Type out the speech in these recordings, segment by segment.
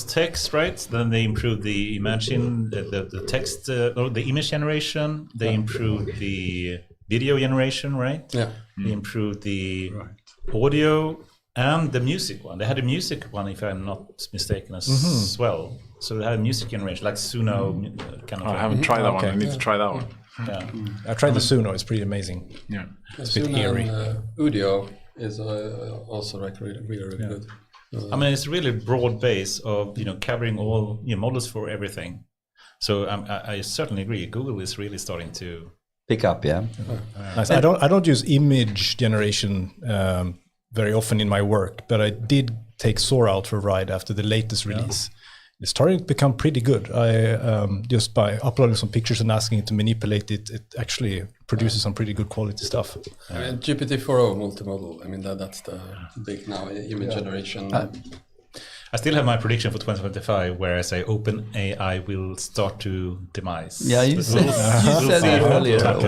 text, right? Then they improved the the text or the image generation. They improved the video generation, right? Yeah. They improved the audio and the music one. They had a music one, if I'm not mistaken, as well. So they had a music generation, like Suno kind of. I haven't tried that one. I need to try that one. Yeah. I tried the Suno. It's pretty amazing. Yeah. It's a bit eerie. Audio is also like really good. I mean, it's really broad base of covering all models for everything. So I certainly agree. Google is really starting to pick up. Yeah. Nice. I don't use image generation very often in my work, but I did take Sora out for a ride after the latest release. It's starting to become pretty good. I just by uploading some pictures and asking it to manipulate it, it actually produces some pretty good quality stuff. GPT-4o multimodal. I mean that's the big now image generation. I still have my prediction for 2025, where I say OpenAI will start to demise. Yeah, you said it earlier. I'll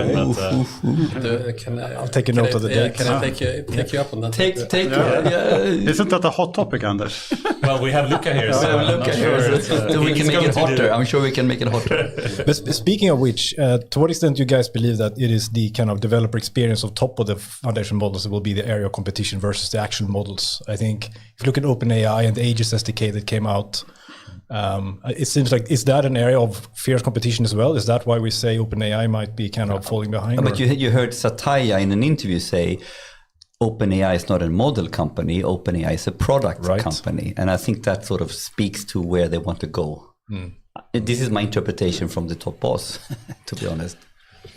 take a note of the date. Can I take you up on that? Take Isn't that a hot topic, Anders? Well, we have Luka here, so I'm not sure. So we can make it hotter. I'm sure we can make it hotter. But speaking of which, to what extent do you guys believe that it is the kind of developer experience on top of the foundation models that will be the area of competition versus the actual models? I think if you look at OpenAI and the Aegis SDK that came out, it seems like, is that an area of fierce competition as well? Is that why we say OpenAI might be kind of falling behind? But you heard Satya in an interview say, OpenAI is not a model company, OpenAI is a product company. And I think that sort of speaks to where they want to go. This is my interpretation from the top boss, to be honest.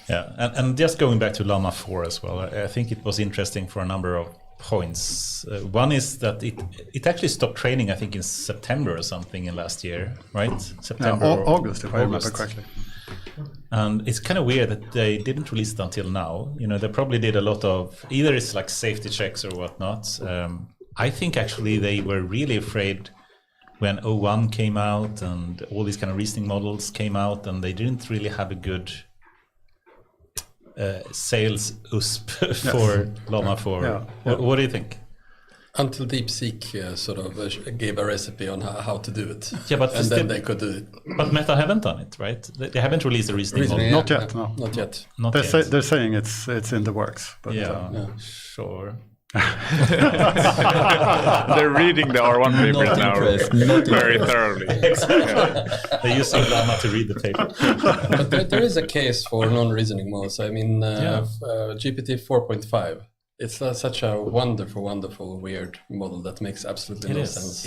Yeah, and just going back to Llama 4 as well, I think it was interesting for a number of points. One is that it actually stopped training, I think, in September or something in last year, right? September or August, if I remember correctly. And it's kind of weird that they didn't release it until now. They probably did a lot of, either it's like safety checks or whatnot. I think actually they were really afraid when O1 came out and all these kind of reasoning models came out, and they didn't really have a good sales USP for Llama 4. What do you think? Until DeepSeek sort of gave a recipe on how to do it. Yeah, but and then they could do it. But Meta haven't done it, right? They haven't released the reasoning model. Not yet, no. Not yet. They're saying it's in the works. But, sure. They're reading the R1 papers now very thoroughly. Exactly. They're using Llama to read the paper. But there is a case for non-reasoning models. I mean, GPT 4.5. It's such a wonderful, weird model that makes absolutely no sense.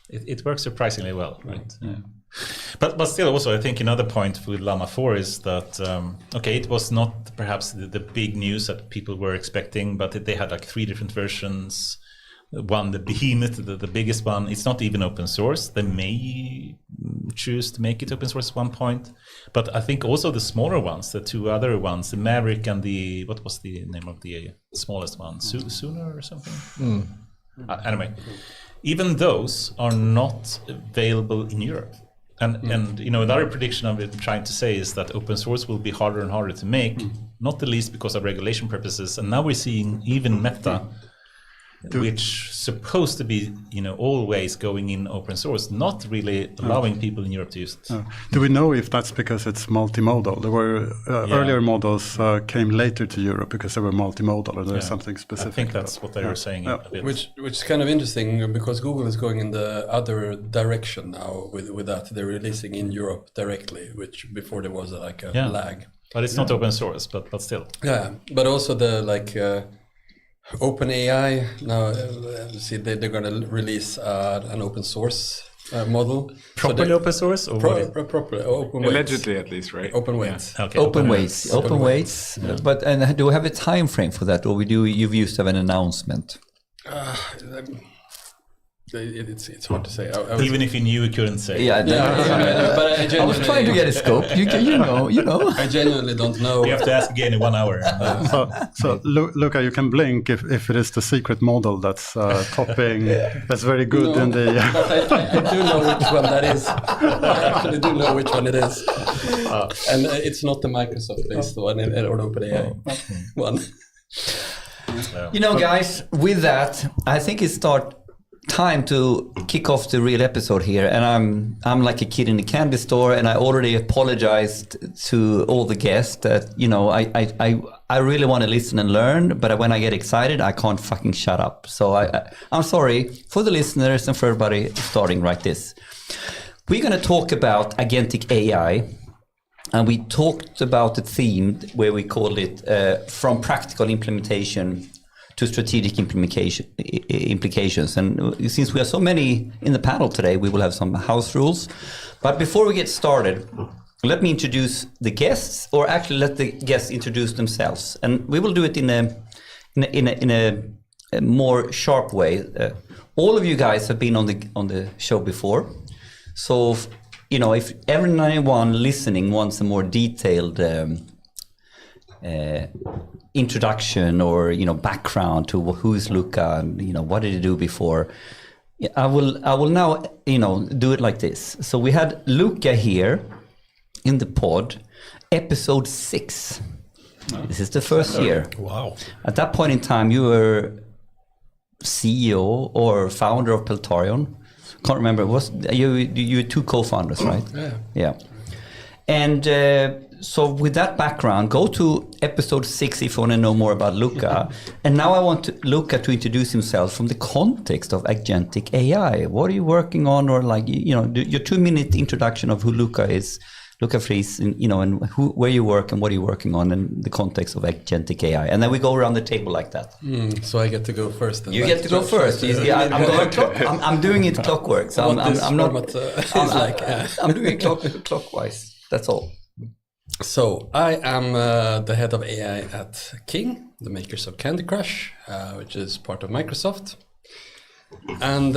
It works surprisingly well, right? Yeah. But still, also, I think another point with Llama 4 is that, it was not perhaps the big news that people were expecting, but they had like 3 different versions. One, the behemoth, the biggest one, it's not even open source. They may choose to make it open source at one point. But I think also the smaller ones, the 2 other ones, the Maverick and what was the name of the smallest one? Sooner or something? Anyway, even those are not available in Europe. And another prediction I've been trying to say is that open source will be harder and harder to make, not the least because of regulation purposes. And now we're seeing even Meta, which supposed to be, always going in open source, not really allowing people in Europe to use it. Do we know if that's because it's multimodal? There were earlier models came later to Europe because they were multimodal, or there's something specific. I think that's what they were saying. A bit. Which is kind of interesting because Google is going in the other direction now with that. They're releasing in Europe directly, which before there was a lag. But it's not open source, but still. Yeah, but also the OpenAI now, they're going to release an open source model. Properly open source? Or properly open weights. Allegedly, at least, right? Open weights. Yeah. Okay. Open weights. Yeah. But do we have a time frame for that, or you've used an announcement? It's hard to say. Even if you knew, you couldn't say. But I was trying to get a scope. You know. I genuinely don't know. You have to ask again in 1 hour. So Luka, you can blink if it is the secret model that's topping. That's very good in the. But I do know which one that is. I actually do know which one it is, and it's not the Microsoft-based one or OpenAI one. Guys, with that, I think it's time to kick off the real episode here, and I'm like a kid in a candy store, and I already apologized to all the guests that I really want to listen and learn, but when I get excited, I can't fucking shut up. So I'm sorry for the listeners and for everybody starting right this. We're going to talk about Agentic AI, and we talked about the theme where we called it from practical implementation to strategic implications. And since we are so many in the panel today, we will have some house rules. But before we get started, let me introduce the guests, or actually let the guests introduce themselves. And we will do it in a more sharp way. All of you guys have been on the show before. So, if everyone listening wants a more detailed introduction or background to who is Luka and what did he do before, I will now do it like this. So we had Luka here in the pod, episode 6. This is the first year. Wow. At that point in time, you were CEO or founder of Peltarion. Can't remember. You were 2 co-founders, right? Yeah. And so with that background, go to episode 6 if you want to know more about Luka. And now I want Luka to introduce himself from the context of Agentic AI. What are you working on? Or your 2-minute introduction of who Luka is, Crnkovic-Friis, and where you work and what are you working on in the context of Agentic AI. And then we go around the table like that. So I get to go first. You get to go first. I'm doing it clockwork. So I'm doing it clockwise. That's all. So I am the head of AI at King, the makers of Candy Crush, which is part of Microsoft. And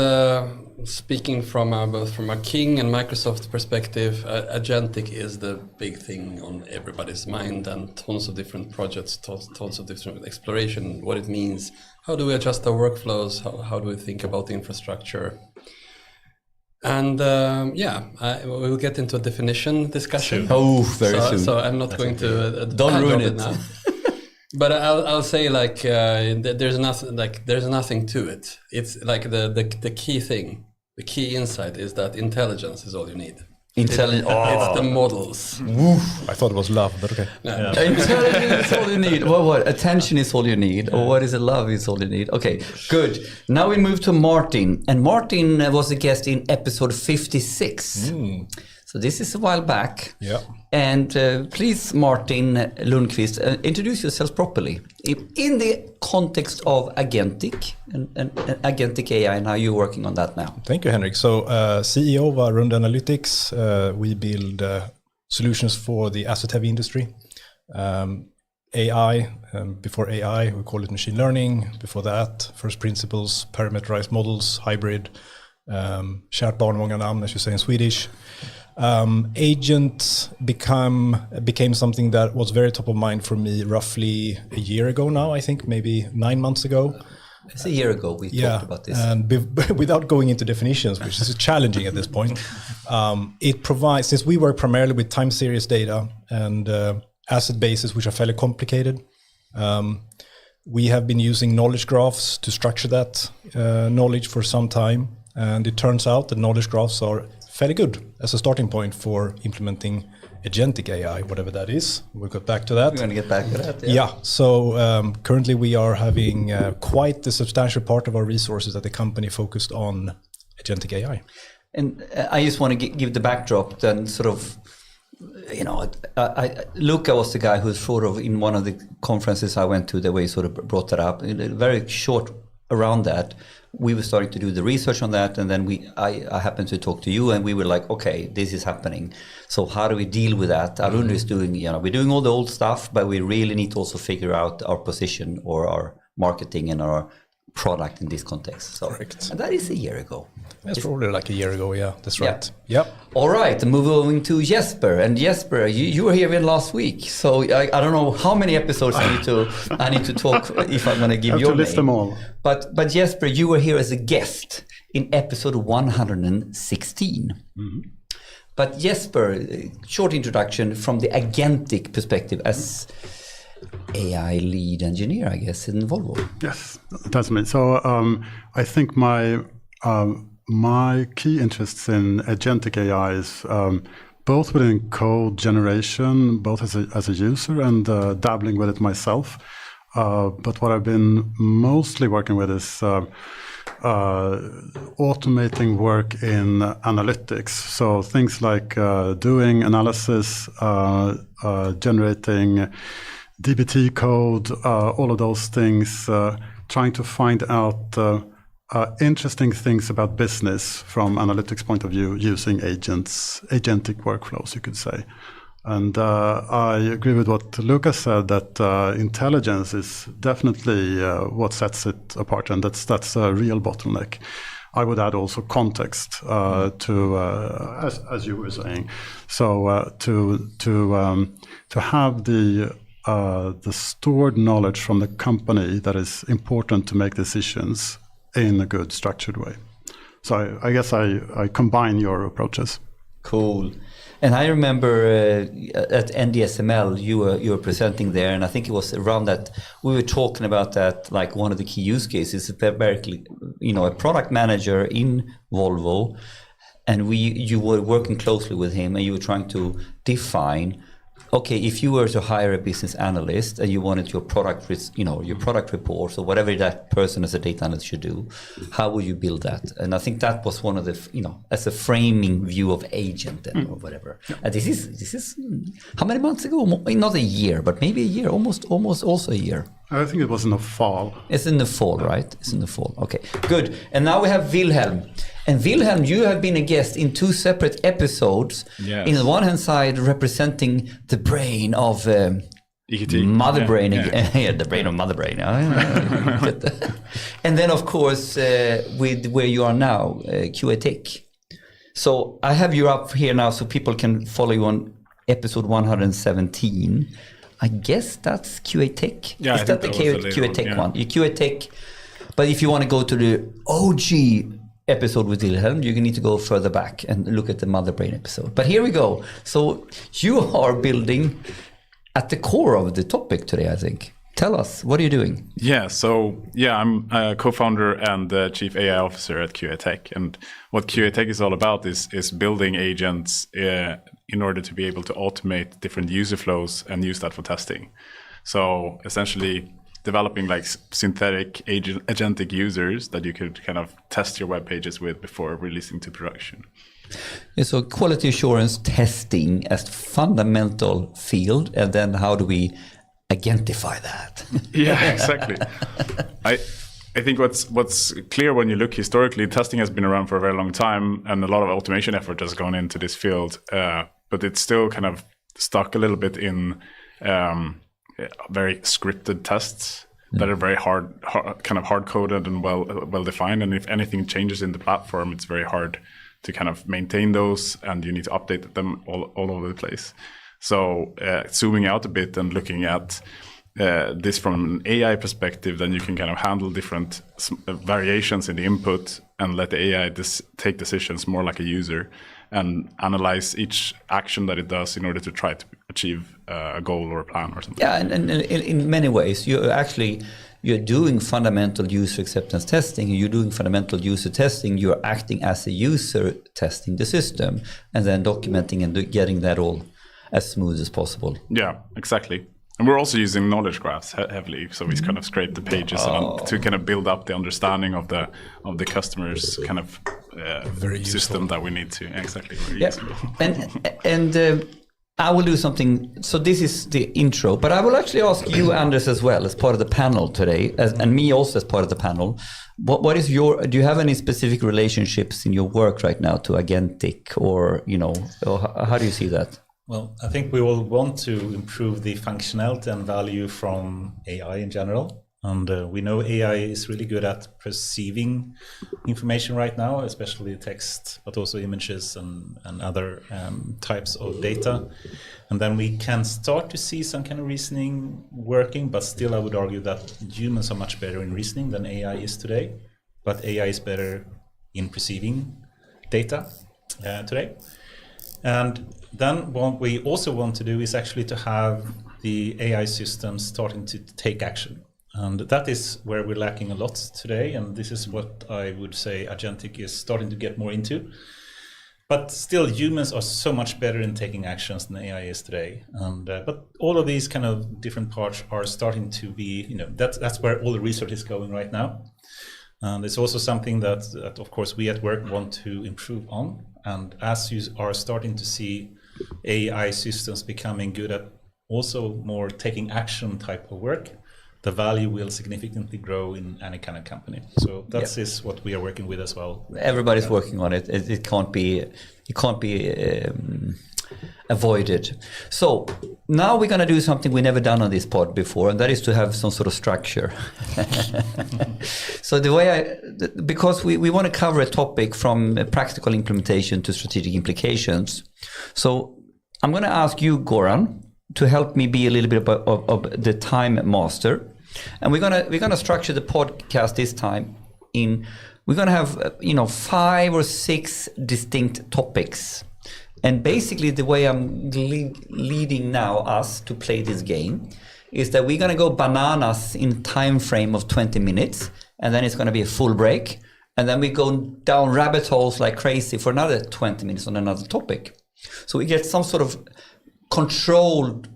speaking from both from a King and Microsoft perspective, Agentic is the big thing on everybody's mind, and tons of different projects, tons of different exploration, what it means, how do we adjust our workflows, how do we think about the infrastructure. And we'll get into a definition discussion. Oh, very soon. So I'm not going to don't ruin it now. But I'll say there's nothing to it. It's like the key thing, the key insight is that intelligence is all you need. It's the models. I thought it was love, but okay. Yeah. Intelligence is all you need. What? Attention is all you need. Or what is it? Love is all you need. Okay, good. Now we move to Martin. And Martin was a guest in episode 56. So this is a while back. Yeah. And please, Martin Lundqvist, introduce yourself properly in the context of Agentic and Agentic AI and how you're working on that now. Thank you, Henrik. So CEO of Arundo Analytics, we build solutions for the asset-heavy industry. AI, before AI, we call it machine learning. Before that, first principles, parameterized models, hybrid, kärt barn många namn, as you say in Swedish. Agent became something that was very top of mind for me roughly a year ago now, I think, maybe 9 months ago. It's a year ago we talked about this. And without going into definitions, which is challenging at this point, it provides, since we work primarily with time series data and asset bases, which are fairly complicated, we have been using knowledge graphs to structure that knowledge for some time. And it turns out that knowledge graphs are fairly good as a starting point for implementing Agentic AI, whatever that is. We'll get back to that. We're going to get back to that. Yeah. So currently we are having quite a substantial part of our resources at the company focused on Agentic AI. And I just want to give the backdrop. Then sort of, Luka was the guy who sort of in one of the conferences I went to, the way he sort of brought that up. Very short around that. We were starting to do the research on that, and then I happened to talk to you, and we were like, okay, this is happening. So how do we deal with that? Arundo is doing, we're doing all the old stuff, but we really need to also figure out our position or our marketing and our product in this context. So, correct. And that is a year ago. That's probably like a year ago, yeah, that's right. Yeah. All right, moving to Jesper. And Jesper, you were here last week, so I don't know how many episodes I need to talk if I'm going to give your name. List them all. But Jesper, you were here as a guest in episode 116. Mm-hmm. But Jesper, short introduction from the Agentic perspective as AI lead engineer, I guess, in Volvo. Yes, that's me. So I think my my key interests in agentic AI is both within code generation, both as a user and dabbling with it myself. But what I've been mostly working with is automating work in analytics. So things like doing analysis, generating DBT code, all of those things, trying to find out interesting things about business from analytics point of view using agentic workflows, you could say. And I agree with what Luka said, that intelligence is definitely what sets it apart, and that's a real bottleneck. I would add also context to, as you were saying. So to have the stored knowledge from the company that is important to make decisions in a good structured way. So I guess I combine your approaches. Cool. And I remember at NDSML you were presenting there, and I think it was around that we were talking about that, like one of the key use cases, a product manager in Volvo, and you were working closely with him, and you were trying to define, okay, if you were to hire a business analyst and you wanted your product reports or whatever that person as a data analyst should do, how would you build that? And I think that was one of the, as a framing view of agent or whatever. Yeah. And this is how many months ago? Not a year, but maybe a year, almost also a year. I think it was in the fall. It's in the fall, right? It's in the fall. Okay, good. And now we have Vilhelm. And Vilhelm, you have been a guest in 2 separate episodes. Yes. In the one hand side, representing the brain of mother brain. Yeah, the brain of mother brain. And then, of course, with where you are now, QA.tech. So I have you up here now so people can follow you on episode 117. I guess that's QA.tech. Yeah, is that the QA.tech one? QA.tech. But if you want to go to the OG episode with Vilhelm, you need to go further back and look at the mother brain episode. But here we go. So you are building at the core of the topic today, I think. Tell us, what are you doing? I'm a co-founder and the chief AI officer at QA.tech. And what QA.tech is all about is building agents in order to be able to automate different user flows and use that for testing. So essentially developing like synthetic agentic users that you could kind of test your web pages with before releasing to production. Yeah, so quality assurance testing as fundamental field, and then how do we agentify that? Yeah, exactly. I think what's clear when you look historically, testing has been around for a very long time, and a lot of automation effort has gone into this field, but it's still kind of stuck a little bit in very scripted tests that are very hard coded and well defined. And if anything changes in the platform, it's very hard to kind of maintain those, and you need to update them all over the place. So zooming out a bit and looking at this from an AI perspective, then you can kind of handle different variations in the input and let the AI take decisions more like a user and analyze each action that it does in order to try to achieve a goal or a plan or something. Yeah, and in many ways, you're doing fundamental user acceptance testing, you're doing fundamental user testing, you're acting as a user testing the system, and then documenting and getting that all as smooth as possible. Yeah, exactly. And we're also using knowledge graphs heavily, so we kind of scrape the pages to kind of build up the understanding of the customer's kind of system that we need to. Exactly. Yeah. And I will do something. So this is the intro, but I will actually ask you, Anders, as well as part of the panel today, and me also as part of the panel. What is do you have any specific relationships in your work right now to Agentic, or how do you see that? Well, I think we will want to improve the functionality and value from AI in general. And we know AI is really good at perceiving information right now, especially text, but also images and other types of data. And then we can start to see some kind of reasoning working, but still I would argue that humans are much better in reasoning than AI is today. But AI is better in perceiving data today. And then what we also want to do is actually to have the AI systems starting to take action. And that is where we're lacking a lot today. And this is what I would say Agentic is starting to get more into. But still, humans are so much better in taking actions than AI is today. And but all of these kind of different parts are starting to be, that's where all the research is going right now. And it's also something that of course, we at work want to improve on. And as you are starting to see AI systems becoming good at also more taking action type of work, the value will significantly grow in any kind of company. So that is what we are working with as well. Everybody's working on it. It can't be avoided. So now we're going to do something we never done on this pod before, and that is to have some sort of structure. So the way because we want to cover a topic from practical implementation to strategic implications. So I'm going to ask you, Goran, to help me be a little bit of the time master, and we're gonna structure the podcast this time in. We're gonna have 5 or 6 distinct topics, and basically the way I'm leading now us to play this game is that we're gonna go bananas in time frame of 20 minutes, and then it's gonna be a full break, and then we go down rabbit holes like crazy for another 20 minutes on another topic. So we get some sort of controlled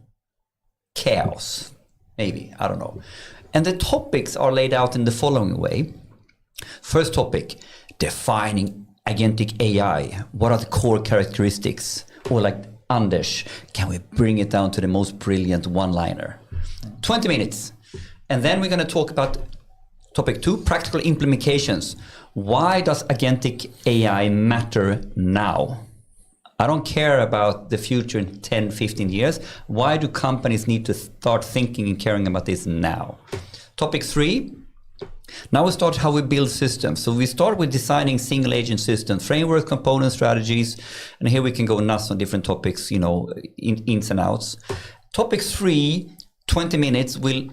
chaos, maybe, I don't know. And the topics are laid out in the following way. First topic, defining agentic AI. What are the core characteristics? Or like, Anders, can we bring it down to the most brilliant one-liner? 20 minutes. And then we're going to talk about topic 2, practical implications. Why does agentic AI matter now? I don't care about the future in 10, 15 years. Why do companies need to start thinking and caring about this now? Topic 3. Now we start how we build systems. So we start with designing single agent systems, framework, component strategies. And here we can go nuts on different topics, ins and outs. Topic 3, 20 minutes, will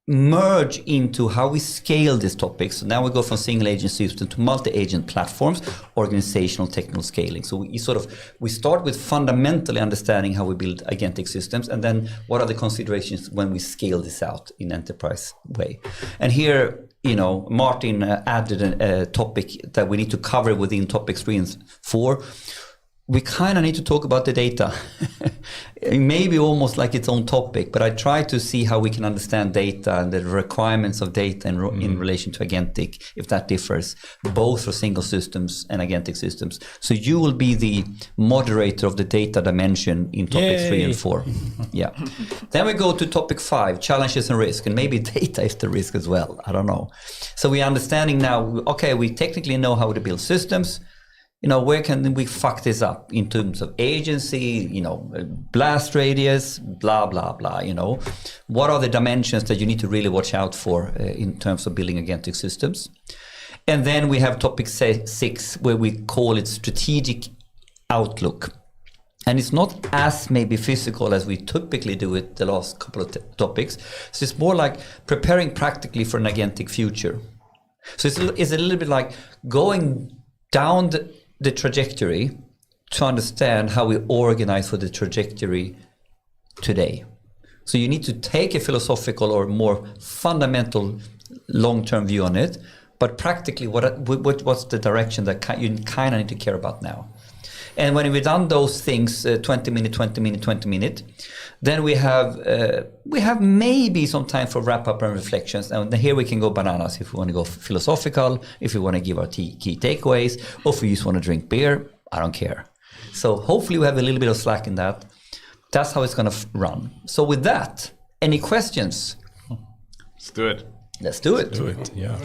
merge into how we scale these topics. So now we go from single agent system to multi-agent platforms, organizational technical scaling. So we start with fundamentally understanding how we build agentic systems, and then what are the considerations when we scale this out in enterprise way. And here, Martin added a topic that we need to cover within topics 3 and 4. We kind of need to talk about the data. Maybe almost like its own topic, but I try to see how we can understand data and the requirements of data in relation to agentic, if that differs, both for single systems and agentic systems. So you will be the moderator of the data dimension in topics 3 and 4. Yeah. Then we go to topic 5, challenges and risk, and maybe data is the risk as well. I don't know. So we're understanding now, okay, we technically know how to build systems. Where can we fuck this up in terms of agency, blast radius, blah, blah, blah, What are the dimensions that you need to really watch out for in terms of building agentic systems? And then we have topic 6, where we call it strategic outlook. And it's not as maybe physical as we typically do it the last couple of topics. So it's more like preparing practically for an agentic future. So it's a little bit like going down the trajectory to understand how we organize for the trajectory today. So you need to take a philosophical or more fundamental long-term view on it, but practically what's the direction that you kind of need to care about now. And when we've done those things, 20 minute, then we have maybe some time for wrap-up and reflections. And here we can go bananas if we want to go philosophical, if we want to give our key takeaways, or if we just want to drink beer, I don't care. So hopefully we have a little bit of slack in that. That's how it's going to run. So with that, any questions? Let's do it. Let's do it. Do it, yeah.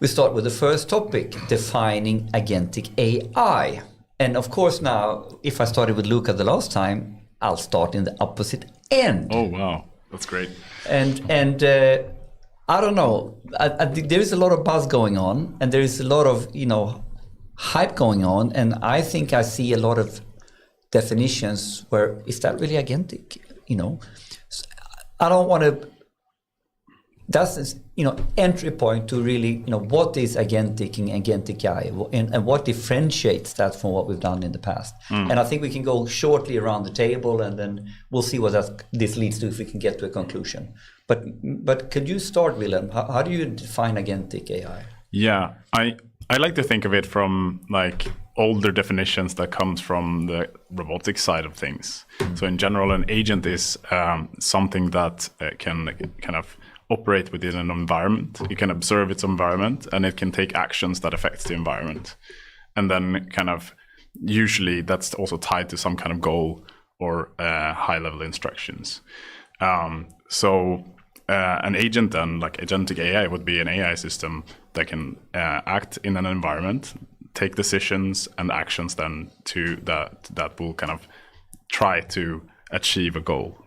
We start with the first topic, defining agentic AI. And of course now, if I started with Luka the last time, I'll start in the opposite end. Oh, wow. That's great. And I don't know, there is a lot of buzz going on, and there is a lot of, hype going on. And I think I see a lot of definitions where, is that really agentic? So I don't want to that's entry point to really what is agentic and agentic AI, and what differentiates that from what we've done in the past. And I think we can go shortly around the table, and then we'll see what this leads to if we can get to a conclusion. But could you start, Vilhelm? How do you define agentic AI? Yeah, I like to think of it from like older definitions that comes from the robotics side of things. So in general, an agent is something that can kind of operate within an environment. It can observe its environment, and it can take actions that affects the environment. And then kind of usually that's also tied to some kind of goal or high-level instructions. So an agent then, like agentic AI, would be an AI system that can act in an environment, take decisions and actions then to that will kind of try to achieve a goal.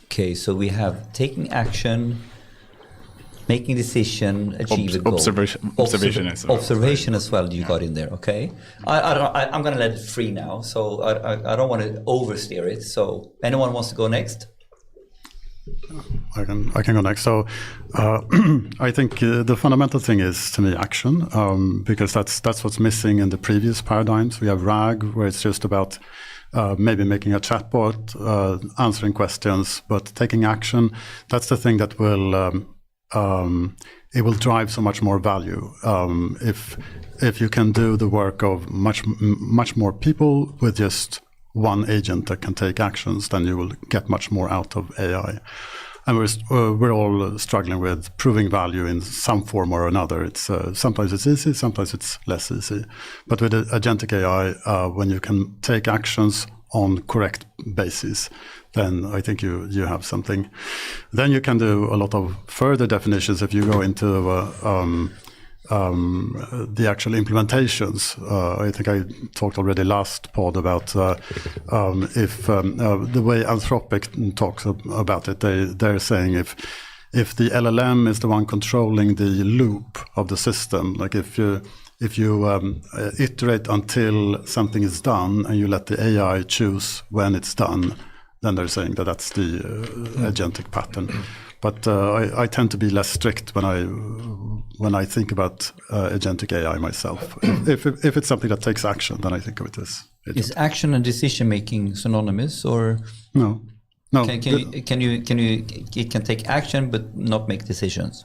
Okay, so we have taking action, making decision, achieve a goal. Observation as well. You got in there, okay? I'm going to let it free now, so I don't want to oversteer it. So anyone wants to go next? I can go next. So I think the fundamental thing is, to me, action, because that's what's missing in the previous paradigms. We have RAG, where it's just about maybe making a chatbot, answering questions, but taking action. That's the thing that will it will drive so much more value. If you can do the work of much more people with just one agent that can take actions, then you will get much more out of AI. And we're all struggling with proving value in some form or another. It's sometimes it's easy, sometimes it's less easy. But with agentic AI, when you can take actions on correct basis, then I think you have something. Then you can do a lot of further definitions if you go into the actual implementations. I think I talked already last pod about if the way Anthropic talks about it, they're saying if the LLM is the one controlling the loop of the system, like if you iterate until something is done and you let the AI choose when it's done, then they're saying that's the agentic pattern. But I tend to be less strict when I think about agentic AI myself. If it's something that takes action, then I think of it as agentic. Is action and decision making synonymous, or no? It can take action but not make decisions.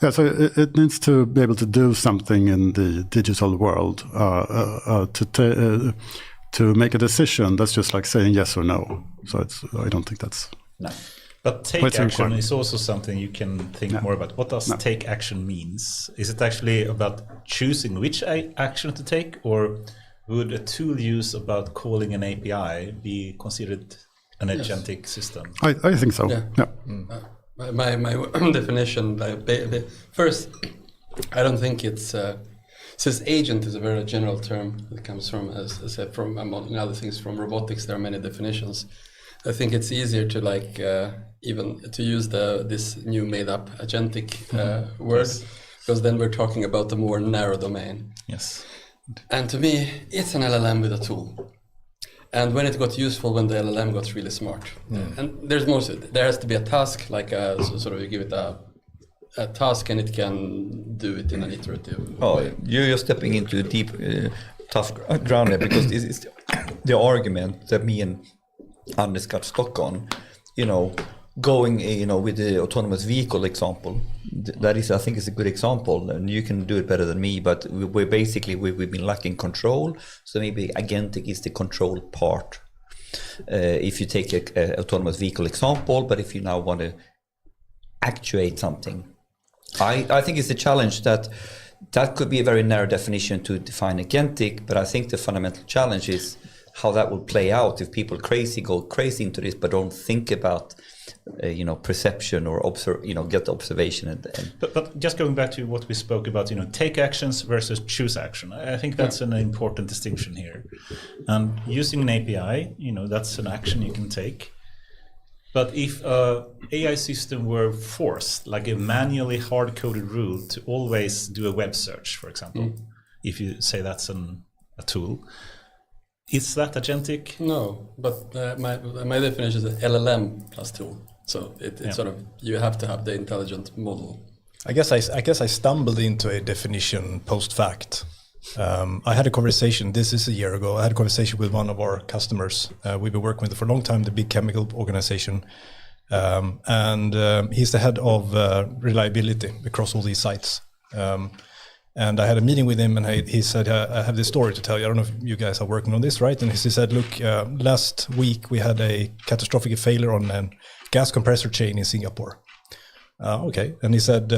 Yeah, so it needs to be able to do something in the digital world to make a decision. That's just like saying yes or no. So I don't think that's no. But take action is also something you can think more about. What does take action means? Is it actually about choosing which action to take, or would a tool use about calling an API be considered an agentic system? I think so. Yeah. My definition, first, I don't think it's since agent is a very general term that comes from, as I said, from among other things from robotics. There are many definitions. I think it's easier to even to use this new made-up agentic word, because then we're talking about a more narrow domain. Yes. And to me, it's an LLM with a tool. And when it got useful, when the LLM got really smart. And there's more to it. There has to be a task, you give it a task and it can do it in an iterative way. You're stepping into deep, tough ground there, because this is the argument that me and Anders got stuck on, going, with the autonomous vehicle example. That is, I think, is a good example, and you can do it better than me. But we've been lacking control, so maybe agentic is the control part. If you take a autonomous vehicle example, but if you now want to actuate something, I think it's a challenge that could be a very narrow definition to define agentic. But I think the fundamental challenge is how that will play out if people go crazy into this, but don't think about, perception or get observation. But just going back to what we spoke about, take actions versus choose action. I think that's an important distinction here. And using an API, that's an action you can take. But if a AI system were forced, like a manually hard-coded rule to always do a web search, for example, if you say that's a tool, is that agentic? No, but my definition is LLM plus tool. So it's sort of, you have to have the intelligent model. I guess I stumbled into a definition post fact. I had a conversation, this is a year ago, I had a conversation with one of our customers. We've been working with it for a long time, the big chemical organization. And he's the head of reliability across all these sites. And I had a meeting with him, and he said, I have this story to tell you. I don't know if you guys are working on this, right? And he said, look, last week we had a catastrophic failure on a gas compressor chain in Singapore. Okay. And he said,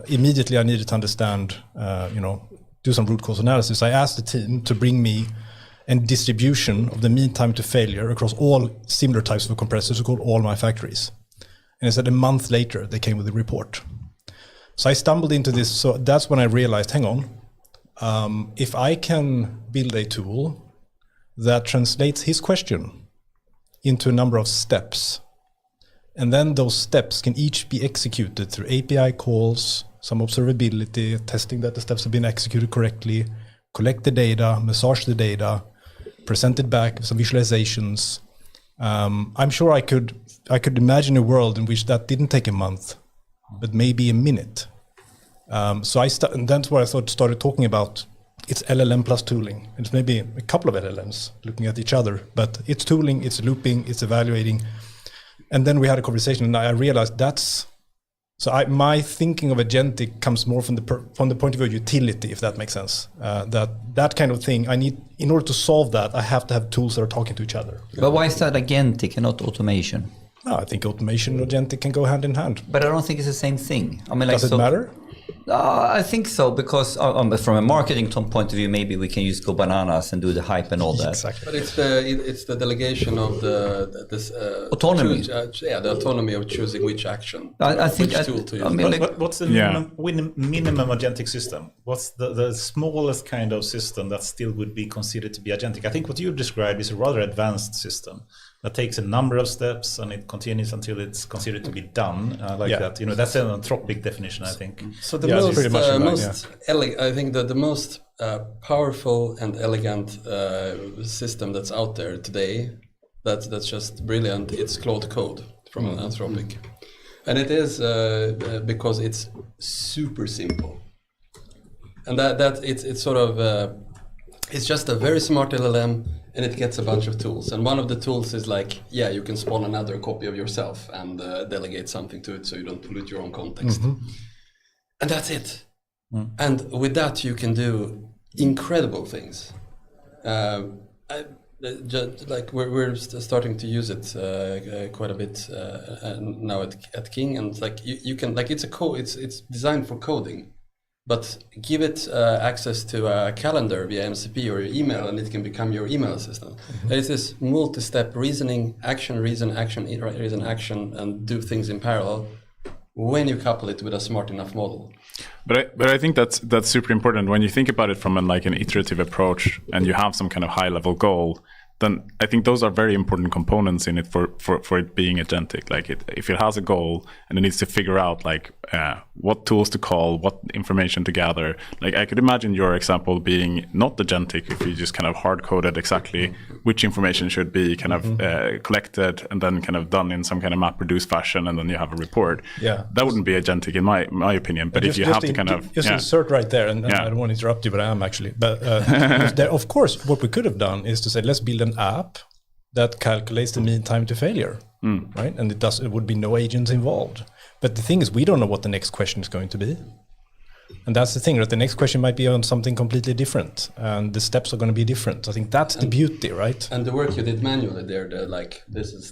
immediately I needed to understand, do some root cause analysis. I asked the team to bring me a distribution of the mean time to failure across all similar types of compressors called all my factories. And he said a month later, they came with a report. So I stumbled into this. So that's when I realized, hang on, if I can build a tool that translates his question into a number of steps, and then those steps can each be executed through API calls, some observability, testing that the steps have been executed correctly, collect the data, massage the data, present it back, some visualizations. I'm sure I could imagine a world in which that didn't take a month, but maybe a minute. And that's what I started talking about. It's LLM plus tooling. It's maybe a couple of LLMs looking at each other, but it's tooling, it's looping, it's evaluating. And then we had a conversation, and I realized my thinking of agentic comes more from the point of view of utility, if that makes sense. That kind of thing, in order to solve that, I have to have tools that are talking to each other. But why is that agentic and not automation? No, I think automation and agentic can go hand in hand. But I don't think it's the same thing. Does it matter? I think so, because from a marketing point of view, maybe we can just go bananas and do the hype and all that. Exactly. But it's the delegation of this autonomy. The autonomy of choosing which action, I think which tool to use. What's the minimum agentic system? What's the smallest kind of system that still would be considered to be agentic? I think what you described is a rather advanced system that takes a number of steps and it continues until it's considered to be done, that. That's an anthropic definition, I think. So I think that the most powerful and elegant system that's out there today, that's just brilliant, it's Claude Code from Anthropic. And it is because it's super simple. And that it's sort of, it's just a very smart LLM, and it gets a bunch of tools. And one of the tools is you can spawn another copy of yourself and delegate something to it so you don't pollute your own context. Mm-hmm. And that's it. Mm. And with that, you can do incredible things. We're starting to use it quite a bit now at King, and you can it's designed for coding, but give it access to a calendar via MCP or your email, and it can become your email assistant. Mm-hmm. It's this multi-step reasoning, action, reason, action, and do things in parallel when you couple it with a smart enough model. But I think that's super important when you think about it from an iterative approach, and you have some kind of high level goal. Then I think those are very important components in it for it being agentic. If it has a goal and it needs to figure out what tools to call, what information to gather. I could imagine your example being not agentic if you just kind of hard coded exactly which information should be kind of collected and then kind of done in some kind of MapReduce fashion, and then you have a report. Yeah, that wouldn't be agentic in my opinion. But if you have to kind of insert right there, and I don't want to interrupt you, but I am actually. But there, of course, what we could have done is to say, let's build an app that calculates the mean time to failure, right? And it would be no agents involved. But the thing is, we don't know what the next question is going to be. And that's the thing, right? The next question might be on something completely different, and the steps are going to be different. I think that's the beauty, right? And the work you did manually there, this is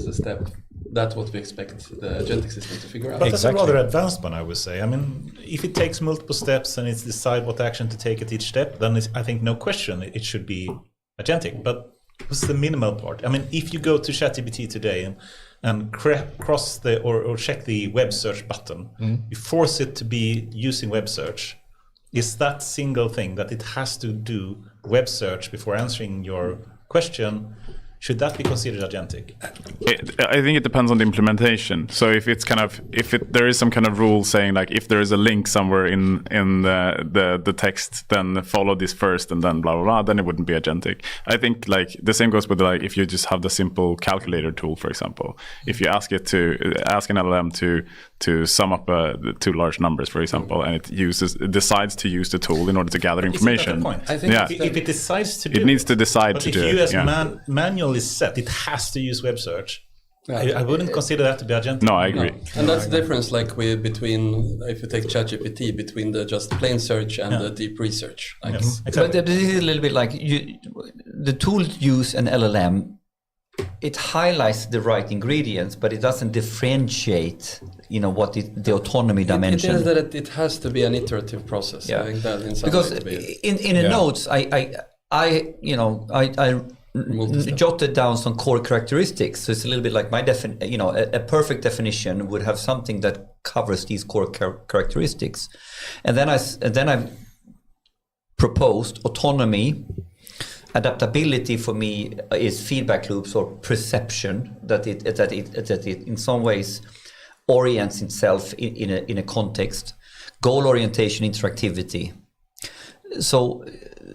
a step, that's what we expect the agentic system to figure out. But that's a rather advanced one, I would say. I mean, if it takes multiple steps and it's decide what action to take at each step, then I think no question it should be agentic. But what's the minimal part? I mean, if you go to ChatGPT today and cross or check the web search button, you force it to be using web search, is that single thing that it has to do web search before answering your question, should that be considered agentic? I think it depends on the implementation. So if it's there is some kind of rule saying like if there is a link somewhere in the text, then follow this first and then blah blah blah, then it wouldn't be agentic. I think like the same goes with like if you just have the simple calculator tool, for example. If you ask an LLM to sum up two large numbers, for example, and it decides to use the tool in order to gather information. I think if it decides to do it needs to decide but to if do you it. as manual is set, it has to use web search. I wouldn't consider that to be agentic. No, I agree. And that's the difference, like between if you take ChatGPT, between the just plain search and the deep research. Like, But this is a little bit like the tool use an LLM. It highlights the right ingredients, but it doesn't differentiate, what the autonomy dimension. It is that it has to be an iterative process. Yeah. I think that in some Because way in the notes, I jotted down some core characteristics. So it's a little bit like my a perfect definition would have something that covers these core characteristics, and then I proposed autonomy. Adaptability for me is feedback loops or perception that it in some ways orients itself in a context. Goal orientation, interactivity. So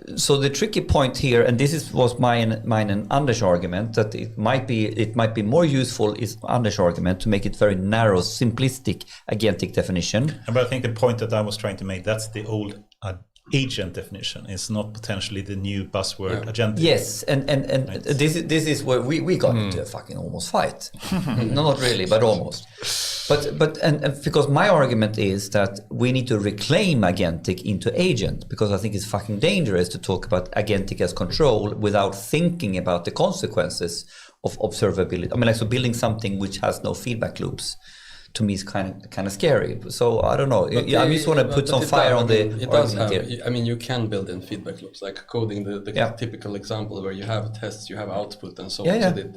the tricky point here, and this was mine and Anders' argument, that it might be more useful is Anders' argument to make it very narrow, simplistic agentic definition. But I think the point that I was trying to make, that's the old agent definition. It's not potentially the new buzzword agentic. Yes, and right. this is where we got into a fucking almost fight. No, not really, but almost. But because my argument is that we need to reclaim agentic into agent, because I think it's fucking dangerous to talk about agentic as control without thinking about the consequences of observability. I mean, like, so building something which has no feedback loops, to me, is kind of scary. So I don't know. I just want to put some fire on the. It does have. I mean, you can build in feedback loops, like coding the typical example where you have tests, you have output, and so on. Yeah. So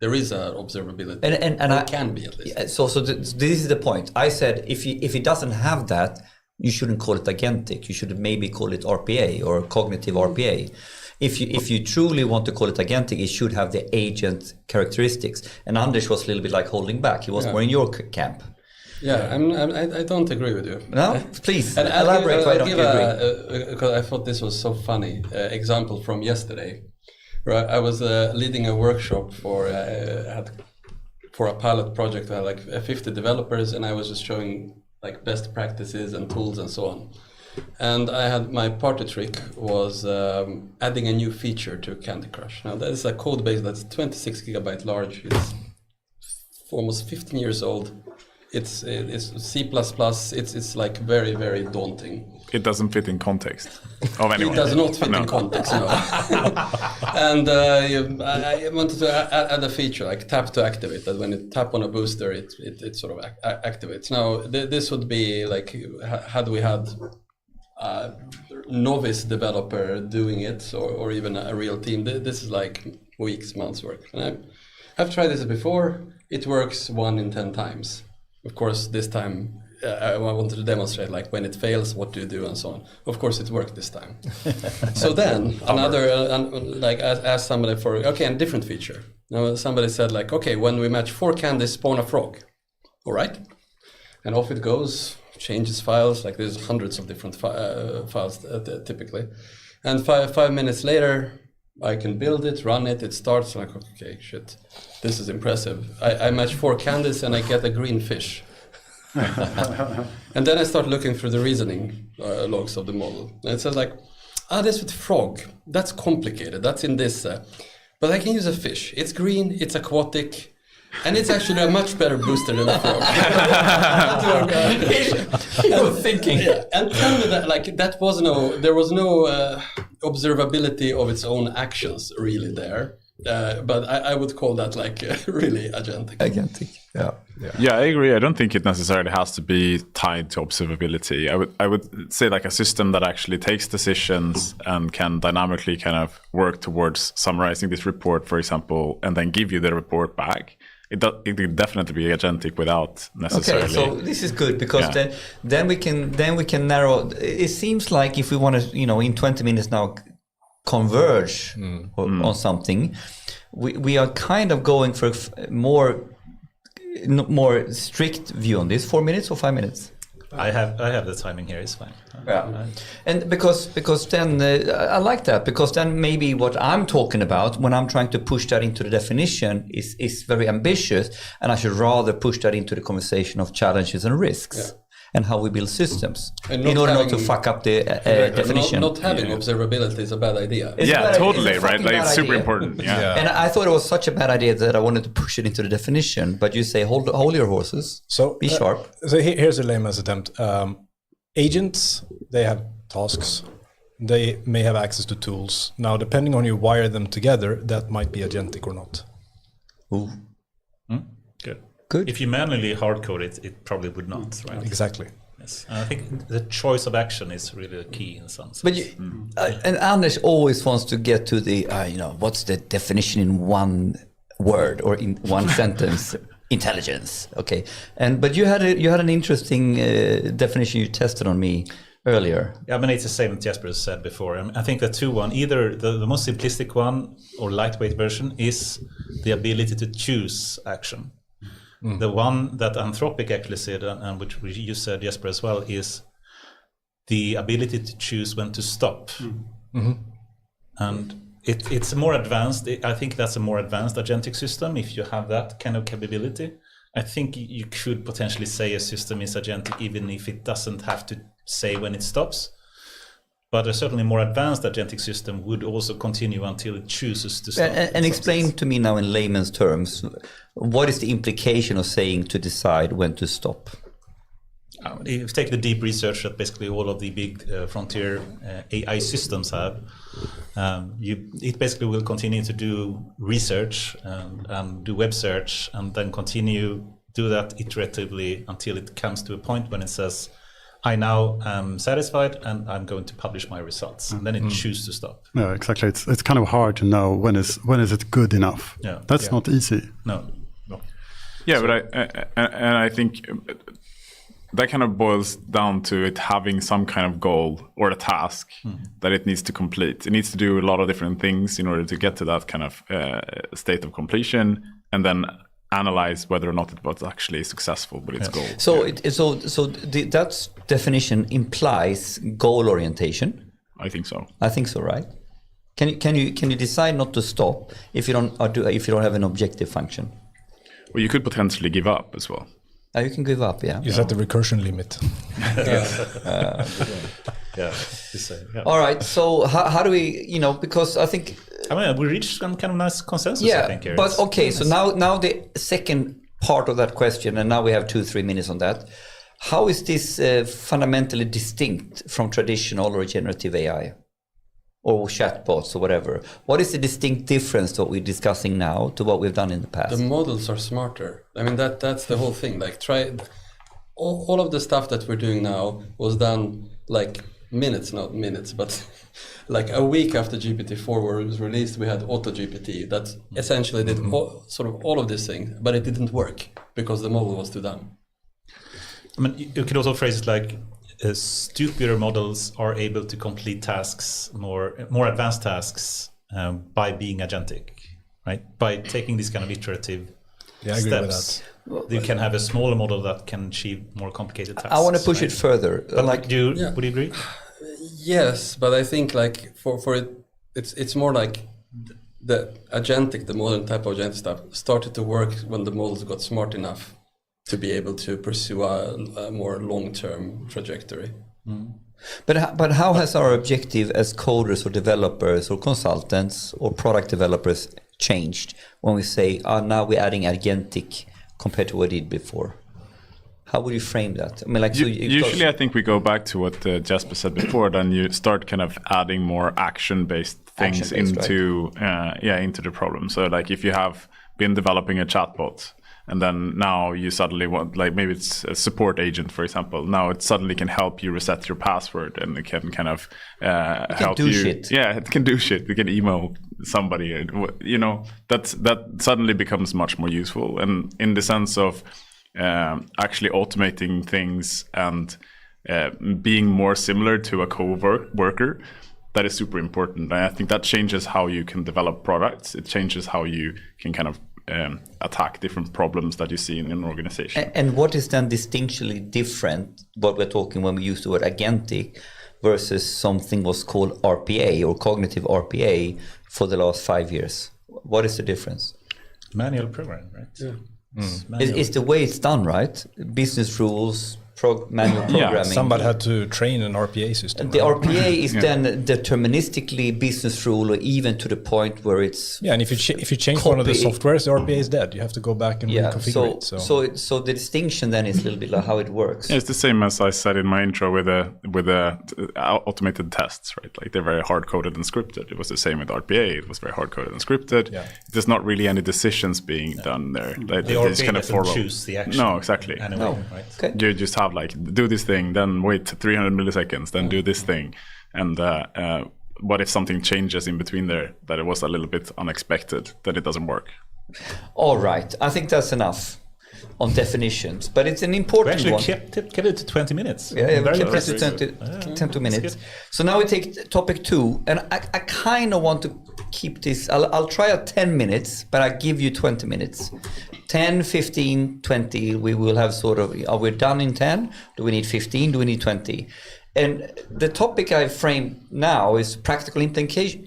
there is a observability, and it can be at least. Yeah, so this is the point. I said if it doesn't have that, you shouldn't call it agentic. You should maybe call it RPA or cognitive RPA. If you truly want to call it agentic, it should have the agent characteristics. And Anders was a little bit like holding back. He was more in your camp. Yeah, I don't agree with you. No, please elaborate. Why don't you agree? Because I thought this was so funny. Example from yesterday. Right, I was leading a workshop for a pilot project. I had like 50 developers, and I was just showing like best practices and tools and so on. And I had my party trick was adding a new feature to Candy Crush. Now that is a code base that's 26 gigabyte large. It's almost 15 years old. It's C++. It's like very, very daunting. It doesn't fit in context of anyone. It does not fit in context, no. And I wanted to add a feature like tap to activate, that when you tap on a booster, it sort of activates. Now, this would be like, had we had a novice developer doing it, or even a real team, this is like weeks, months work. And I've tried this before. It works 1 in 10 times. Of course, this time I wanted to demonstrate like when it fails, what do you do, and so on. Of course, it worked this time. So then another like ask somebody for a different feature. Now somebody said like, okay, when we match 4 candies, spawn a frog. All right, and off it goes. Changes files, like there's hundreds of different files typically, and 5 minutes later, I can build it, run it. It starts like, okay, shit, this is impressive. I match 4 candies and I get a green fish. And then I start looking through the reasoning logs of the model. And it says like, this with frog, that's complicated. That's in this, but I can use a fish. It's green, it's aquatic, and it's actually a much better booster than a frog. You're thinking. Yeah. And tell me that like there was no observability of its own actions really there. But I would call that like really agentic. Agentic, yeah. Yeah, I agree. I don't think it necessarily has to be tied to observability. I would say like a system that actually takes decisions and can dynamically kind of work towards summarizing this report, for example, and then give you the report back. It could definitely be agentic without necessarily. Okay, so this is good because then we can narrow. It seems like if we want to, in 20 minutes now, converge on something, we are kind of going for a more strict view on this. 4 minutes or 5 minutes? I have the timing here. It's fine. Yeah, and because then I like that, because then maybe what I'm talking about when I'm trying to push that into the definition is very ambitious, and I should rather push that into the conversation of challenges and risks and how we build systems in order not to fuck up the definition. Not having observability is a bad idea. Totally, right? Like it's super important. Yeah. And I thought it was such a bad idea that I wanted to push it into the definition. But you say hold your horses. So be sharp. So here's a layman's attempt. Agents, they have tasks. They may have access to tools. Now, depending on you wire them together, that might be agentic or not. Ooh. Good. If you manually hard code it, it probably would not, right? Exactly. Yes. And I think the choice of action is really the key in some sense. But and Anders always wants to get to the what's the definition in one word or in one sentence? Intelligence. Okay. But you had an interesting definition you tested on me earlier. Yeah, I mean, it's the same as Jesper said before. I think the two one, either the most simplistic one or lightweight version is the ability to choose action. The one that Anthropic actually said, and which you said, Jesper, as well, is the ability to choose when to stop. And it's more advanced. I think that's a more advanced agentic system if you have that kind of capability. I think you could potentially say a system is agentic even if it doesn't have to say when it stops. But a certainly more advanced agentic system would also continue until it chooses to stop. And explain to me now in layman's terms, what is the implication of saying to decide when to stop? If you take the deep research that basically all of the big frontier AI systems have, it basically will continue to do research and do web search and then continue do that iteratively until it comes to a point when it says, I now am satisfied and I'm going to publish my results. And then it chooses to stop. Yeah, exactly. It's kind of hard to know when is it good enough. Yeah. That's not easy. No. Yeah, but I think that kind of boils down to it having some kind of goal or a task that it needs to complete. It needs to do a lot of different things in order to get to that kind of state of completion, and then analyze whether or not it was actually successful with its goal. So that definition implies goal orientation. I think so. I think so, right? Can you decide not to stop if you don't have an objective function? Well, you could potentially give up as well. You can give up, yeah. You set the recursion limit. All right. So how do we, because I think... we reached some kind of nice consensus, yeah, I think. Here. But okay, so now the second part of that question, and now we have 2-3 minutes on that. How is this fundamentally distinct from traditional or generative AI? Or chatbots or whatever? What is the distinct difference to what we're discussing now to what we've done in the past? The models are smarter. I mean, that's the whole thing. Like, all of the stuff that we're doing now was done like not minutes, but like a week after GPT-4 was released, we had AutoGPT that essentially did all of these things, but it didn't work because the model was too dumb. I mean, you could also phrase it like, stupider models are able to complete tasks, more advanced tasks, by being agentic, right? By taking these kind of iterative I agree steps. with that. You can have a smaller model that can achieve more complicated tasks. I want to push it further. But would you agree? Yes, but I think like for it, it's more like the agentic, the modern type of agentic stuff started to work when the models got smart enough to be able to pursue a more long-term trajectory. But how has our objective as coders or developers or consultants or product developers changed when we say, now we're adding agentic compared to what we did before? How would you frame that? I mean, like usually, I think we go back to what Jesper said before. Then you start kind of adding more action-based things into the problem. So, like if you have been developing a chatbot, and then now you suddenly want, like maybe it's a support agent, for example. Now it suddenly can help you reset your password, and it can kind of help you. Shit. Yeah, it can do shit. It can email somebody. That suddenly becomes much more useful, and in the sense of actually automating things and being more similar to a co-worker. that is super important. And I think that changes how you can develop products. It changes how you can kind of attack different problems that you see in an organization. And what is then distinctly different, what we're talking when we use the word agentic, versus something was called RPA or cognitive RPA for the last 5 years? What is the difference? Manual program, right? Yeah. It's the way it's done, right? Business rules, manual programming. Somebody had to train an RPA system. The RPA is then deterministically business rule, or even to the point where it's and if you change one of the softwares, the RPA is dead. You have to go back and reconfigure it. So the distinction then is a little bit like how it works. Yeah, it's the same as I said in my intro with the automated tests, right? Like they're very hard coded and scripted. It was the same with RPA. It was very hard coded and scripted. Yeah. There's not really any decisions being done there. The RPA doesn't choose the action. No, exactly. Anyway, right? Okay. You just have like do this thing, then wait 300 milliseconds, then do this thing, and what if something changes in between there that it was a little bit unexpected, that it doesn't work? All right, I think that's enough on definitions, but it's an important one. We actually kept it to 20 minutes. Yeah, we kept it to 20 minutes. So now we take topic 2, and I kind of want to keep this. I'll try at 10 minutes, but I give you 20 minutes. 10, 15, 20, we will have sort of, are we done in 10? Do we need 15? Do we need 20? And the topic I frame now is practical implications.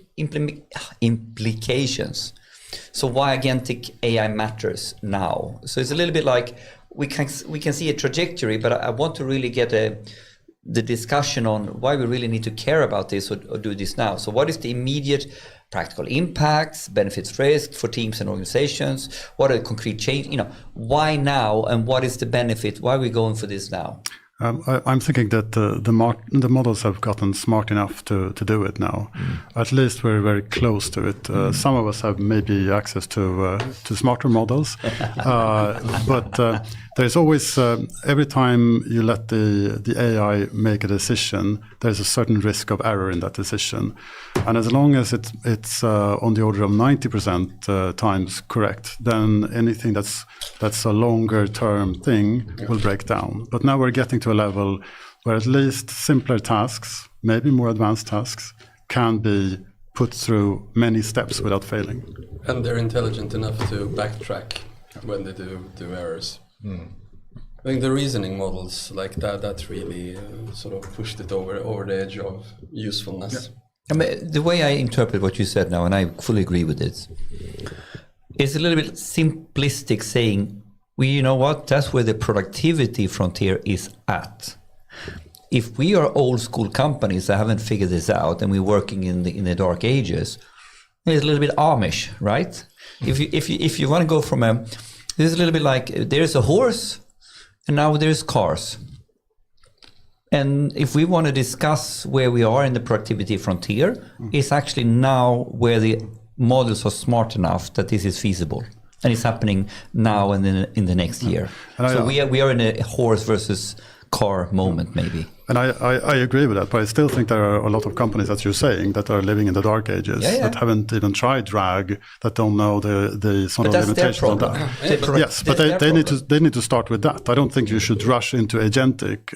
So why agentic AI matters now. So it's a little bit like we can see a trajectory, but I want to really get the discussion on why we really need to care about this or do this now. So what is the immediate practical impacts, benefits, risks for teams and organizations? What are the concrete change? Why now, and what is the benefit? Why are we going for this now? I'm thinking that the models have gotten smart enough to do it now. At least we're very close to it. Some of us have maybe access to smarter models, but there's always every time you let the AI make a decision, there's a certain risk of error in that decision, and as long as it's on the order of 90% times correct, then anything that's a longer term thing will break down. But now we're getting to a level where at least simpler tasks, maybe more advanced tasks, can be put through many steps without failing. And they're intelligent enough to backtrack when they do errors. I think the reasoning models like that really sort of pushed it over the edge of usefulness. I mean, the way I interpret what you said now, and I fully agree with it, is a little bit simplistic, saying, well, you know what, that's where the productivity frontier is at. If we are old school companies that haven't figured this out and we're working in the dark ages, it's a little bit Amish, right? If you want to go from this is a little bit like there's a horse and now there's cars. And if we want to discuss where we are in the productivity frontier, it's actually now where the models are smart enough that this is feasible. And it's happening now and then in the next year. So we are in a horse versus car moment, maybe. And I agree with that, but I still think there are a lot of companies, as you're saying, that are living in the dark ages, that haven't even tried drag, that don't know the sort of limitations of that. Yes, but they need to start with that. I don't think you should rush into agentic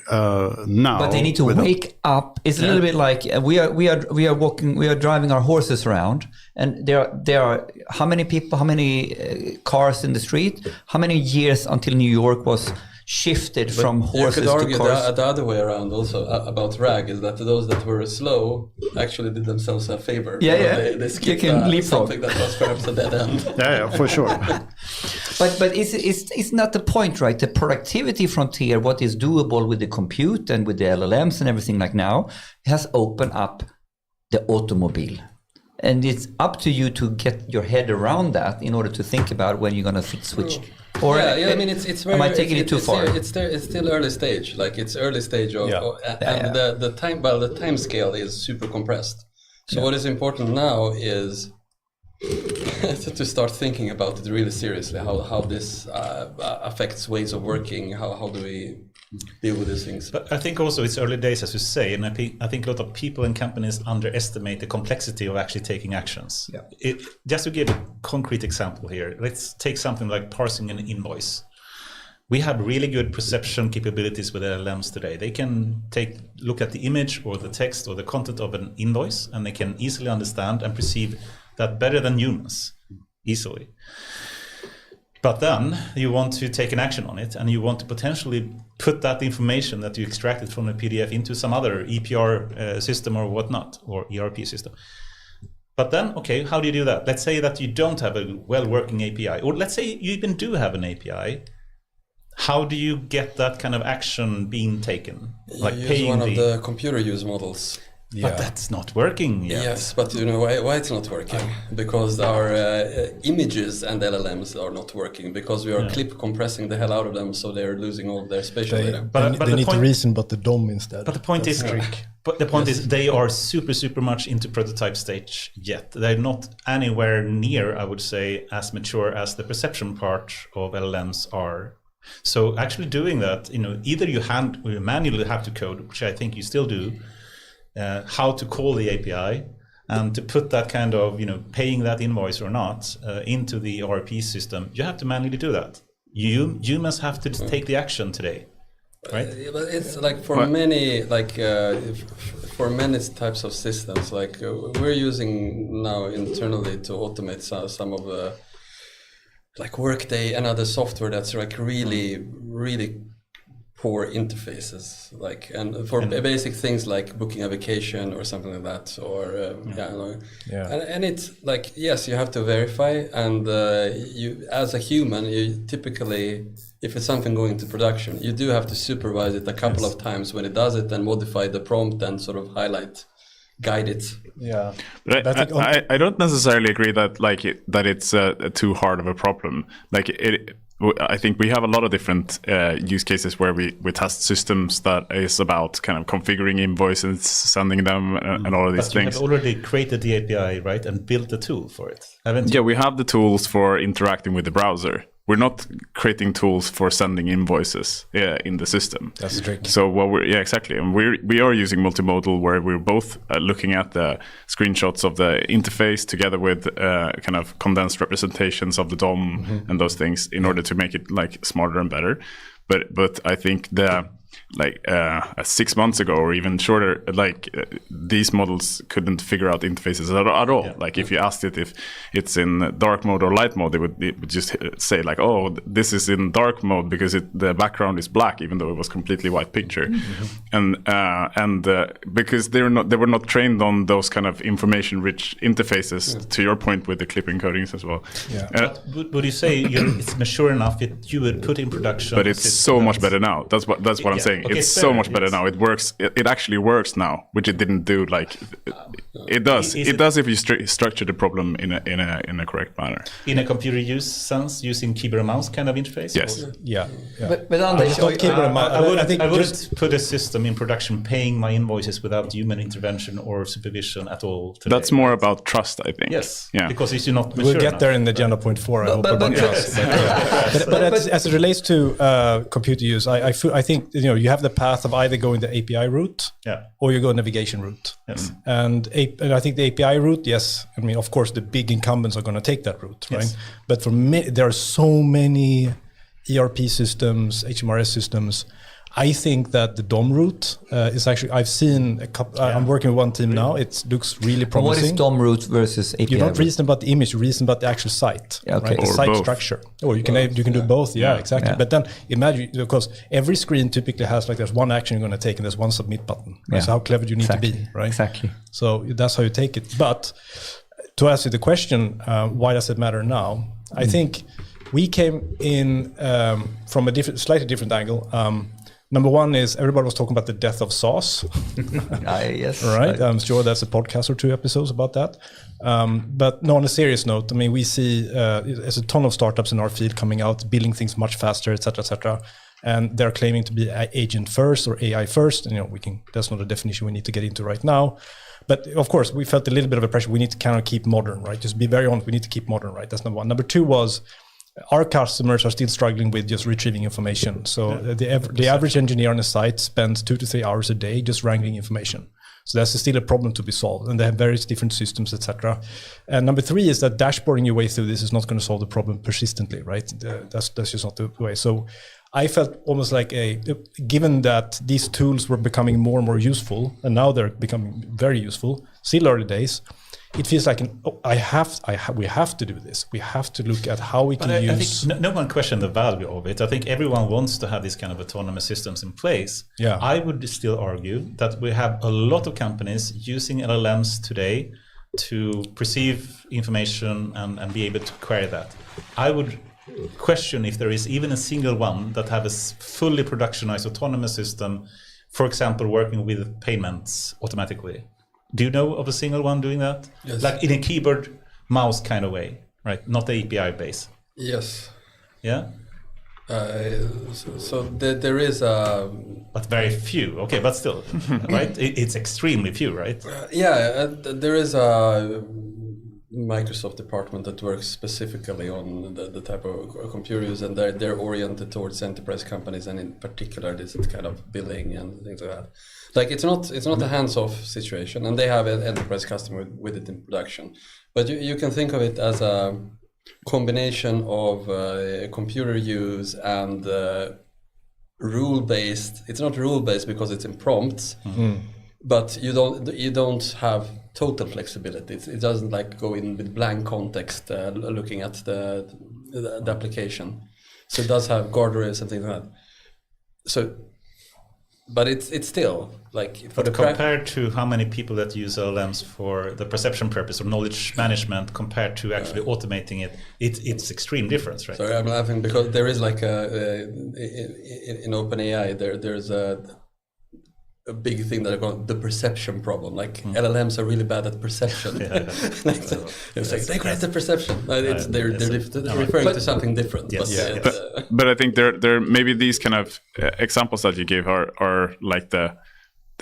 now. But they need to wake up. It's a little bit like we are walking, we are driving our horses around, and there are how many people, how many cars in the street, how many years until New York was shifted from horses to cars. You could argue the other way around also about RAG, is that those that were slow actually did themselves a favor. They skipped something that was perhaps a dead end. Yeah, for sure. But it's not the point, right? The productivity frontier, what is doable with the compute and with the LLMs and everything like now, has opened up the automobile. And it's up to you to get your head around that in order to think about when you're going to switch. Or I mean, it's very. Am I taking it too far? It's still early stage. Like it's early stage of, the time. Well, the time scale is super compressed. So what is important now is to start thinking about it really seriously. How this affects ways of working. How do we deal with these things? But I think also it's early days, as you say, and I think a lot of people and companies underestimate the complexity of actually taking actions. Yeah. Just to give a concrete example here, let's take something like parsing an invoice. We have really good perception capabilities with LLMs today. They can look at the image or the text or the content of an invoice, and they can easily understand and perceive that better than humans, easily. But then you want to take an action on it, and you want to potentially put that information that you extracted from a PDF into some other EPR system or whatnot, or ERP system. But then, okay, how do you do that? Let's say that you don't have a well-working API, or let's say you even do have an API. How do you get that kind of action being taken? Like you use paying one of the computer use models. But that's not working yet. Yes, but you know why it's not working? Because our images and LLMs are not working, because we are clip compressing the hell out of them, so they're losing all their spatial data. But they need to reason but the DOM instead. But the point is, they are super much into prototype stage yet. They're not anywhere near, I would say, as mature as the perception part of LLMs are. So actually doing that, either you manually have to code, which I think you still do, how to call the API, and to put that kind of, paying that invoice or not into the ERP system, you have to manually do that. You must have to take the action today, right? But it's like for many types of systems, like we're using now internally to automate some of the, like Workday and other software that's like really poor interfaces, like, and for basic things like booking a vacation or something like that, or and it's like, yes, you have to verify, and you as a human, you typically, if it's something going to production, you do have to supervise it a couple of times when it does it, and modify the prompt and sort of guide it. Yeah, but I don't necessarily agree that it's too hard of a problem. I think we have a lot of different use cases where we test systems that is about kind of configuring invoices, sending them, and all of these things. You have already created the API, right, and built the tool for it, haven't you? Yeah, we have the tools for interacting with the browser. We're not creating tools for sending invoices in the system. That's tricky. So exactly. And we are using multimodal, where we're both looking at the screenshots of the interface together with kind of condensed representations of the DOM and those things in order to make it like smarter and better. But I think 6 months ago or even shorter, these models couldn't figure out interfaces at all. Yeah. Like if you asked it if it's in dark mode or light mode, it would just say like, oh, this is in dark mode because the background is black, even though it was completely white picture. And because they were not trained on those kind of information-rich interfaces. To your point with the clip encodings as well. Yeah. Would you say it's mature enough that you would put in production? But it's so much better now. That's what I'm saying. Okay, it's so much better now. It works. It actually works now, which it didn't do. It does. It does if you structure the problem in a correct manner. In a computer use sense, using keyboard and mouse kind of interface. Yes. Yeah. But Anders, I wouldn't put a system in production paying my invoices without human intervention or supervision at all today. That's more about trust, I think. Yes. Yeah. Because it's not mature We'll get there in the agenda point 4. I hope about trust. But as it relates to computer use, I think you have the path of either going the API route or you go navigation route. Yes. And I think the API route, yes. I mean, of course, the big incumbents are going to take that route, right? But there are so many ERP systems, HMRS systems. I think that the DOM route is actually, I've seen a couple, I'm working with one team now, it looks really promising. What is DOM route versus API You don't route? reason about the image, you reason about the actual site, okay. right? The Or site both. structure. Or you can do both, exactly. But then imagine, because every screen typically has there's one action you're going to take and there's one submit button. Right? So how clever do you need to be, right? Exactly. So that's how you take it. But to answer the question, why does it matter now? I think we came in from a slightly different angle. Number one is everybody was talking about the death of SaaS. Yes. Right. I'm sure that's a podcast or 2 episodes about that. But no, on a serious note, I mean, we see there's a ton of startups in our field coming out, building things much faster, et cetera, and they're claiming to be agent first or AI first. And that's not a definition we need to get into right now. But of course, we felt a little bit of a pressure. We need to kind of keep modern, right? Just be very honest. We need to keep modern, right? That's number one. Number two was, our customers are still struggling with just retrieving information. So the average engineer on a site spends 2 to 3 hours a day just wrangling information. So that's still a problem to be solved. And they have various different systems, etc. And number 3 is that dashboarding your way through this is not going to solve the problem persistently, right? That's just not the way. So I felt almost like given that these tools were becoming more and more useful, and now they're becoming very useful, still early days, it feels like we have to do this. We have to look at how we can use. I think no one questioned the value of it. I think everyone wants to have these kind of autonomous systems in place. Yeah. I would still argue that we have a lot of companies using LLMs today to perceive information and be able to query that. I would question if there is even a single one that have a fully productionized autonomous system, for example, working with payments automatically. Do you know of a single one doing that? Yes. Like in a keyboard mouse kind of way, right? Not the API base. Yes. Yeah? So there is a... But very few. Okay, but still, right? It's extremely few, right? There is a Microsoft department that works specifically on the type of computer use, and they're oriented towards enterprise companies, and in particular this is kind of billing and things like that. Like it's not a hands-off situation, and they have an enterprise customer with it in production. But you can think of it as a combination of computer use and rule-based. It's not rule-based because it's in prompts, but you don't have total flexibility. It doesn't like go in with blank context looking at the application. So it does have guardrails and things like that. So, but it's still like. But compared to how many people that use LLMs for the perception purpose or knowledge management, compared to actually automating it, it's extreme difference, right? Sorry, I'm laughing because there is like in OpenAI there's a big thing that I call the perception problem. Like LLMs are really bad at perception. It's like they create the percepception. They're referring to something different. Yes. But I think there maybe these kind of examples that you gave are like the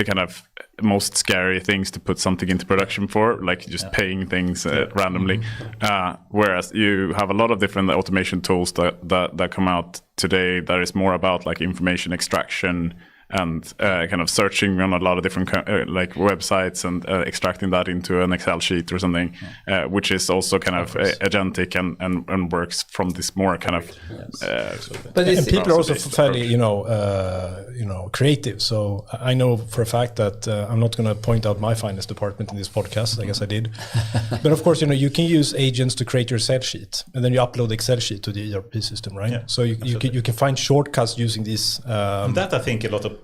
kind of most scary things to put something into production for, like just paying things randomly. Whereas you have a lot of different automation tools that come out today that is more about like information extraction and kind of searching on a lot of different like websites and extracting that into an Excel sheet or something, which is also kind of agentic and works from this more kind of. But people are also fairly, creative. So I know for a fact that I'm not going to point out my finance department in this podcast. I guess I did. But of course, you can use agents to create your Excel sheet, and then you upload the Excel sheet to the ERP system, right? Yeah, so you can find shortcuts using this. That I think a lot of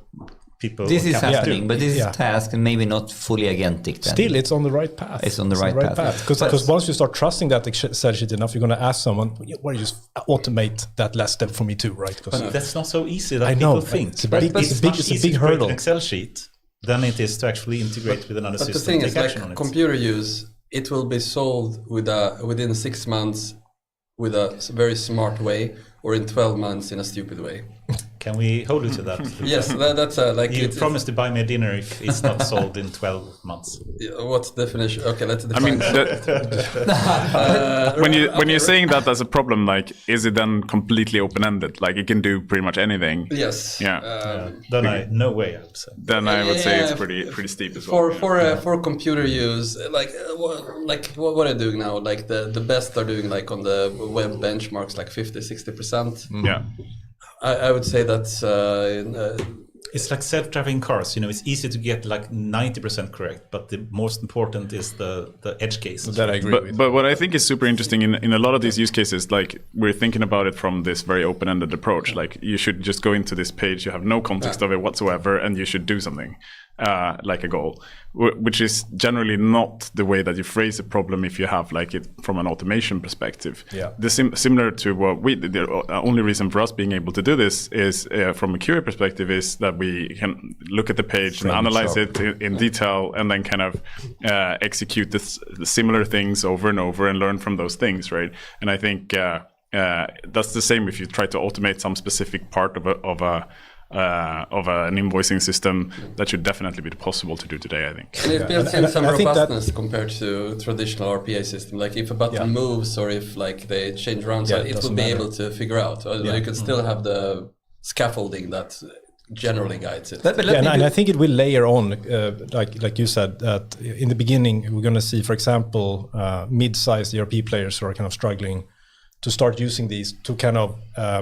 people. This is happening, but this is a task and maybe not fully agentic. Then. Still, it's on the right path. It's on the right path. Because once you start trusting that Excel sheet enough, you're going to ask someone, "Why don't you just automate that last step for me too?" Right? But that's not so easy that I know, people think. It's a big hurdle. An Excel sheet than it is to actually integrate with another system. But the thing is, like computer use, it will be solved within 6 months with a very smart way, or in 12 months in a stupid way. Can we hold you to that? Yes, that's like... You promised to buy me a dinner if it's not sold in 12 months. What's the definition? Okay, let's define. When you're saying that as a problem, like, is it then completely open-ended? Like, it can do pretty much anything? Yes. Yeah. Then no way, I would say. Then I would say it's pretty steep as well. For computer use, like what are doing now? Like the best are doing like on the web benchmarks, like 50-60%. Yeah. I would say that's it's like self-driving cars. It's easy to get like 90% correct, but the most important is the edge cases. That I agree with. But what I think is super interesting in a lot of these use cases, like we're thinking about it from this very open-ended approach. Like you should just go into this page, you have no context of it whatsoever, and you should do something. Like a goal, which is generally not the way that you phrase a problem if you have like it from an automation perspective. Yeah. Similar to what the only reason for us being able to do this is from a QA perspective is that we can look at the page and analyze it in detail and then kind of execute the similar things over and over and learn from those things, right? And I think that's the same if you try to automate some specific part of an invoicing system. That should definitely be possible to do today, I think. And it builds in some robustness compared to traditional RPA system. Like if a button moves or if like they change around, it will be able to figure out. You can still have the scaffolding that generally guides it. And I think it will layer on, like you said, that in the beginning we're going to see, for example, mid-sized ERP players who are kind of struggling to start using these to kind of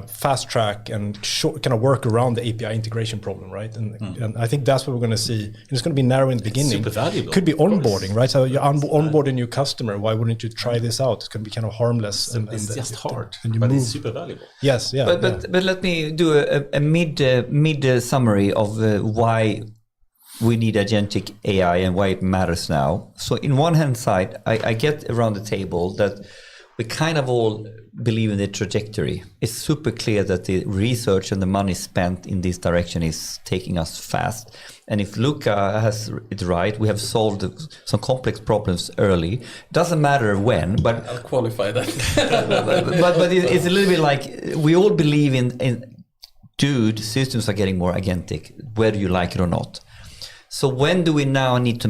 fast track and kind of work around the API integration problem, right? And I think that's what we're going to see. And it's going to be narrow in the beginning. Super valuable. Could be onboarding, right? So you onboard a new customer. Why wouldn't you try this out? It's going to be kind of harmless. It's just hard, and but it's super valuable. Yes, yeah. But let me do a mid summary of why we need agentic AI and why it matters now. So in one hand side, I get around the table that we kind of all believe in the trajectory. It's super clear that the research and the money spent in this direction is taking us fast. And if Luka has it right, we have solved some complex problems early. Doesn't matter when, but I'll qualify that. but it's a little bit like we all believe in dude, systems are getting more agentic, whether you like it or not. So when do we now need to?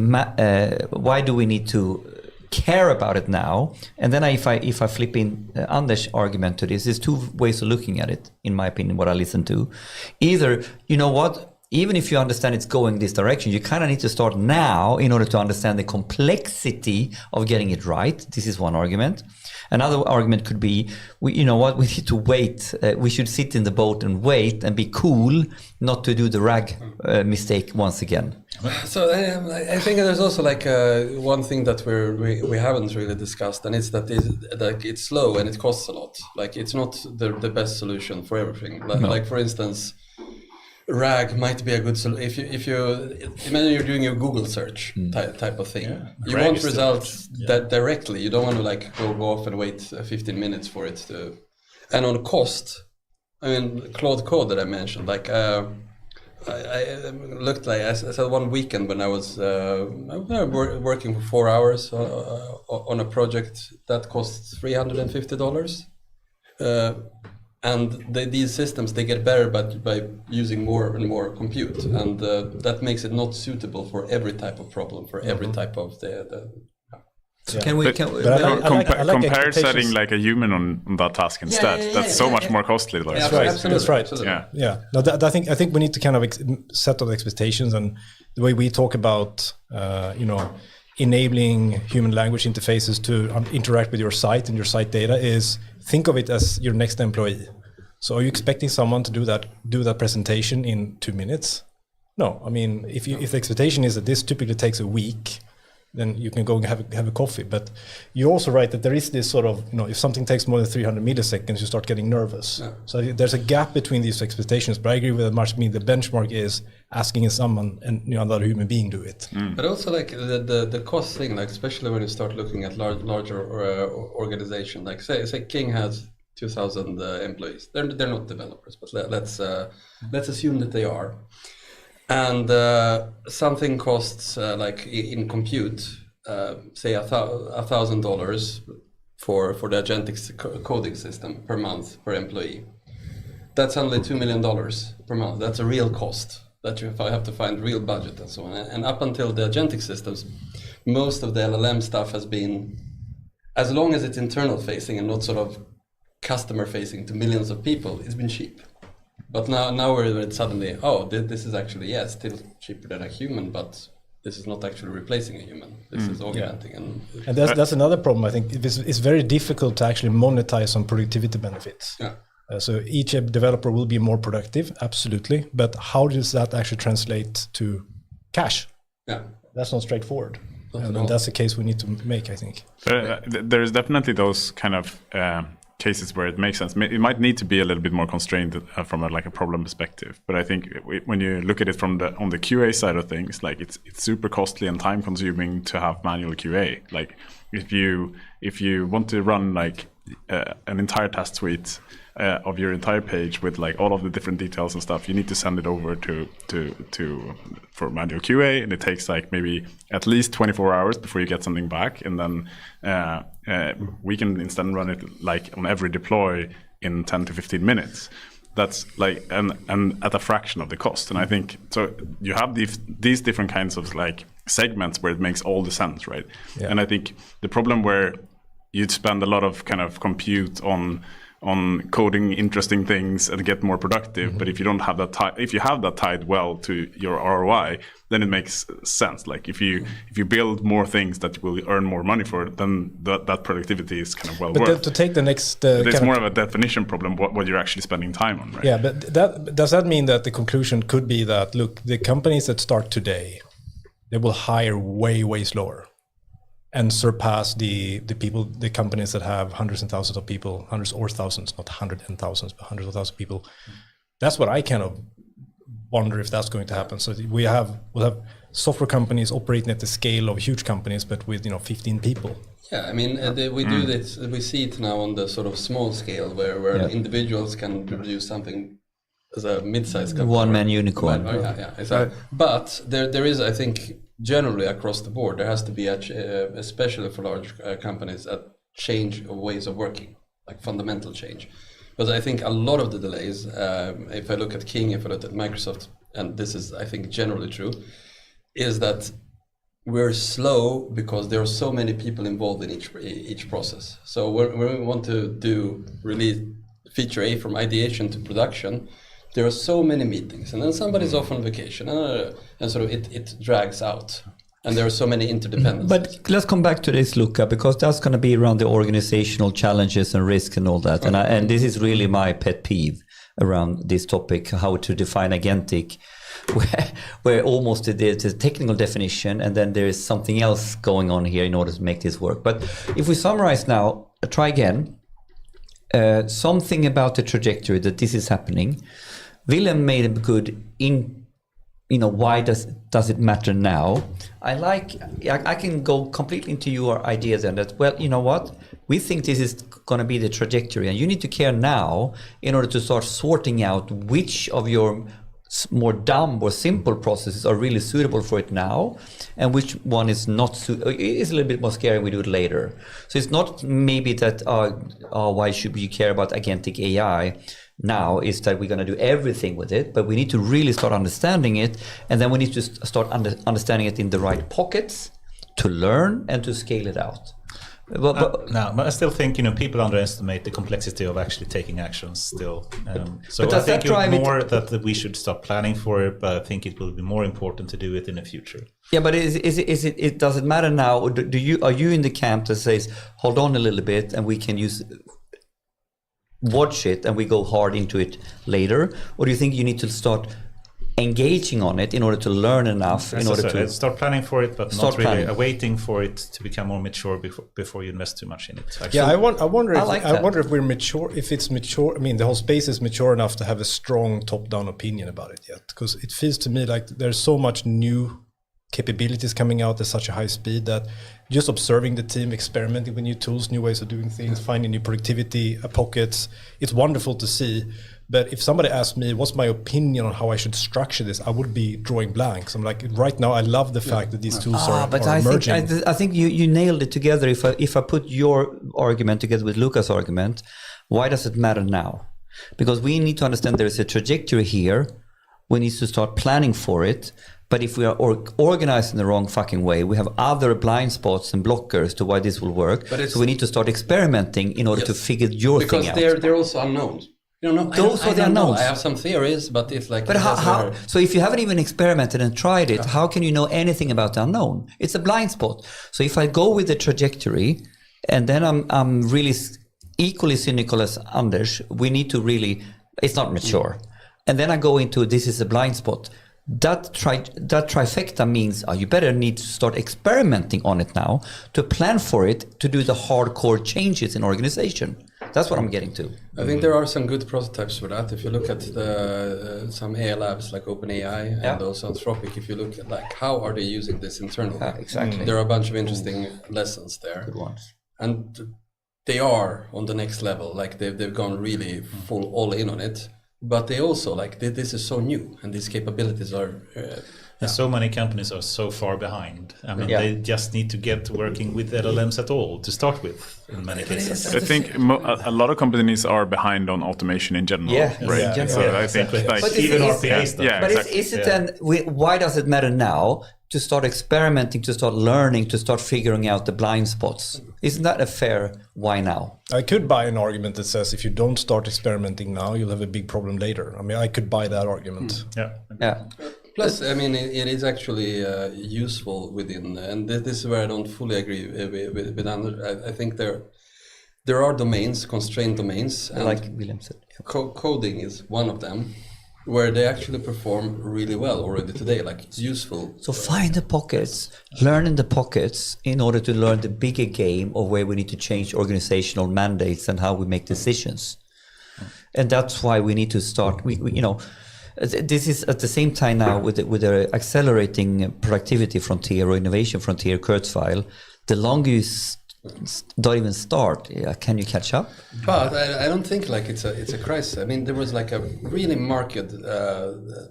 Why do we need to care about it now? And then if I flip in Anders' argument to this, there's two ways of looking at it, in my opinion, what I listen to. Either, you know what, even if you understand it's going this direction, you kind of need to start now in order to understand the complexity of getting it right. This is one argument. Another argument could be, you know what, we need to wait. We should sit in the boat and wait and be cool, not to do the RAG mistake once again. So I think there's also like one thing that we haven't really discussed, and it's that it's slow and it costs a lot. Like it's not the best solution for everything. Like for instance, RAG might be a good solution if you imagine you're doing a Google search type of thing. Yeah. You RAG want results that directly. You don't want to like go off and wait 15 minutes for it to. And on cost, I mean Claude Code that I mentioned, like. I looked like I said one weekend when I was working for 4 hours on a project that costs $350, and these systems they get better by using more and more compute, and that makes it not suitable for every type of problem, for every type of the So can we compare setting like a human on that task instead? That's so much more costly. Like. That's right. Absolutely. That's right. Absolutely. Yeah. No, I think we need to kind of set those expectations, and the way we talk about enabling human language interfaces to interact with your site and your site data is think of it as your next employee. So are you expecting someone to do that presentation in 2 minutes? No. I mean, if the expectation is that this typically takes a week, then you can go and have a coffee. But you're also right that there is this sort of, if something takes more than 300 milliseconds, you start getting nervous. Yeah. So there's a gap between these expectations, but I agree with much. I mean, the benchmark is asking someone and another human being do it. But also like the cost thing, like especially when you start looking at larger organization, like say King has 2,000 employees. They're not developers, but let's assume that they are. And something costs like in compute, say $1,000 for the agentic coding system per month per employee. That's only $2 million per month. That's a real cost that you have to find real budget and so on. And up until the agentic systems, most of the LLM stuff has been, as long as it's internal facing and not sort of customer facing to millions of people, it's been cheap. But now we're suddenly, this is actually, still cheaper than a human, but this is not actually replacing a human. This is augmenting. Yeah. And that's another problem. I think it's very difficult to actually monetize on productivity benefits. Yeah. So each developer will be more productive, absolutely. But how does that actually translate to cash? Yeah. That's not straightforward. And that's the case we need to make, I think. There's definitely those kind of cases where it makes sense. It might need to be a little bit more constrained from a problem perspective. But I think when you look at it on the QA side of things, like it's super costly and time consuming to have manual QA. Like if you want to run like an entire test suite of your entire page with like all of the different details and stuff, you need to send it over for manual QA, and it takes like maybe at least 24 hours before you get something back, and then we can instead run it like on every deploy in 10 to 15 minutes. That's like and at a fraction of the cost. And I think so you have these different kinds of like segments where it makes all the sense, right? Yeah. And I think the problem where you'd spend a lot of kind of compute on on coding interesting things and get more productive. But if you don't have that if you have that tied well to your ROI, then it makes sense. Like if you build more things that will earn more money for, then that productivity is kind of well worth. To take the next, it's more of a definition problem. What you're actually spending time on, right? Yeah, but does that mean that the conclusion could be that look, the companies that start today, they will hire way slower and surpass the companies that have hundreds and thousands of people, hundreds or thousands, not hundreds and thousands, but hundreds of thousands of people. That's what I kind of wonder if that's going to happen. So we'll have software companies operating at the scale of huge companies, but with 15 people. Yeah, I mean, we do this. We see it now on the sort of small scale where individuals can produce something as a mid-sized company. One-man unicorn. Yeah, exactly. But there is, I think, generally across the board, there has to be, especially for large companies, a change of ways of working, like fundamental change. Because I think a lot of the delays, if I look at King, if I look at Microsoft, and this is, I think, generally true, is that we're slow because there are so many people involved in each process. So when we want to release feature A from ideation to production, there are so many meetings, and then somebody's off on vacation, and sort of it drags out. And there are so many interdependencies. But let's come back to this, Luka, because that's going to be around the organizational challenges and risks and all that. And this is really my pet peeve around this topic, how to define agentic, where almost it's a technical definition, and then there is something else going on here in order to make this work. But if we summarize now, try again, something about the trajectory that this is happening. Vilhelm made a good why does it matter now? I can go completely into your ideas and that, well, you know what? We think this is going to be the trajectory, and you need to care now in order to start sorting out which of your more dumb or simple processes are really suitable for it now, and which one is not. It's a little bit more scary. We do it later. So it's not maybe that, why should we care about agentic AI? Now is that we're going to do everything with it, but we need to really start understanding it, and then we need to start understanding it in the right pockets to learn and to scale it out. But I still think people underestimate the complexity of actually taking actions still. So but I think more that we should stop planning for it, but I think it will be more important to do it in the future. Yeah, but does it matter now? Or are you in the camp that says, hold on a little bit, and we can watch it and we go hard into it later? Or do you think you need to start engaging on it in order to learn enough to start planning for it, but not really waiting for it to become more mature before you invest too much in it? Actually. Yeah, I wonder if we're mature, if it's mature. I mean, the whole space is mature enough to have a strong top-down opinion about it yet, because it feels to me like there's so much new capabilities coming out at such a high speed that just observing the team, experimenting with new tools, new ways of doing things, finding new productivity pockets, it's wonderful to see. But if somebody asked me what's my opinion on how I should structure this, I would be drawing blanks. I'm like, right now I love the fact that these tools are emerging. I think you nailed it together. If I put your argument together with Luka's argument, why does it matter now? Because we need to understand there is a trajectory here. We need to start planning for it. But if we are organized in the wrong fucking way, we have other blind spots and blockers to why this will work. So we need to start experimenting in order to figure your thing out. Because they're also unknowns. Those are the unknowns. I have some theories, but it's like... But how? So if you haven't even experimented and tried it, how can you know anything about the unknown? It's a blind spot. So if I go with the trajectory, and then I'm really equally cynical as Anders, we need to really... It's not mature. And then I go into this is a blind spot. That trifecta means you better need to start experimenting on it now to plan for it, to do the hardcore changes in organization. That's what I'm getting to. I think there are some good prototypes for that. If you look at some AI labs like OpenAI and also Anthropic, if you look at like how are they using this internally, exactly. There are a bunch of interesting lessons there. Good ones. And they are on the next level. Like they've gone really full all in on it. But they also this is so new, and these capabilities are. And so many companies are so far behind. I mean, they just need to get working with LLMs at all to start with. In many cases, I think a lot of companies are behind on automation in general. Right. Yeah, so I think even RPA stuff. But is it then? Why does it matter now? to start experimenting, to start learning, to start figuring out the blind spots. Isn't that a fair why now? I could buy an argument that says if you don't start experimenting now, you'll have a big problem later. I mean, I could buy that argument. Yeah. Plus, I mean, it is actually useful within, and this is where I don't fully agree with Anders. I think there are domains, constrained domains, and like Vilhelm said. Coding is one of them, where they actually perform really well already today. Like, it's useful. So find the pockets, learn in the pockets in order to learn the bigger game of where we need to change organizational mandates and how we make decisions. And that's why we need to start. This is at the same time now with the accelerating productivity frontier or innovation frontier Kurzweil. The longer you don't even start, can you catch up? But I don't think like it's a crisis. I mean, there was like a really market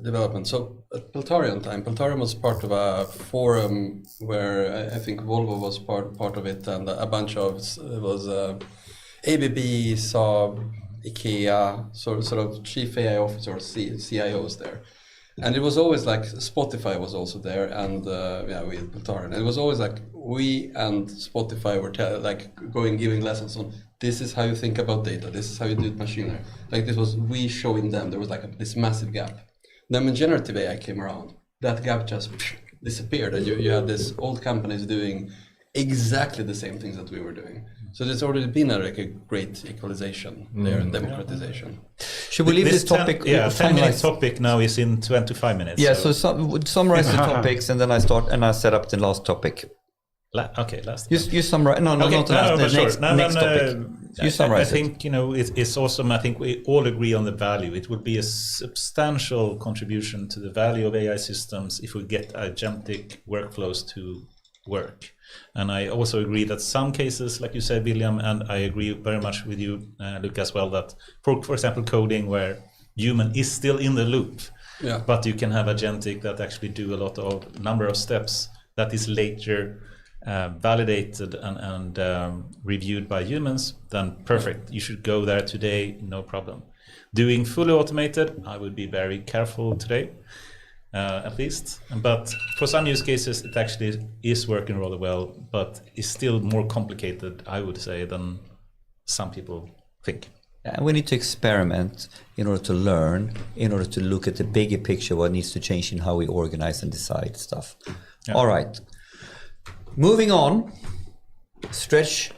development. So at Peltarion was part of a forum where I think Volvo was part of it, and a bunch of it was ABB, Saab, IKEA, sort of chief AI officers, CIOs there. And it was always like Spotify was also there, and with Peltarion. It was always like we and Spotify were giving lessons on this is how you think about data, this is how you do machine learning. Like this was we showing them. There was like this massive gap. Then when generative AI came around, that gap just disappeared, and you had these old companies doing exactly the same things that we were doing. So there's already been a great equalization there and democratization. Should we leave this topic? 10-minute topic now is in 25 minutes. Yeah, so summarize the topics, and then I start and I set up the last topic. Last. You summarize. No, not the last. Next topic. You summarize. I think it's awesome. I think we all agree on the value. It would be a substantial contribution to the value of AI systems if we get agentic workflows to work. And I also agree that some cases, like you said, Vilhelm, and I agree very much with you, Luka, as well, that for example, coding where human is still in the loop, but you can have agentic that actually do a lot of number of steps that is later validated and reviewed by humans, then perfect. You should go there today, no problem. Doing fully automated, I would be very careful today. At least, but for some use cases it actually is working really well, but it's still more complicated, I would say, than some people think. And we need to experiment in order to learn, in order to look at the bigger picture, what needs to change in how we organize and decide stuff. All right, moving on. Stretch.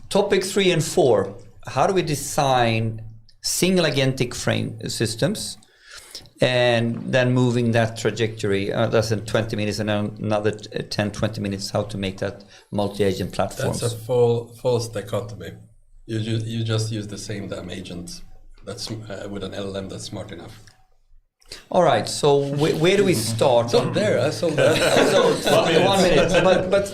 Topic 3 and 4. How do we design single agentic frame systems? And then moving that trajectory, that's in 20 minutes, and then another 10-20 minutes, how to make that multi-agent platforms. That's a false dichotomy. You just use the same damn agent that's with an LLM that's smart enough. All right, so where do we start? So there, I saw that. So 1 minute, but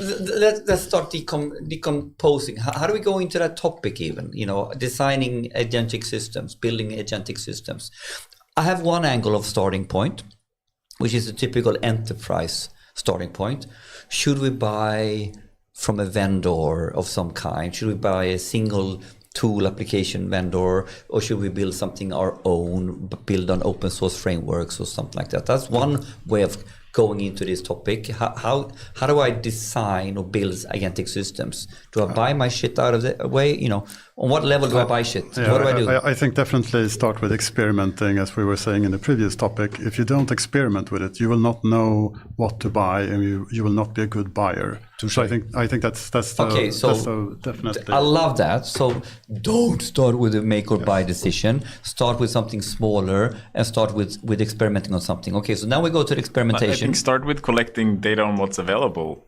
let's start decomposing. How do we go into that topic even? Designing agentic systems, building agentic systems. I have one angle of starting point, which is a typical enterprise starting point. Should we buy from a vendor of some kind? Should we buy a single tool application vendor, or should we build something our own, build on open source frameworks or something like that? That's one way of going into this topic. How do I design or build agentic systems? Do I buy my shit out of the way? On what level do I buy shit? Yeah, what do I do? I think definitely start with experimenting, as we were saying in the previous topic. If you don't experiment with it, you will not know what to buy, and you will not be a good buyer. So I think that's okay. So definitely. I love that. So don't start with a make or buy decision. Start with something smaller and start with experimenting on something. Okay, so now we go to the experimentation. I think start with collecting data on what's available,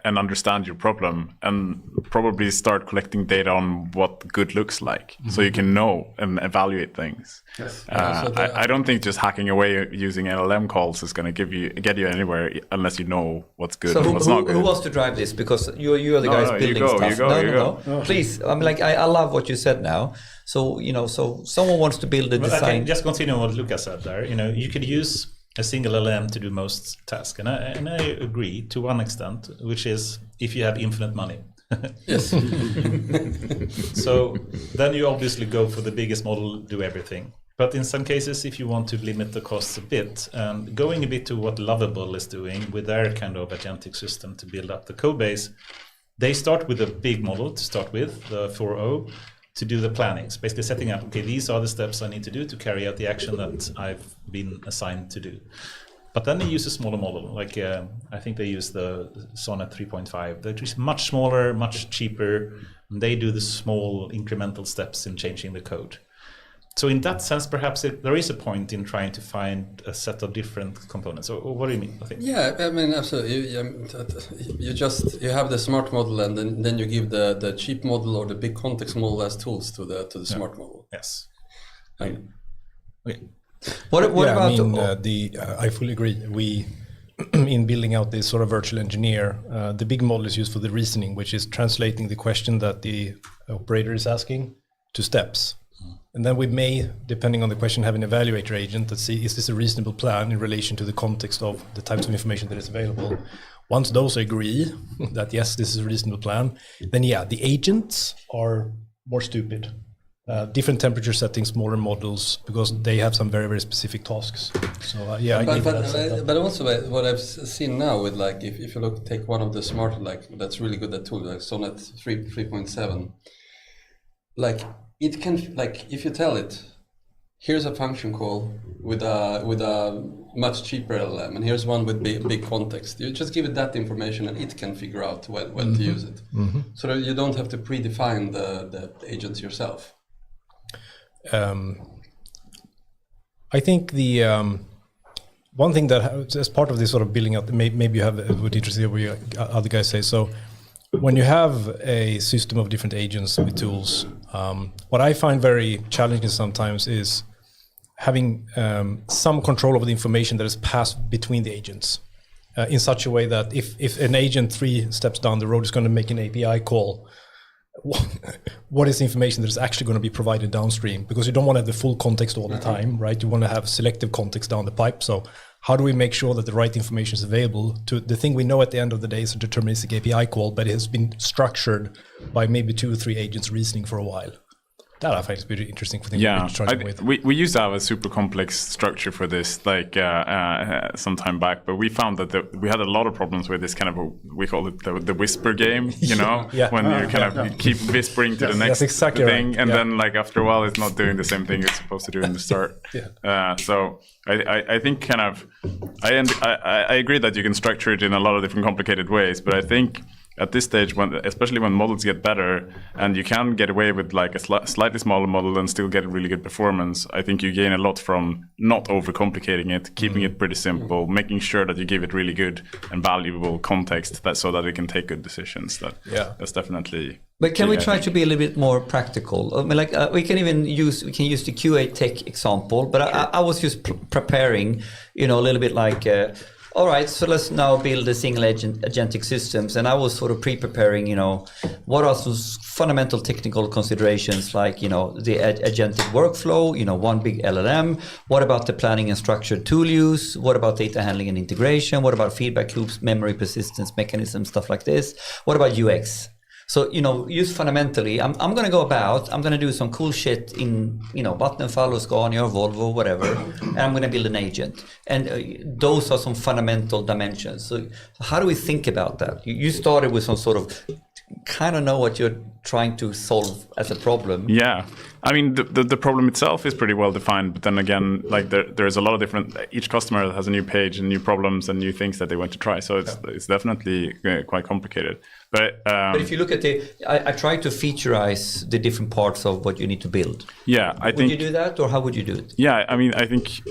and understand your problem, and probably start collecting data on what good looks like, so you can know and evaluate things. Yes. I don't think just hacking away using LLM calls is going to get you anywhere unless you know what's good and what's not good. Who wants to drive this? Because you are the guys building stuff. No. Please, I love what you said now. So so someone wants to build a design. I can just continue on what Luka said there. You could use a single LLM to do most tasks, and I agree to one extent, which is if you have infinite money. Yes. So then you obviously go for the biggest model, do everything. But in some cases, if you want to limit the costs a bit, going a bit to what Lovable is doing with their kind of agentic system to build up the code base, they start with a big model to start with, the 4.0, to do the planning. So basically setting up, okay, these are the steps I need to do to carry out the action that I've been assigned to do. But then they use a smaller model, like I think they use the Sonnet 3.5, which is much smaller, much cheaper, and they do the small incremental steps in changing the code. So in that sense, perhaps there is a point in trying to find a set of different components. Or what do you mean? I think? Yeah, I mean, absolutely. You have the smart model, and then you give the cheap model or the big context model as tools to the smart model. Yes. Okay. What about I mean, I fully agree. We, in building out this sort of virtual engineer, the big model is used for the reasoning, which is translating the question that the operator is asking to steps. And then we may, depending on the question, have an evaluator agent that see, is this a reasonable plan in relation to the context of the types of information that is available? Once those agree that, yes, this is a reasonable plan, then yeah, the agents are more stupid. Different temperature settings, smaller models, because they have some very, very specific tasks. So yeah, but also what I've seen now with, like, if you take one of the smart, like, that's really good at tool, like Sonnet 3.7, like it can, like, if you tell it, here's a function call with a much cheaper LLM, and here's one with big context. You just give it that information, and it can figure out when to use it. So that you don't have to predefine the agents yourself. I think the one thing that as part of this sort of building out, maybe you have would interest you what other guys say. So when you have a system of different agents with tools, what I find very challenging sometimes is having some control over the information that is passed between the agents in such a way that if an agent 3 steps down the road is going to make an API call, what is the information that is actually going to be provided downstream? Because you don't want to have the full context all the time, right? You want to have selective context down the pipe. So how do we make sure that the right information is available to the thing we know at the end of the day is a deterministic API call, but it has been structured by maybe 2 or 3 agents reasoning for a while? That I find is pretty interesting for things we used to have a super complex structure for this, like some time back, but we found that we had a lot of problems with this kind of we call it the whisper game, you know, when you kind of keep whispering to the next exactly thing, right. and then like after a while it's not doing the same thing it's supposed to do in the start. So I think kind of I agree that you can structure it in a lot of different complicated ways, but I think at this stage, especially when models get better and you can get away with like a slightly smaller model and still get really good performance, I think you gain a lot from not overcomplicating it, keeping it pretty simple, making sure that you give it really good and valuable context so that it can take good decisions. That's definitely. But can we try to be a little bit more practical? I mean, like we can use the QA.tech example, but I was just preparing, a little bit like. All right, so let's now build a single agentic systems. And I was sort of pre-preparing, what are those fundamental technical considerations like, the agentic workflow, one big LLM. What about the planning and structured tool use? What about data handling and integration? What about feedback loops, memory persistence mechanisms, stuff like this? What about UX? So, use fundamentally, I'm going to I'm going to do some cool shit in, Vattenfall or Scania or Volvo, whatever, and I'm going to build an agent. And those are some fundamental dimensions. So how do we think about that? You started with some sort of kind of know what you're trying to solve as a problem. Yeah. I mean, the problem itself is pretty well defined, but then again, like there's a lot of different, each customer has a new page and new problems and new things that they want to try. So it's definitely quite complicated. But if you look at I try to featureize the different parts of what you need to build. Yeah, I think. Would you do that, or how would you do it? Yeah, I mean, I think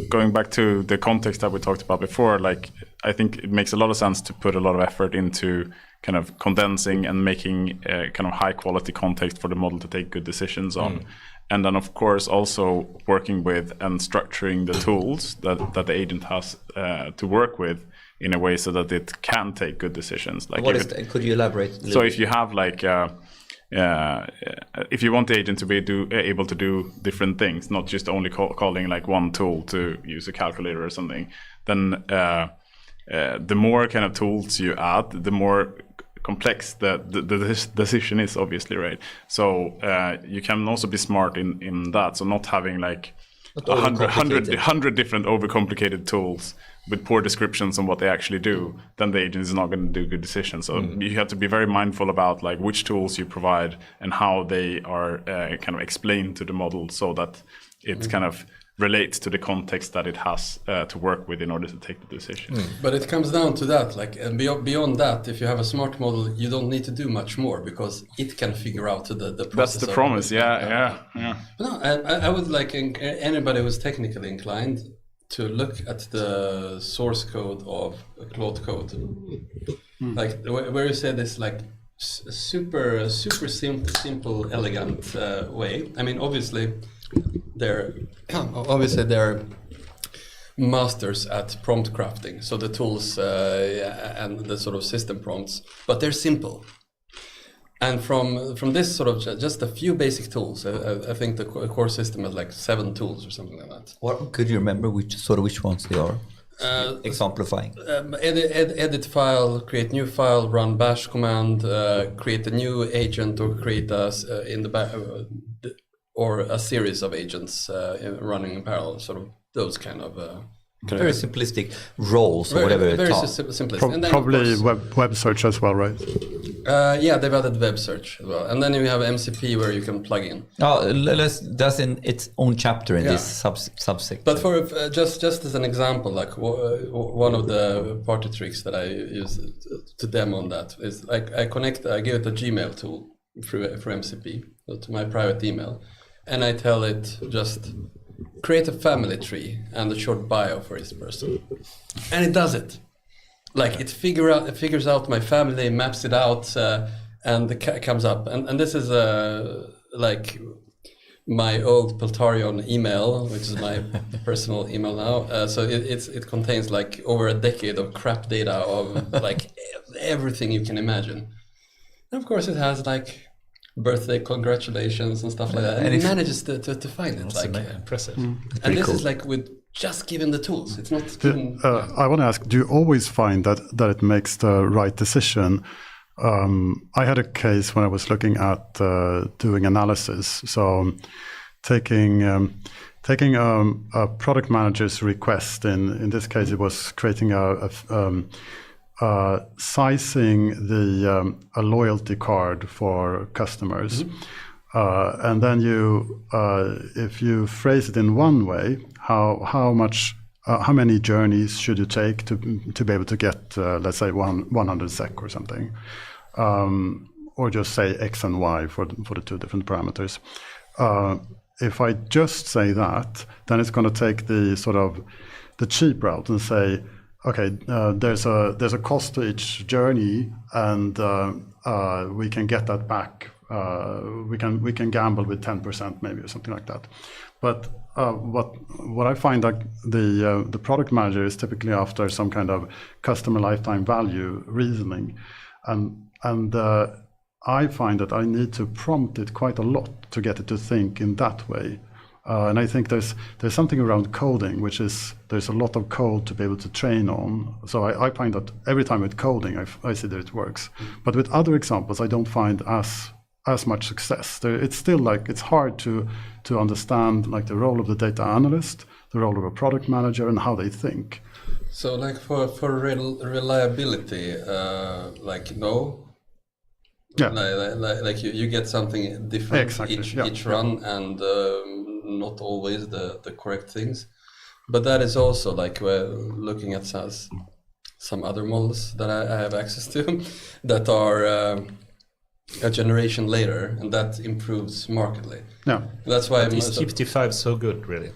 going back to the context that we talked about before, like I think it makes a lot of sense to put a lot of effort into kind of condensing and making kind of high quality context for the model to take good decisions on. And then of course also working with and structuring the tools that the agent has to work with in a way so that it can take good decisions. Like could you elaborate? So if you have like if you want the agent to be able to do different things, not just only calling like one tool to use a calculator or something, then the more kind of tools you add, the more complex the decision is, obviously, right? So you can also be smart in that. So not having like 100 different overcomplicated tools with poor descriptions on what they actually do, then the agent is not going to do good decisions. So you have to be very mindful about like which tools you provide and how they are kind of explained to the model, so that it kind of relates to the context that it has to work with in order to take the decision. But it comes down to that, like, and beyond that, if you have a smart model, you don't need to do much more, because it can figure out the process. That's the promise, yeah. But no, I would like anybody who's technically inclined to look at the source code of Claude Code, like where you say this like super simple, elegant way. I mean, obviously they're masters at prompt crafting, so the tools and the sort of system prompts, but they're simple. And from this sort of just a few basic tools, I think the core system has like 7 tools or something like that. What could you remember which ones they are? Exemplifying. Edit file, create new file, run bash command, create a new agent, or create or a series of agents running in parallel. Sort of those kind of. Very simplistic roles, or whatever. Very simplistic. Probably web search as well, right? Yeah, they've added web search as well, and then you have MCP where you can plug in. That's in its own chapter in this subsect. But for just as an example, like one of the party tricks that I use to demo on that is like I give it a Gmail tool through MCP, so to my private email, and I tell it just create a family tree and a short bio for each person, and it does it. Like it figures out my family, maps it out, and it comes up. And this is like my old Peltarion email, which is my personal email now. So it contains like over a decade of crap data of like everything you can imagine. And of course, it has like birthday congratulations and stuff like that, and it manages to find it. Like impressive. And this is like with just given the tools. It's not. I want to ask: do you always find that it makes the right decision? I had a case when I was looking at doing analysis. So taking a product manager's request. In this case, it was creating sizing a loyalty card for customers, and then if you phrase it in one way, how many journeys should you take to be able to get let's say 100 SEK or something, or just say X and Y for the 2 different parameters. If I just say that, then it's going to take the sort of the cheap route and say, okay, there's a cost to each journey, and we can get that back. We can gamble with 10% maybe, or something like that. But what I find that the product manager is typically after some kind of customer lifetime value reasoning, and I find that I need to prompt it quite a lot to get it to think in that way. And I think there's something around coding, which is there's a lot of code to be able to train on. So I find that every time with coding, I see that it works. But with other examples, I don't find as much success. It's still like it's hard to understand like the role of the data analyst, the role of a product manager, and how they think. So like for reliability, like no. Yeah. Like you get something different exactly. each run, and not always the correct things. But that is also like we're looking at some other models that I have access to that are a generation later, and that improves markedly. Yeah, that's why is E155 so good, really?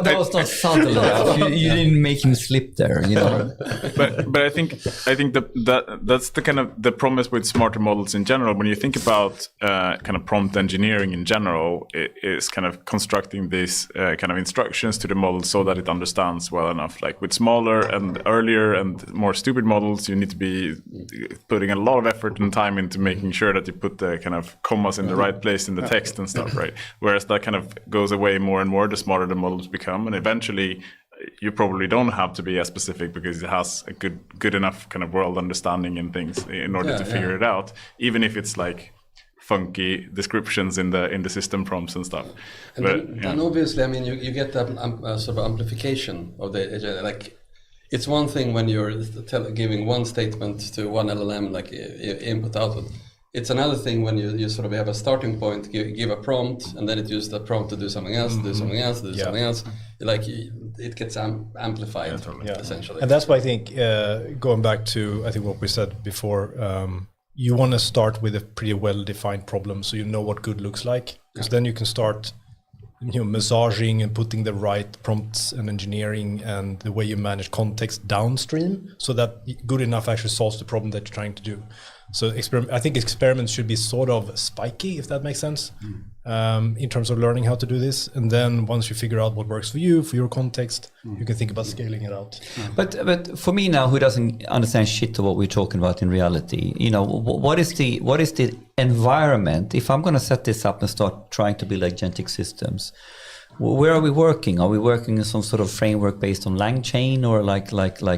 That was not subtle enough. You didn't make him slip there, you know. But I think that's the kind of the promise with smarter models in general. When you think about kind of prompt engineering in general, it is kind of constructing these kind of instructions to the model so that it understands well enough. Like with smaller and earlier and more stupid models, you need to be putting a lot of effort and time into making sure that you put the kind of commas in the right place in the text and stuff, right? Whereas that kind of goes away more and more the smarter the models become, and eventually you probably don't have to be as specific because it has a good enough kind of world understanding and things in order to figure it out, even if it's like funky descriptions in the system prompts and stuff. And obviously, I mean, you get that sort of amplification of the agent. Like, it's one thing when you're giving one statement to one LLM, like input output. It's another thing when you sort of have a starting point, give a prompt, and then it uses that prompt to do something else, do something else, do something else. Like, it gets amplified, essentially. And that's why I think, going back to I think what we said before, you want to start with a pretty well-defined problem, so you know what good looks like, because then you can start, massaging and putting the right prompts and engineering and the way you manage context downstream, so that good enough actually solves the problem that you're trying to do. So I think experiments should be sort of spiky, if that makes sense, in terms of learning how to do this. And then once you figure out what works for you, for your context, you can think about scaling it out. But for me now, who doesn't understand shit of what we're talking about in reality, what is the environment? If I'm going to set this up and start trying to build agentic systems, where are we working? Are we working in some sort of framework based on LangChain, or like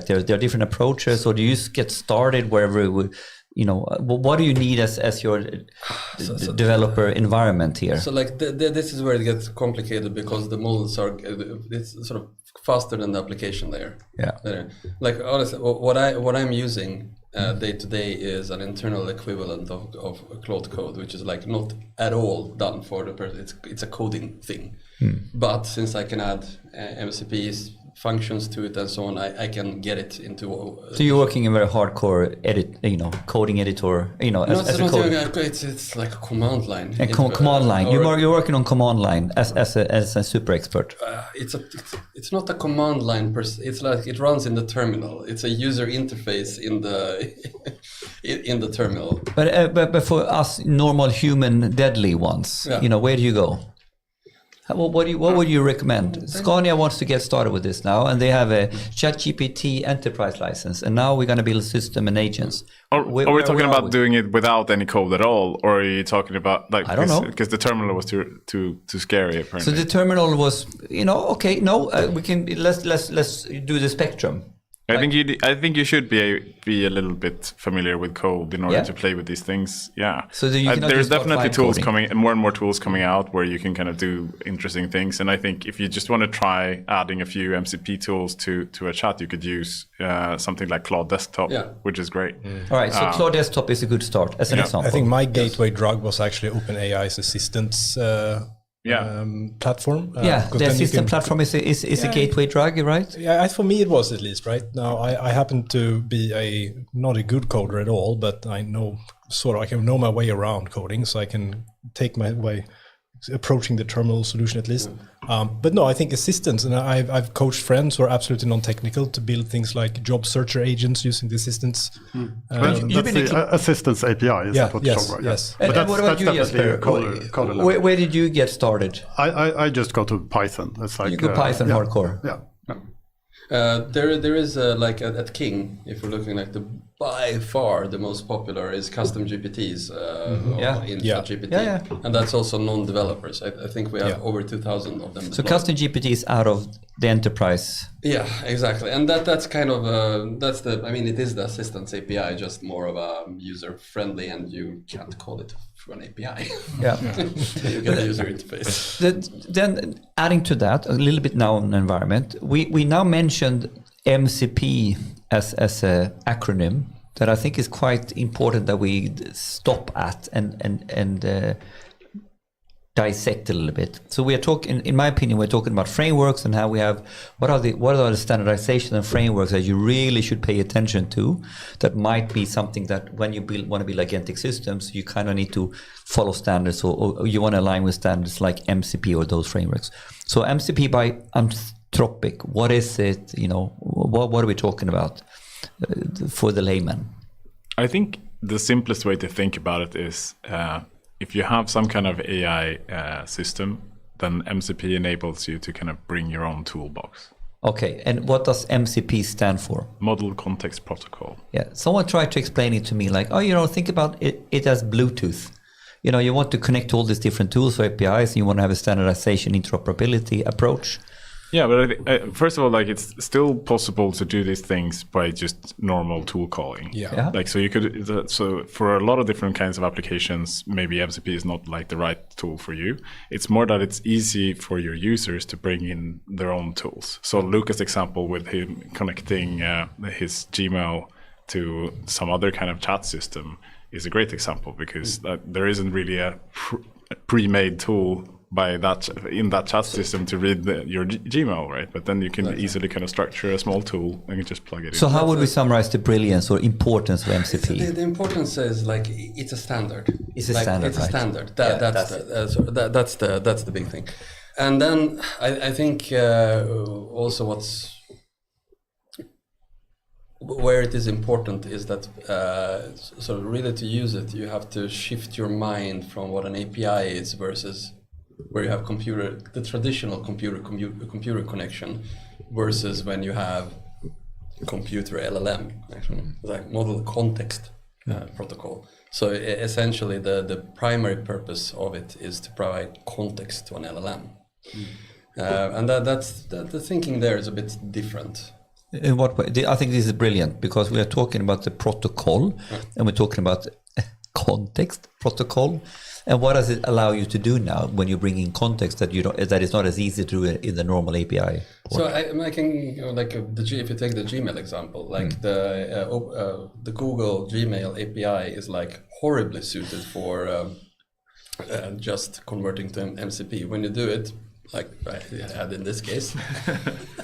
there are different approaches, or do you just get started wherever what do you need as your developer environment here? So like this is where it gets complicated, because the models it's sort of faster than the application layer. Yeah. Like honestly, what I'm using day to day is an internal equivalent of Claude Code, which is like not at all done for the person. It's a coding thing. But since I can add MCPs, functions to it and so on, I can get it into. So you're working in very hardcore coding editor, as a coder. It's like a command line. Command line. You're working on command line as a super expert. It's not a command line per se. It's like it runs in the terminal. It's a user interface in the in the terminal. But for us normal human deadly ones, where do you go? What would you recommend? Scania wants to get started with this now, and they have a ChatGPT enterprise license, and now we're going to build a system and agents. Are we talking about doing it without any code at all, or are you talking about like I don't know, because the terminal was too scary apparently? So the terminal was we can let's do the spectrum. I think you should be a little bit familiar with code in order to play with these things. Yeah. So there's definitely tools coming, and more tools coming out where you can kind of do interesting things. And I think if you just want to try adding a few MCP tools to a chat, you could use something like Claude Desktop, which is great. All right. So Claude Desktop is a good start as an example. I think my gateway drug was actually OpenAI's assistance platform. The assistant platform is a gateway drug, right? Yeah, for me it was, at least. Right now, I happen to be not a good coder at all, but I know I can know my way around coding, so I can take my way approaching the terminal solution at least. But no, I think assistants, and I've coached friends who are absolutely non-technical to build things like job searcher agents using the assistants. That's the assistants API, is that what you're talking about? Yes. But what about you, Jesper? Where did you get started? I just go to Python. It's like you go Python hardcore. Yeah. There is at King, if we're looking like by far the most popular is custom GPTs in ChatGPT, and that's also non-developers. I think we have over 2,000 of them. So custom GPTs out of the enterprise. Yeah, exactly, and that's kind of it is the assistance API, just more of a user friendly, and you can't call it through an API. Yeah, you get a user interface. Then adding to that a little bit now on environment, we now mentioned MCP as an acronym that I think is quite important that we stop at and dissect a little bit. So we are talking, in my opinion, we're talking about frameworks and how we have what are the standardization and frameworks that you really should pay attention to. That might be something that when you want to build agentic systems, you kind of need to follow standards, or you want to align with standards like MCP or those frameworks. So MCP by Anthropic, what is it? What are we talking about for the layman? I think the simplest way to think about it is if you have some kind of AI system, then MCP enables you to kind of bring your own toolbox. Okay, and what does MCP stand for? Model Context Protocol. Yeah, someone tried to explain it to me like, think about it as Bluetooth. You want to connect to all these different tools or APIs, and you want to have a standardization interoperability approach. Yeah, but first of all, like it's still possible to do these things by just normal tool calling. Yeah. Like so you could so for a lot of different kinds of applications, maybe MCP is not like the right tool for you. It's more that it's easy for your users to bring in their own tools. So Luka's example with him connecting his Gmail to some other kind of chat system is a great example, because there isn't really a pre-made tool by that in that chat system to read your Gmail, right? But then you can easily kind of structure a small tool and you just plug it in. So how would we summarize the brilliance or importance of MCP? The importance is like it's a standard. It's a standard. It's a right? standard. That's the big thing. And then I think also where it is important is that so really to use it, you have to shift your mind from what an API is versus where you have the traditional computer connection, versus when you have computer LLM, actually, like model context protocol. So essentially, the primary purpose of it is to provide context to an LLM, and that's the thinking there is a bit different. In what way? I think this is brilliant, because we are talking about the protocol and we're talking about context protocol. And what does it allow you to do now when you bring in context that that is not as easy to do in the normal API? So I can like if you take the Gmail example, like the Google Gmail API is like horribly suited for just converting to MCP. When you do it, like I had in this case,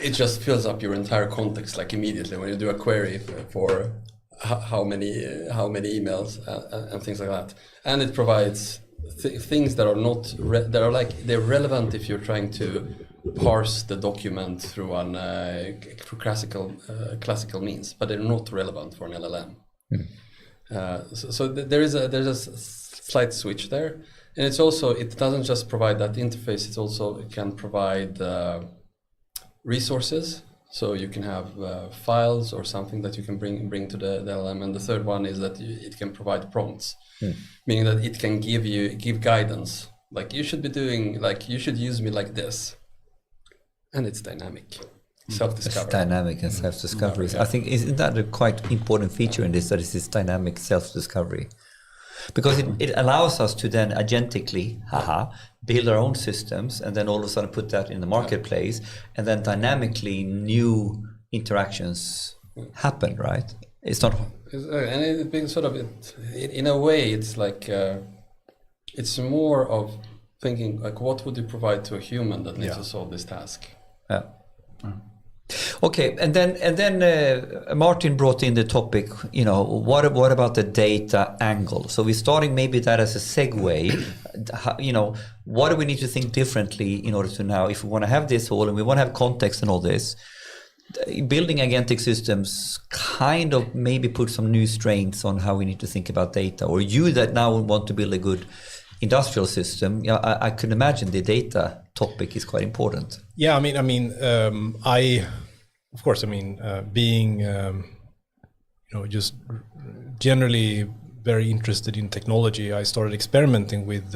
it just fills up your entire context like immediately when you do a query for how many emails and things like that, and it provides things that are not they're relevant if you're trying to parse the document through classical means, but they're not relevant for an LLM. So there's a slight switch there. And it's also, it doesn't just provide that interface, it can provide resources. So you can have files or something that you can bring to the LLM. And the third one is that it can provide prompts, meaning that it can give guidance. Like you should use me like this. And it's dynamic. Self-discovery. It's dynamic and self-discovery. I think, isn't that a quite important feature in this, that it's this dynamic self-discovery? Because it allows us to then agentically build our own systems and then all of a sudden put that in the marketplace, and then dynamically new interactions happen, right? It's not... And it being sort of, in a way, it's like, it's more of thinking, like, what would you provide to a human that needs to solve this task? Yeah. Okay, and then Martin brought in the topic, what about the data angle? So we're starting maybe that as a segue. What do we need to think differently in order to now, if we want to have this all and we want to have context and all this, building agentic systems kind of maybe put some new strains on how we need to think about data. Or you that now want to build a good industrial system, I can imagine the data topic is quite important. Yeah, being just generally very interested in technology, I started experimenting with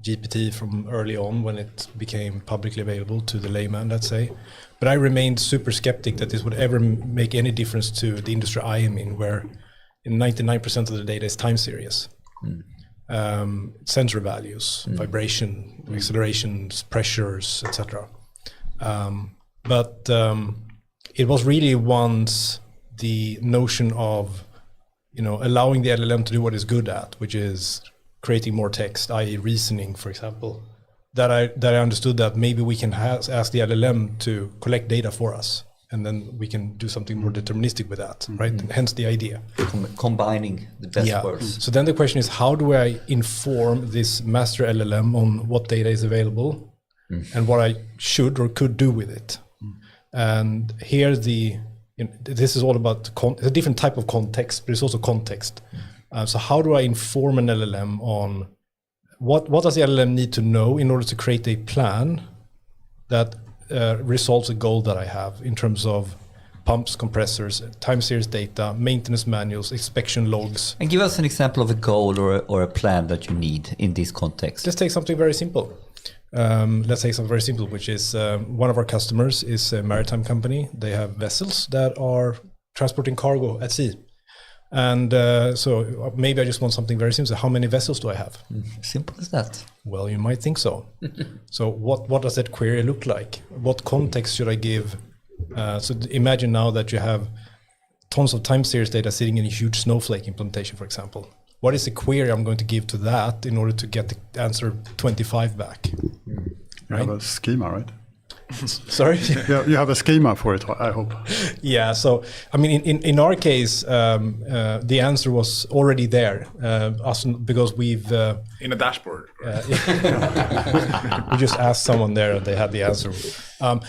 GPT from early on when it became publicly available to the layman, let's say. But I remained super skeptic that this would ever make any difference to the industry I am in, where 99% of the data is time series. Sensor values, vibration, accelerations, pressures, etc. But it was really once the notion of, allowing the LLM to do what it's good at, which is creating more text, i.e. reasoning, for example, that I understood that maybe we can ask the LLM to collect data for us, and then we can do something more deterministic with that, right? And hence the idea. Combining the best words. So then the question is, how do I inform this master LLM on what data is available and what I should or could do with it? And here this is all about a different type of context, but it's also context. So how do I inform an LLM on what does the LLM need to know in order to create a plan that resolves a goal that I have in terms of pumps, compressors, time series data, maintenance manuals, inspection logs. And give us an example of a goal or a plan that you need in this context. Let's take something very simple. let's say something very simple, which is one of our customers is a maritime company. They have vessels that are transporting cargo at sea. And so maybe I just want something very simple. How many vessels do I have? Simple as that. Well, you might think so. So what does that query look like? What context should I give? So imagine now that you have tons of time series data sitting in a huge Snowflake implementation, for example. What is the query I'm going to give to that in order to get the answer 25 back? You have a schema, right? Sorry? Yeah, you have a schema for it, I hope. Yeah, so I mean, in our case, the answer was already there, because we've in a dashboard. We just asked someone there, and they had the answer.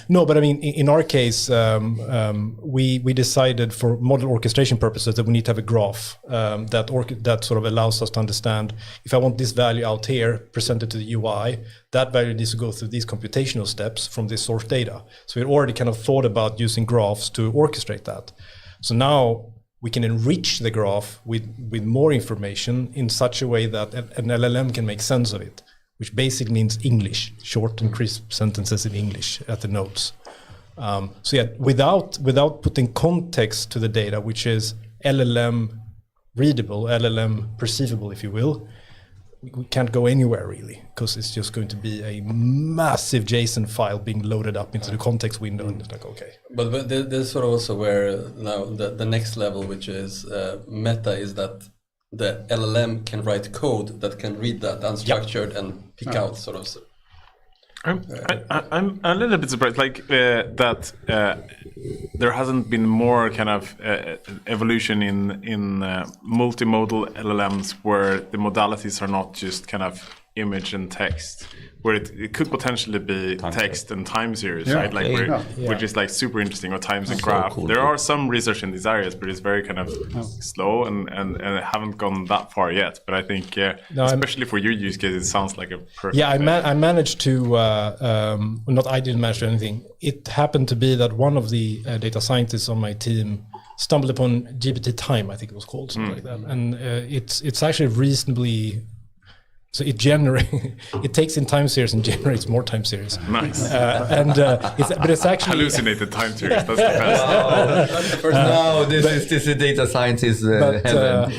No, but I mean, in our case, we decided for model orchestration purposes that we need to have a graph that sort of allows us to understand if I want this value out here presented to the UI, that value needs to go through these computational steps from this source data. So we already kind of thought about using graphs to orchestrate that. So now we can enrich the graph with more information in such a way that an LLM can make sense of it, which basically means English, short and crisp sentences in English at the nodes. So yeah, without putting context to the data, which is LLM readable, LLM perceivable, if you will, we can't go anywhere really, because it's just going to be a massive JSON file being loaded up into the context window, and it's like, okay. But there's sort of also where now the next level, which is meta, is that the LLM can write code that can read that unstructured and pick out sort of. I'm a little bit surprised, like that there hasn't been more kind of evolution in multimodal LLMs where the modalities are not just kind of image and text, where it could potentially be text and time series, right? Like which is like super interesting, or times and graph. Cool. There are some research in these areas, but it's very kind of slow and haven't gone that far yet. But I think, especially for your use case, it sounds like a perfect. Yeah, I managed to. Not I didn't manage to do anything. It happened to be that one of the data scientists on my team stumbled upon GPT time, I think it was called, something like that, and it's actually reasonably. So it takes in time series and generates more time series. Nice. But it's actually hallucinated time series. That's the best. No, this is data scientist heaven.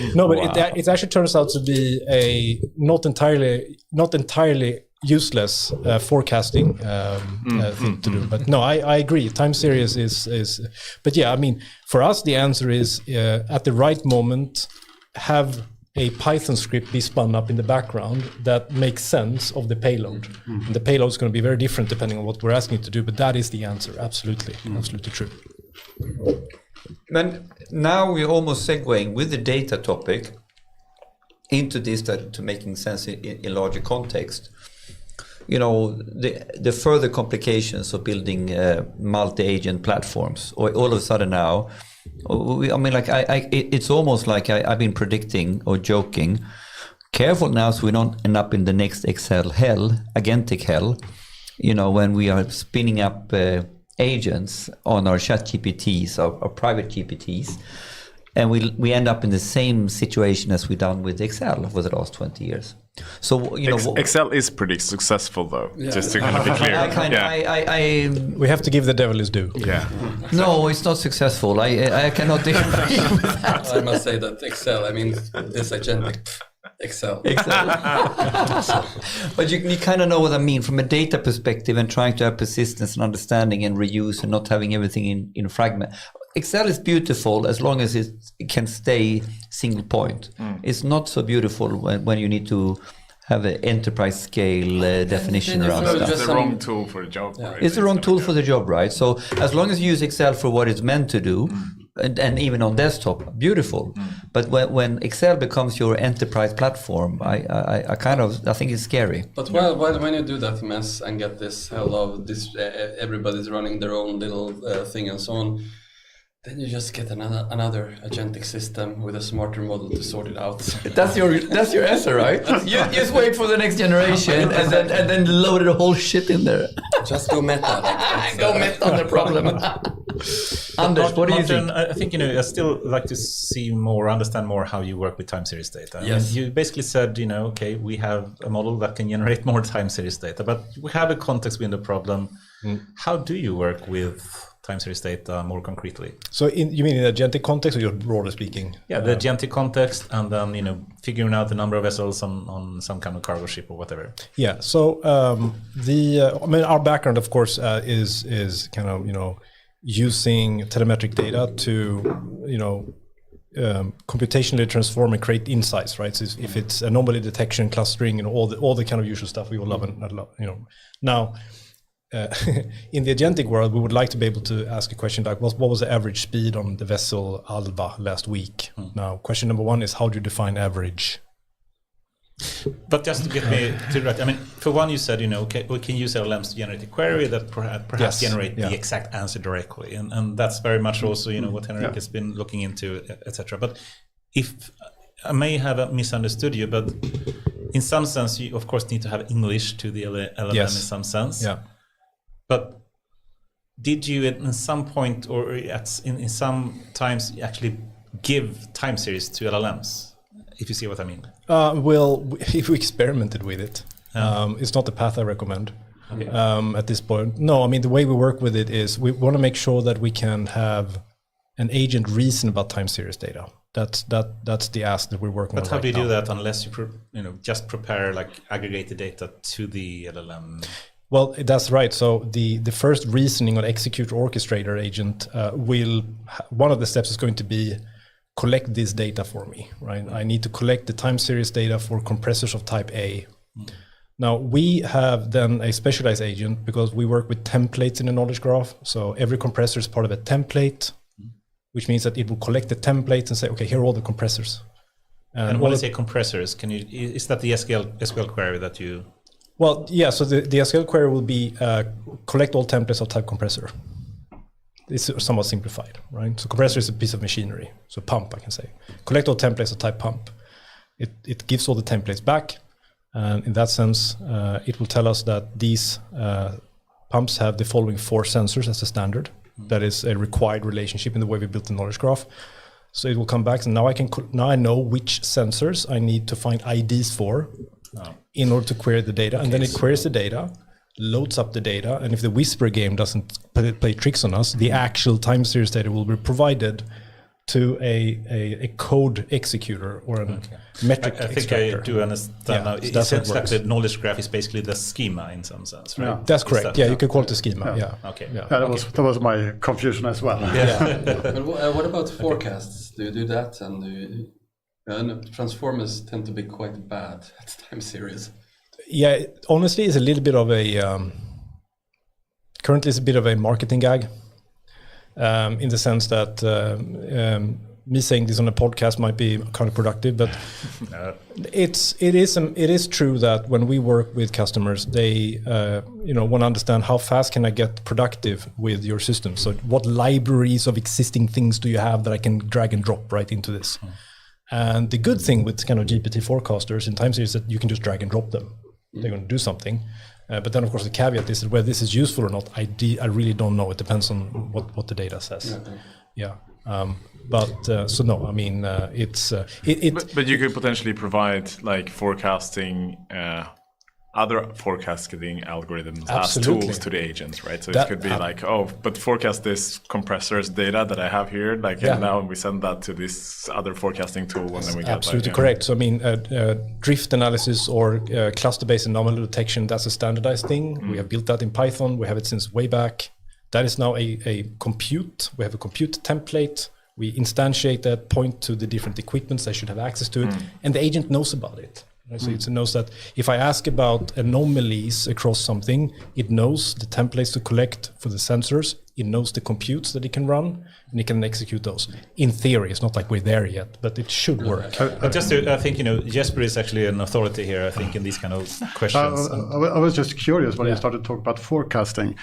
It actually turns out to be a not entirely useless forecasting thing to do. But no, I agree. Time series is. But yeah, I mean, for us, the answer is at the right moment, have a Python script be spun up in the background that makes sense of the payload. And the payload is going to be very different depending on what we're asking it to do, but that is the answer. Absolutely. Absolutely true. Then now we're almost segueing with the data topic into this to making sense in larger context. You know, the further complications of building multi-agent platforms, or all of a sudden now, I mean, like it's almost like I've been predicting or joking. Careful now, so we don't end up in the next Excel hell, agentic hell. You know, when we are spinning up agents on our chat GPTs, our private GPTs, and we end up in the same situation as we've done with Excel for the last 20 years. So you know, Excel is pretty successful, though. Yeah. Just to kind of be clear. We have to give the devil his due. Yeah. No, it's not successful. I cannot agree with that. I must say that Excel. I mean, this agentic Excel. But you kind of know what I mean from a data perspective, and trying to have persistence and understanding and reuse, and not having everything in fragment. Excel is beautiful as long as it can stay single point. It's not so beautiful when you need to have an enterprise scale definition around stuff. It's the wrong tool for the job. Yeah. Right? It's the wrong tool for the job, right? So as long as you use Excel for what it's meant to do, and even on desktop, beautiful. But when Excel becomes your enterprise platform, I think it's scary. But when you do that mess and get this hell of this, everybody's running their own little thing and so on. Then you just get another agentic system with a smarter model to sort it out. That's your answer, right? You just wait for the next generation and then load the whole shit in there. Just go meta. Go meta on the problem. Anders, what do you think? I think, I still like to see more, understand more how you work with time series data. Yes. I mean, you basically said, okay, we have a model that can generate more time series data, but we have a context window problem. How do you work with time series data more concretely? So you mean in agentic context, or you're broadly speaking? Yeah, the agentic context, and then, figuring out the number of vessels on some kind of cargo ship or whatever. Yeah. So our background, of course, is kind of using telemetric data to computationally transform and create insights, right? So if it's anomaly detection, clustering, and all the kind of usual stuff we will love, Now, in the agentic world, we would like to be able to ask a question like, what was the average speed on the vessel Alba last week? Now, question number one is, how do you define average? But just to get me to right, I mean, for one, you said, okay, we can use LLMs to generate a query that perhaps generate the exact answer directly, and that's very much also, what Henrik has been looking into, etc. But if I may have misunderstood you, but in some sense, you of course need to have English to the LLM in some sense. Yeah. But did you at some point or in some times actually give time series to LLMs? If you see what I mean. Well, if we experimented with it, it's not the path I recommend at this point. No, I mean, the way we work with it is we want to make sure that we can have an agent reason about time series data. That's the ask that we're working on. But how do you do that unless you just prepare like aggregated data to the LLM? Well, that's right. So the first reasoning on executor orchestrator agent one of the steps is going to be collect this data for me, right? I need to collect the time series data for compressors of type A. Now we have then a specialized agent because we work with templates in the knowledge graph. So every compressor is part of a template, which means that it will collect the templates and say, okay, here are all the compressors. And when you say compressors, is that the SQL query that you? Well, yeah. So the SQL query will be collect all templates of type compressor. It's somewhat simplified, right? So compressor is a piece of machinery. So pump, I can say. Collect all templates of type pump. It gives all the templates back. And in that sense, it will tell us that these pumps have the following 4 sensors as a standard. That is a required relationship in the way we built the knowledge graph. So it will come back. And now I know which sensors I need to find IDs for in order to query the data. Okay, and then it queries the data, loads up the data, and if the whisper game doesn't play tricks on us, the actual time series data will be provided to a code executor or a metric I think extractor. I do understand now. It sounds like the knowledge graph is basically the schema in some sense, right? Yeah. That's correct. You can call it the schema. Yeah. Okay. Yeah, that was my confusion as well. But what about forecasts? Do you do that? And transformers tend to be quite bad at time series. Yeah, honestly, it's a little bit of currently it's a bit of a marketing gag, in the sense that me saying this on a podcast might be counterproductive, but it is true that when we work with customers, they want to understand how fast can I get productive with your system. So what libraries of existing things do you have that I can drag and drop right into this? And the good thing with kind of GPT forecasters in time series is that you can just drag and drop them. They're going to do something. But then, of course, the caveat is that whether this is useful or not, I really don't know. It depends on what the data says. Yeah. So no, I mean, it's... But you could potentially provide like forecasting, other forecasting algorithms as tools to the agents, right? So it could be like, but forecast this compressor's data that I have here, like, and now we send that to this other forecasting tool, and then we get absolutely correct. So I mean, drift analysis or cluster-based anomaly detection, that's a standardized thing. We have built that in Python. We have it since way back. That is now a compute. We have a compute template. We instantiate that, point to the different equipments that should have access to it, and the agent knows about it. Right? So it knows that if I ask about anomalies across something, it knows the templates to collect for the sensors, it knows the computes that it can run, and it can execute those. In theory, it's not like we're there yet, but it should work. I think, Jesper is actually an authority here, I think, in these kind of questions. I was just curious when you started to talk about forecasting.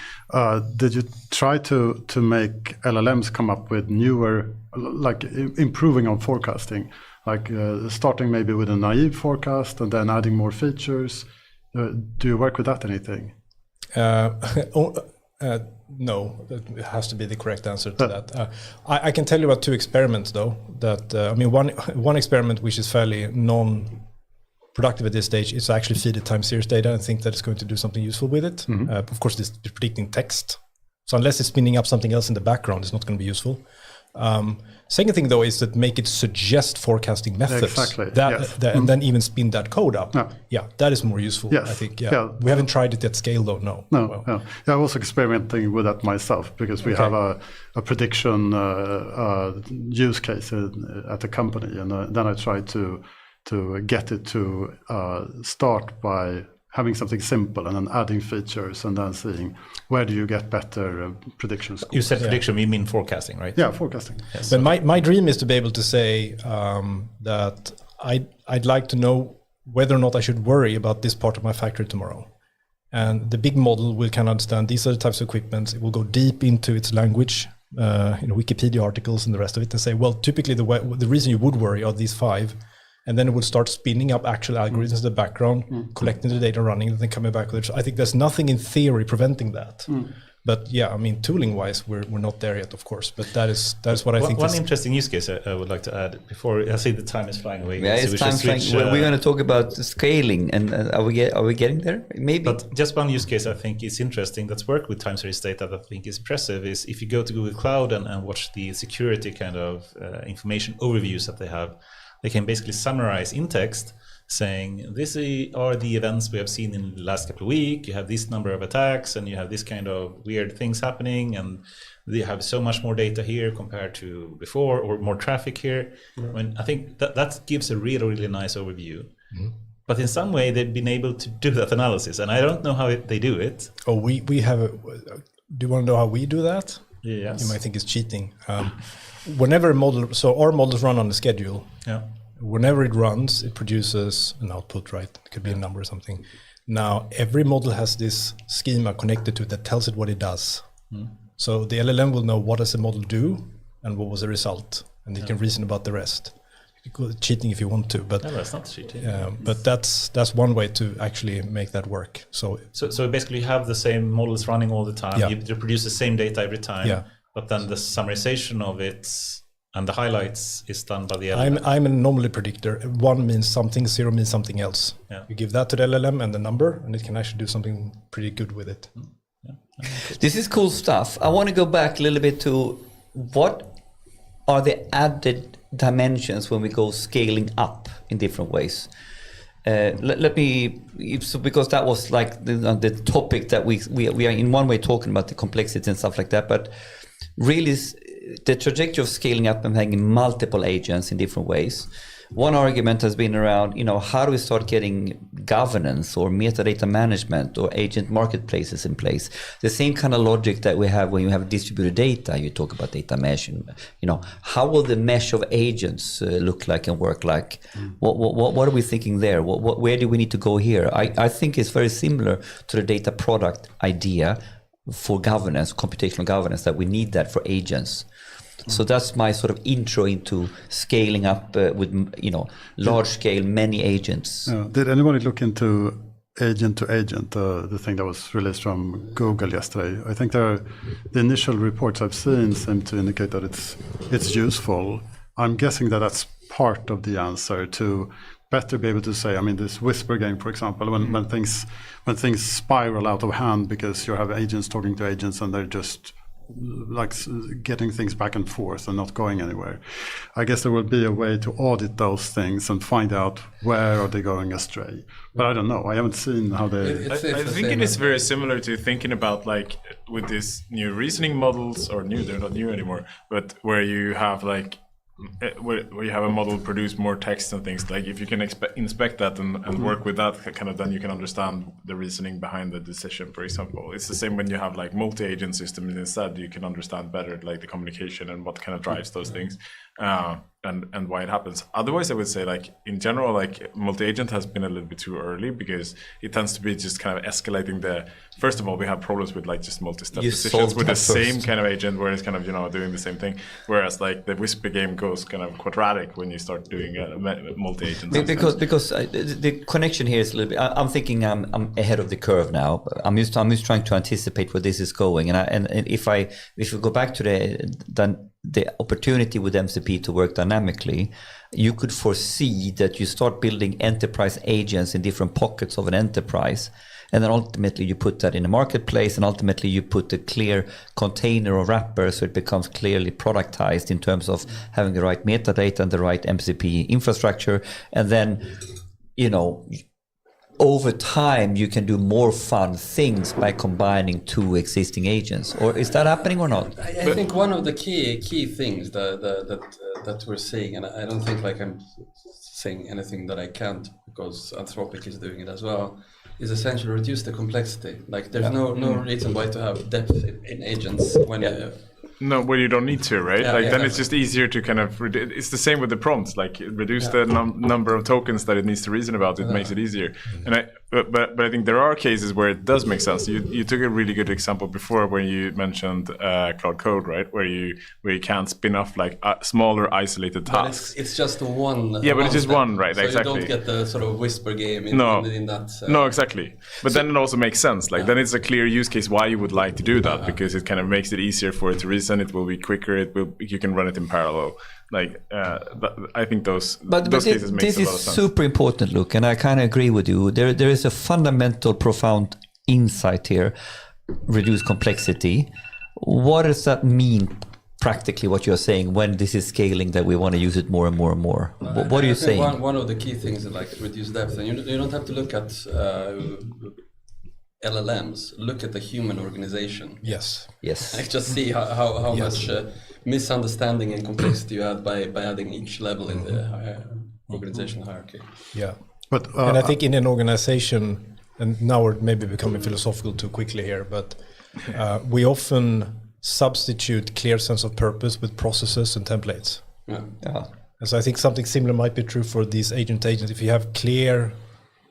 Did you try to make LLMs come up with newer, like improving on forecasting? Like starting maybe with a naive forecast and then adding more features. Do you work with that anything? No, it has to be the correct answer to that. I can tell you about 2 experiments though. That one experiment which is fairly non-productive at this stage is actually feed it time series data and think that it's going to do something useful with it. Of course, it's predicting text, so unless it's spinning up something else in the background, it's not going to be useful. Second thing though is that make it suggest forecasting methods. Exactly. And then even spin that code up. Yeah, that is more useful. Yes. I think. Yeah. We haven't tried it at scale though. No. I was experimenting with that myself because we have a prediction use case at a company, and then I tried to get it to start by having something simple and then adding features and then seeing where do you get better predictions. You said prediction, you mean forecasting, right? Yeah, forecasting. Yes. But my dream is to be able to say that I'd like to know whether or not I should worry about this part of my factory tomorrow. And the big model will kind of understand these are the types of equipment. It will go deep into its language, Wikipedia articles and the rest of it, and say, well, typically the reason you would worry are these 5. And then it will start spinning up actual algorithms in the background, collecting the data, running it, and then coming back with it. I think there's nothing in theory preventing that. But yeah, I mean, tooling-wise, we're not there yet, of course. But that is what I think. One interesting use case I would like to add before I see the time is flying away. Yeah, it's time flying. We're going to talk about scaling, and are we getting there? Maybe. But just one use case I think is interesting that's worked with time series data that I think is impressive is if you go to Google Cloud and watch the security kind of information overviews that they have. They can basically summarize in text saying, these are the events we have seen in the last couple of weeks. You have this number of attacks and you have this kind of weird things happening. And they have so much more data here compared to before or more traffic here. I think that gives a really nice overview. But in some way, they've been able to do that analysis. And I don't know how they do it. Oh, we have do you want to know how we do that? Yes. You might think it's cheating. Whenever a model, so our models run on a schedule. Yeah. Whenever it runs, it produces an output, right? It could be a number or something. Now, every model has this schema connected to it that tells it what it does. So the LLM will know what does the model do and what was the result, and it can reason about the rest. You could call it cheating if you want to, but no, that's not cheating. But that's one way to actually make that work. So basically, you have the same models running all the time. Yeah. You produce the same data every time. Yeah. But then the summarization of it and the highlights is done by the LLM. I'm an anomaly predictor. 1 means something, 0 means something else. Yeah. You give that to the LLM and the number, and it can actually do something pretty good with it. This is cool stuff. I want to go back a little bit to what are the added dimensions when we go scaling up in different ways. Let me, because that was like the topic that we are in one way talking about the complexity and stuff like that, but really the trajectory of scaling up and having multiple agents in different ways. One argument has been around, how do we start getting governance or metadata management or agent marketplaces in place? The same kind of logic that we have when you have distributed data. You talk about data mesh, how will the mesh of agents look like and work like? What are we thinking there? Where do we need to go here? I think it's very similar to the data product idea for governance, computational governance, that we need that for agents. So that's my sort of intro into scaling up with, large scale, many agents. Did anybody look into agent to agent, the thing that was released from Google yesterday? I think the initial reports I've seen seem to indicate that it's useful. I'm guessing that that's part of the answer to better be able to say, this whisper game, for example, when things spiral out of hand because you have agents talking to agents and they're just like getting things back and forth and not going anywhere. I guess there will be a way to audit those things and find out where are they going astray. But I don't know. I haven't seen how they... I think it is very similar to thinking about like with these new reasoning models, or they're not new anymore, but where you have like where you have a model produce more text and things, like if you can inspect that and work with that, kind of, then you can understand the reasoning behind the decision, for example. It's the same when you have like multi-agent systems instead, you can understand better like the communication and what kind of drives those things. and why it happens. Otherwise, I would say, like, in general, like, multi-agent has been a little bit too early because it tends to be just kind of escalating first of all, we have problems with, like, just multi-step decisions with the same kind of agent where it's kind of, doing the same thing. Whereas, like, the Whisper game goes kind of quadratic when you start doing multi-agent. Because the connection here is a little bit, I'm thinking I'm ahead of the curve now. I'm just trying to anticipate where this is going. And if we go back to the opportunity with MCP to work dynamically, you could foresee that you start building enterprise agents in different pockets of an enterprise. And then ultimately you put that in a marketplace, and ultimately you put a clear container or wrapper so it becomes clearly productized in terms of having the right metadata and the right MCP infrastructure. And then, over time you can do more fun things by combining two existing agents. Or is that happening or not? I think one of the key things that we're seeing, and I don't think like I'm saying anything that I can't, because Anthropic is doing it as well, is essentially reduce the complexity. Like there's no reason why to have depth in agents when well, you don't need to, right? It's just easier to kind of it's the same with the prompts, like reduce the number of tokens that it needs to reason about. It makes it easier. And but I think there are cases where it does make sense. You took a really good example before when you mentioned Cloud Code, right? Where you can't spin off like smaller isolated tasks. It's just one. Yeah, but it's just one, right? So exactly. You don't get the sort of Whisper game in that. No, exactly. But then it also makes sense. Like then it's a clear use case why you would like to do that, because it kind of makes it easier for it to reason. It will be quicker. You can run it in parallel. Like I think those cases make a lot of sense. This is super important, Luke, and I kind of agree with you. There is a fundamental, profound insight here: reduce complexity. What does that mean practically? What you're saying when this is scaling, that we want to use it more and more and more. What are you saying? One of the key things is like reduce depth, and you don't have to look at LLMs. Look at the human organization. Yes. Like just see how much misunderstanding and complexity you add by adding each level in the organizational hierarchy. Yeah. But and I think in an organization, and now we're maybe becoming philosophical too quickly here, but we often substitute clear sense of purpose with processes and templates. Yeah. And so I think something similar might be true for these agents. If you have clear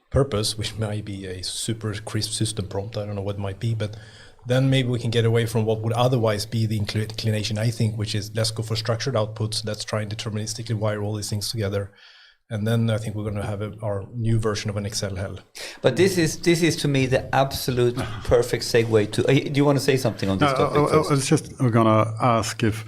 purpose, which might be a super crisp system prompt, I don't know what it might be, but then maybe we can get away from what would otherwise be the inclination, I think, which is let's go for structured outputs, let's try and deterministically wire all these things together. And then I think we're going to have our new version of an Excel hell. But this is to me the absolute perfect segue to. Do you want to say something on this topic? We're going to ask if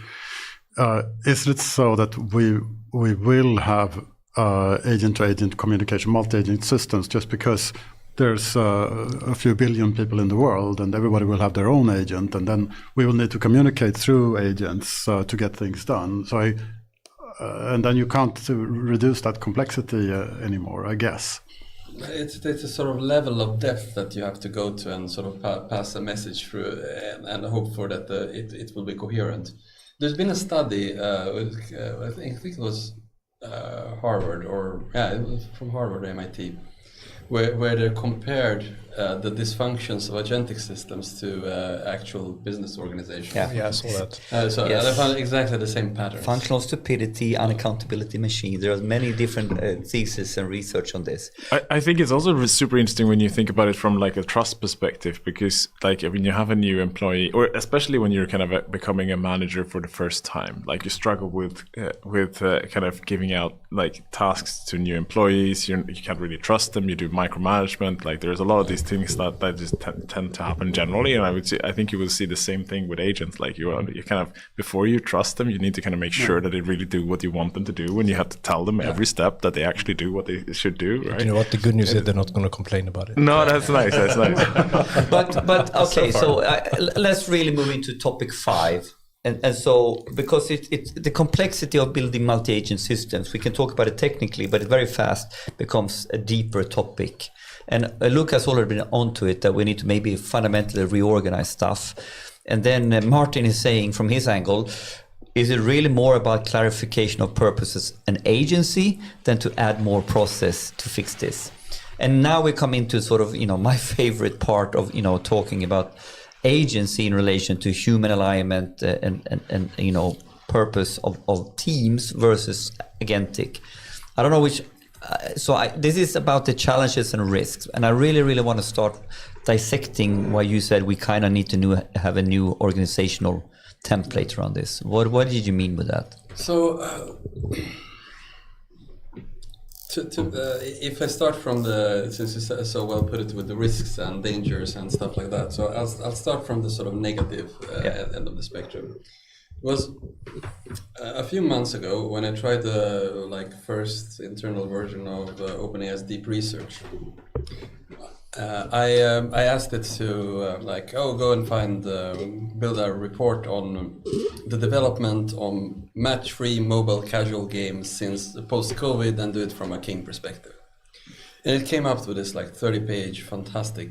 is it so that we will have agent-to-agent communication, multi-agent systems, just because there's a few billion people in the world and everybody will have their own agent, and then we will need to communicate through agents to get things done. So and then you can't reduce that complexity anymore, I guess. It's a sort of level of depth that you have to go to and sort of pass a message through and hope for that it will be coherent. There's been a study, I think it was Harvard, it was from Harvard or MIT, where they compared the dysfunctions of agentic systems to actual business organizations. Yeah, I saw that. And I found exactly the same pattern. Functional stupidity, unaccountability machine. There are many different theses and research on this. I think it's also super interesting when you think about it from like a trust perspective, because like when you have a new employee, or especially when you're kind of becoming a manager for the first time, like you struggle with kind of giving out like tasks to new employees. You can't really trust them. You do micromanagement. Like there's a lot of these things that just tend to happen generally, and I think you will see the same thing with agents. Like you kind of, before you trust them, you need to kind of make sure that they really do what you want them to do, and you have to tell them every step that they actually do what they should do. Right? You know what? The good news is they're not going to complain about it. No, that's nice. That's nice. but okay, so let's really move into topic 5. And so, because it's the complexity of building multi-agent systems, we can talk about it technically, but it very fast becomes a deeper topic. And Luka has already been onto it, that we need to maybe fundamentally reorganize stuff. And then Martin is saying from his angle, is it really more about clarification of purposes and agency than to add more process to fix this? And now we come into sort of, my favorite part of, talking about agency in relation to human alignment and purpose of teams versus agentic. I don't know which. This is about the challenges and risks, and I really want to start dissecting why you said we kind of need to have a new organizational template around this. What did you mean with that? So, if I start from since you so well put it with the risks and dangers and stuff like that, so I'll start from the sort of negative end of the spectrum. It was a few months ago when I tried the first internal version of OpenAI's deep research. I asked it to go and build a report on the development on match-free mobile casual games since post-COVID and do it from a King perspective. And it came up with this 30-page fantastic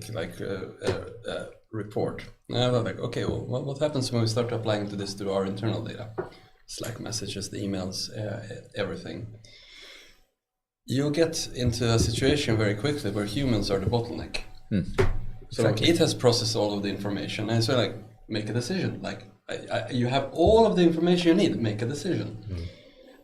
report. And I was like, okay, well, what happens when we start applying this to our internal data? Slack messages, the emails, everything. You'll get into a situation very quickly where humans are the bottleneck. So it has processed all of the information, and so make a decision. You have all of the information you need, make a decision.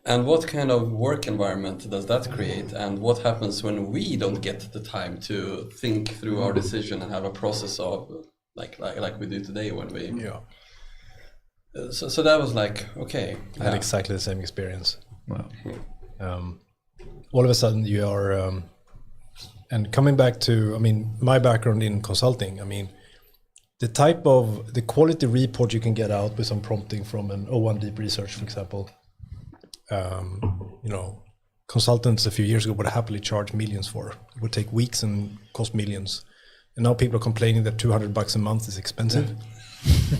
And what kind of work environment does that create? And what happens when we don't get the time to think through our decision and have a process of like we do today when we So that was okay. I had exactly the same experience. Wow. All of a sudden you are, and coming back to, my background in consulting, the quality report you can get out with some prompting from an O1 deep research, for example, consultants a few years ago would happily charge millions for. It would take weeks and cost millions. And now people are complaining that $200 a month is expensive.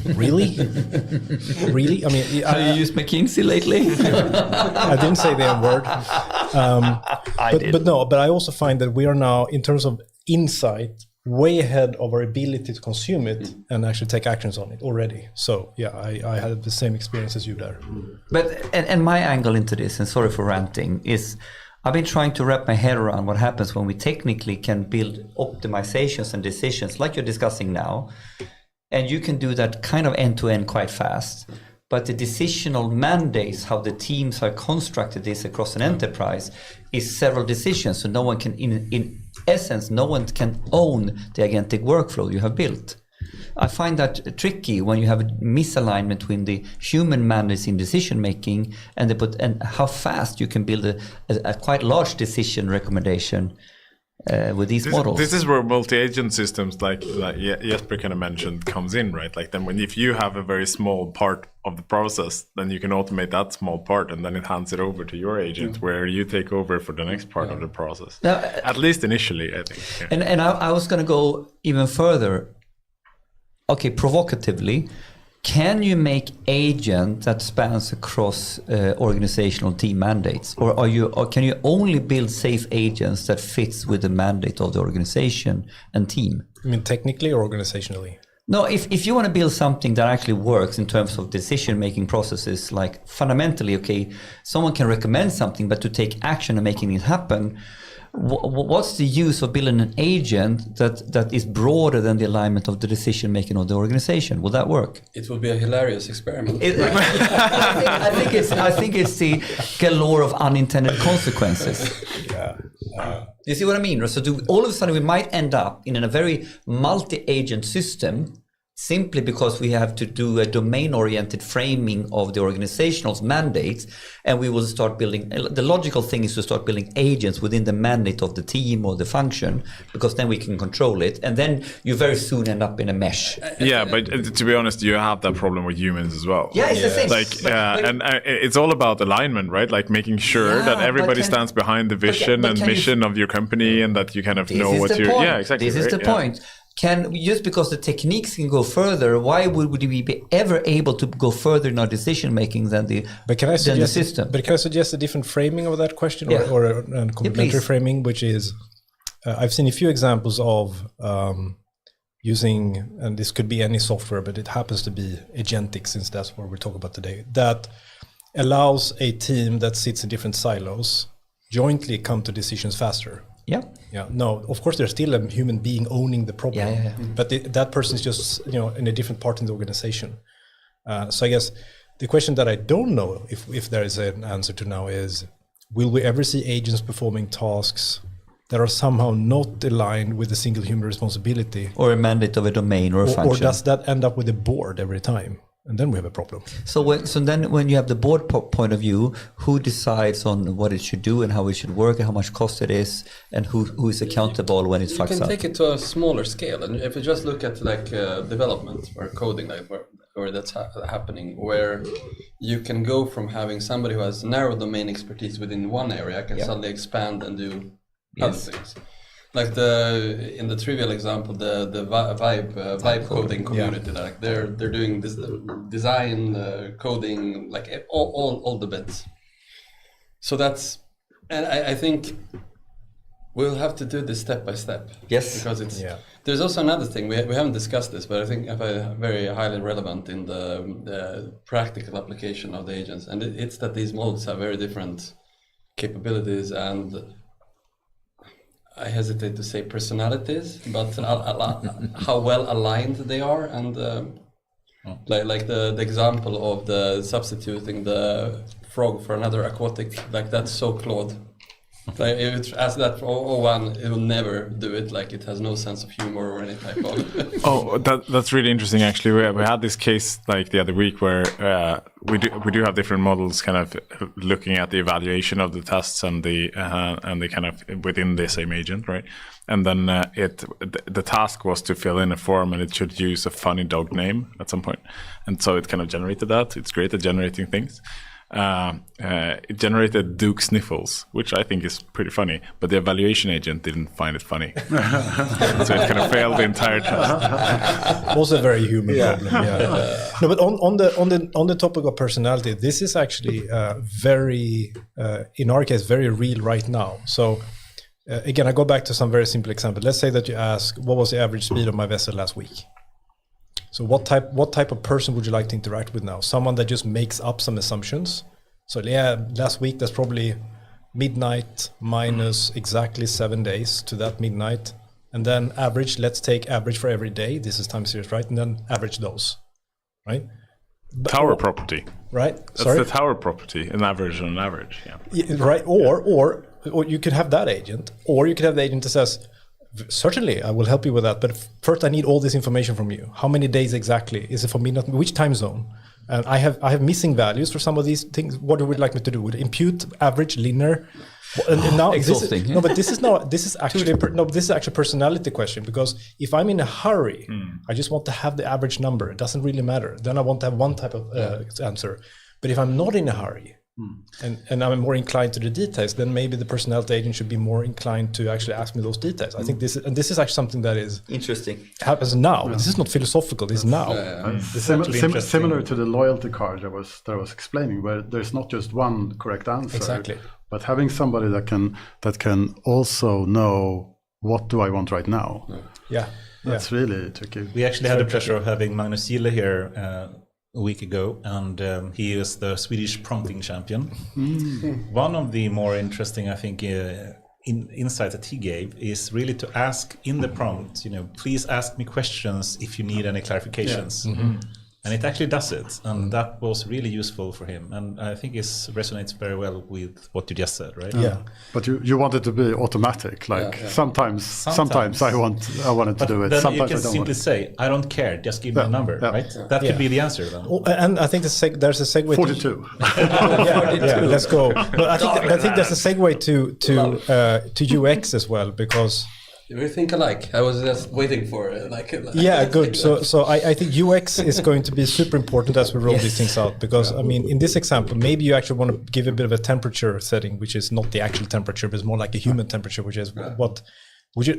Really? Really? Have you used McKinsey lately? I didn't say the M word. But I also find that we are now, in terms of insight, way ahead of our ability to consume it and actually take actions on it already. So yeah, I had the same experience as you there. But and my angle into this, and sorry for ranting, is I've been trying to wrap my head around what happens when we technically can build optimizations and decisions like you're discussing now. And you can do that kind of end-to-end quite fast. But the decisional mandates, how the teams are constructed this across an enterprise, is several decisions. So no one can, in essence, no one can own the agentic workflow you have built. I find that tricky when you have a misalignment between the human mandates in decision making and how fast you can build a quite large decision recommendation with these models. This is where multi-agent systems like Jesper kind of mentioned comes in, right? If you have a very small part of the process, then you can automate that small part and then it hands it over to your agent where you take over for the next part of the process. Now, at least initially, I think. Yeah. And I was going to go even further. Okay, provocatively, can you make agent that spans across organizational team mandates, or can you only build safe agents that fits with the mandate of the organization and team? Technically or organizationally? No, if you want to build something that actually works in terms of decision-making processes, like fundamentally, okay, someone can recommend something, but to take action and making it happen, what's the use of building an agent that is broader than the alignment of the decision making of the organization? Will that work? It will be a hilarious experiment. I think it's the galore of unintended consequences. Yeah. You see what I mean? So all of a sudden we might end up in a very multi-agent system simply because we have to do a domain-oriented framing of the organizational mandates, and we will start building, the logical thing is to start building agents within the mandate of the team or the function, because then we can control it, and then you very soon end up in a mesh. Yeah, but to be honest, you have that problem with humans as well. Yeah, it's the same. It's all about alignment, right? Like making sure that everybody stands behind the vision and mission of your company, and that you kind of know what you're... Yeah, exactly. This is the point. Just because the techniques can go further, why would we be ever able to go further in our decision making than the system? But can I suggest a different framing of that question, or a complementary framing, which is, I've seen a few examples of using, and this could be any software, but it happens to be agentic, since that's what we're talking about today, that allows a team that sits in different silos jointly come to decisions faster. Yeah. No, of course, there's still a human being owning the problem. But that person is just, in a different part in the organization. So I guess The question that I don't know if there is an answer to now is, will we ever see agents performing tasks that are somehow not aligned with a single human responsibility? Or a mandate of a domain or a function. Or does that end up with a board every time? And then we have a problem. So then when you have the board point of view, who decides on what it should do and how it should work and how much cost it is and who is accountable when it fucks up? You can take it to a smaller scale. And if you just look at like development or coding, like where that's happening, where you can go from having somebody who has narrow domain expertise within one area can suddenly expand and do other things. Like in the trivial example, the vibe coding community, like they're doing this design coding, like all the bits. So that's, and I think we'll have to do this step by step. Yes, because it's there's also another thing we haven't discussed this, but I think very highly relevant in the practical application of the agents, and it's that these models have very different capabilities and. I hesitate to say personalities, but how well aligned they are, and like the example of the substituting the frog for another aquatic, like that's so Claude. Like if you ask that for 01, it will never do it. Like it has no sense of humor or any type of. That's really interesting. Actually, we had this case like the other week where we do have different models, kind of looking at the evaluation of the tests and the kind of within the same agent, right? And then the task was to fill in a form, and it should use a funny dog name at some point, and so it kind of generated that. It's great at generating things. It generated Duke Sniffles, which I think is pretty funny, but the evaluation agent didn't find it funny. So it kind of failed the entire test. Also a very human problem. Yeah. No, but on the topic of personality, this is actually very, in our case, very real right now. So again, I go back to some very simple example. Let's say that you ask, what was the average speed of my vessel last week? So what type of person would you like to interact with now? Someone that just makes up some assumptions. So last week that's probably midnight minus exactly 7 days to that midnight. And then average, let's take average for every day. This is time series, right? And then average those, right? Tower property. Right? That's the tower property, an average and an average. Yeah. Right. Or you could have that agent, or you could have the agent that says, certainly, I will help you with that. But first, I need all this information from you. How many days exactly? Is it for me? Not which time zone? And I have missing values for some of these things. What would you like me to do? Would impute, average, linear? And now exhausting. This is actually a personality question, because if I'm in a hurry, I just want to have the average number. It doesn't really matter. Then I want to have one type of answer. But if I'm not in a hurry, and I'm more inclined to the details, then maybe the personality agent should be more inclined to actually ask me those details. I think this is actually something that is interesting. Happens now. Yeah. This is not philosophical. This is now. Similar to the loyalty card that I was explaining, where there's not just one correct answer. Exactly. But having somebody that can also know what do I want right now. Yeah. That's really tricky. We actually had the pleasure of having Magnus Gille here a week ago, and he is the Swedish prompting champion. One of the more interesting, I think, insights that he gave is really to ask in the prompt, please ask me questions if you need any clarifications. And it actually does it, and that was really useful for him, and I think it resonates very well with what you just said, right? Yeah. But you want it to be automatic, like sometimes I wanted to do it. Then sometimes you can I don't simply say, I don't care, just give me a number, right? That could be the answer then. Oh, and I think there's a segue 42. Let's go. No, I think there's a segue to UX as well, because we think alike. I was just waiting for it. Yeah, good. So I think UX is going to be super important as we roll these things out, because I mean, in this example, maybe you actually want to give a bit of a temperature setting, which is not the actual temperature, but it's more like a human temperature, which is what would you?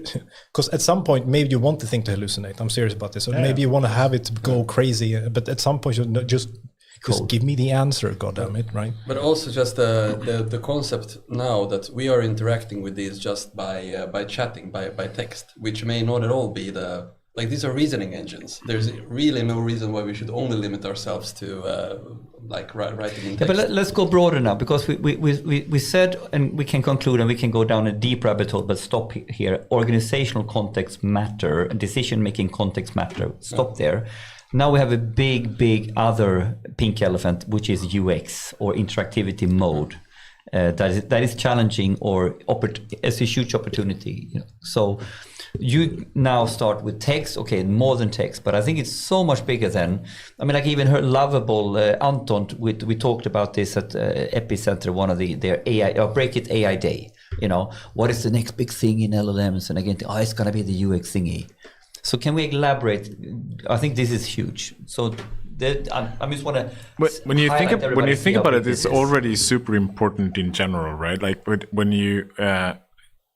Because at some point, maybe you want the thing to hallucinate. I'm serious about this. So maybe you want to have it go crazy, but at some point, you just give me the answer, goddammit, right? But also just the concept now that we are interacting with these just by chatting, by text, which may not at all be these are reasoning engines. There's really no reason why we should only limit ourselves to writing in text. Yeah, but let's go broader now, because we said, and we can conclude, and we can go down a deep rabbit hole, but stop here. Organizational context matter, decision-making context matter. Stop there. Now we have a big other pink elephant, which is UX or interactivity mode. That is challenging or it's a huge opportunity. So you now start with text, okay, more than text, but I think it's so much bigger than, I mean, like even her lovable Anton, we talked about this at Epicenter, one of their AI, or Break It AI Day. What is the next big thing in LLMs? And again, it's going to be the UX thingy. So can we elaborate? I think this is huge. So I just want to. When you think about it, it's already super important in general, right? Like when you,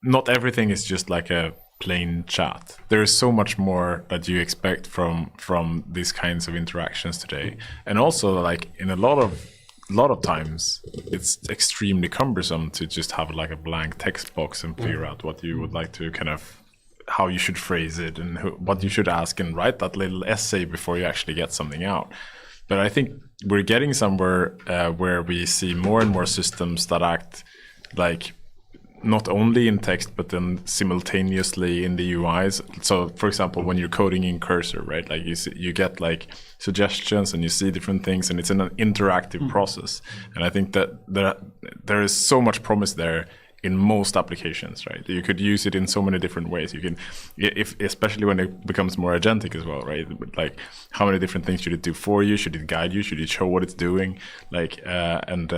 not everything is just like a plain chat. There is so much more that you expect from these kinds of interactions today, and also like in a lot of times, it's extremely cumbersome to just have like a blank text box and figure out what you would like to kind of. How you should phrase it and what you should ask and write that little essay before you actually get something out. But I think we're getting somewhere where we see more and more systems that act like not only in text but then simultaneously in the UIs. So for example, when you're coding in Cursor, right, like you get like suggestions and you see different things and it's an interactive process. And I think that there is so much promise there in most applications, right? You could use it in so many different ways. You can, especially when it becomes more agentic as well, right? Like, how many different things should it do for you? Should it guide you? Should it show what it's doing? Like, and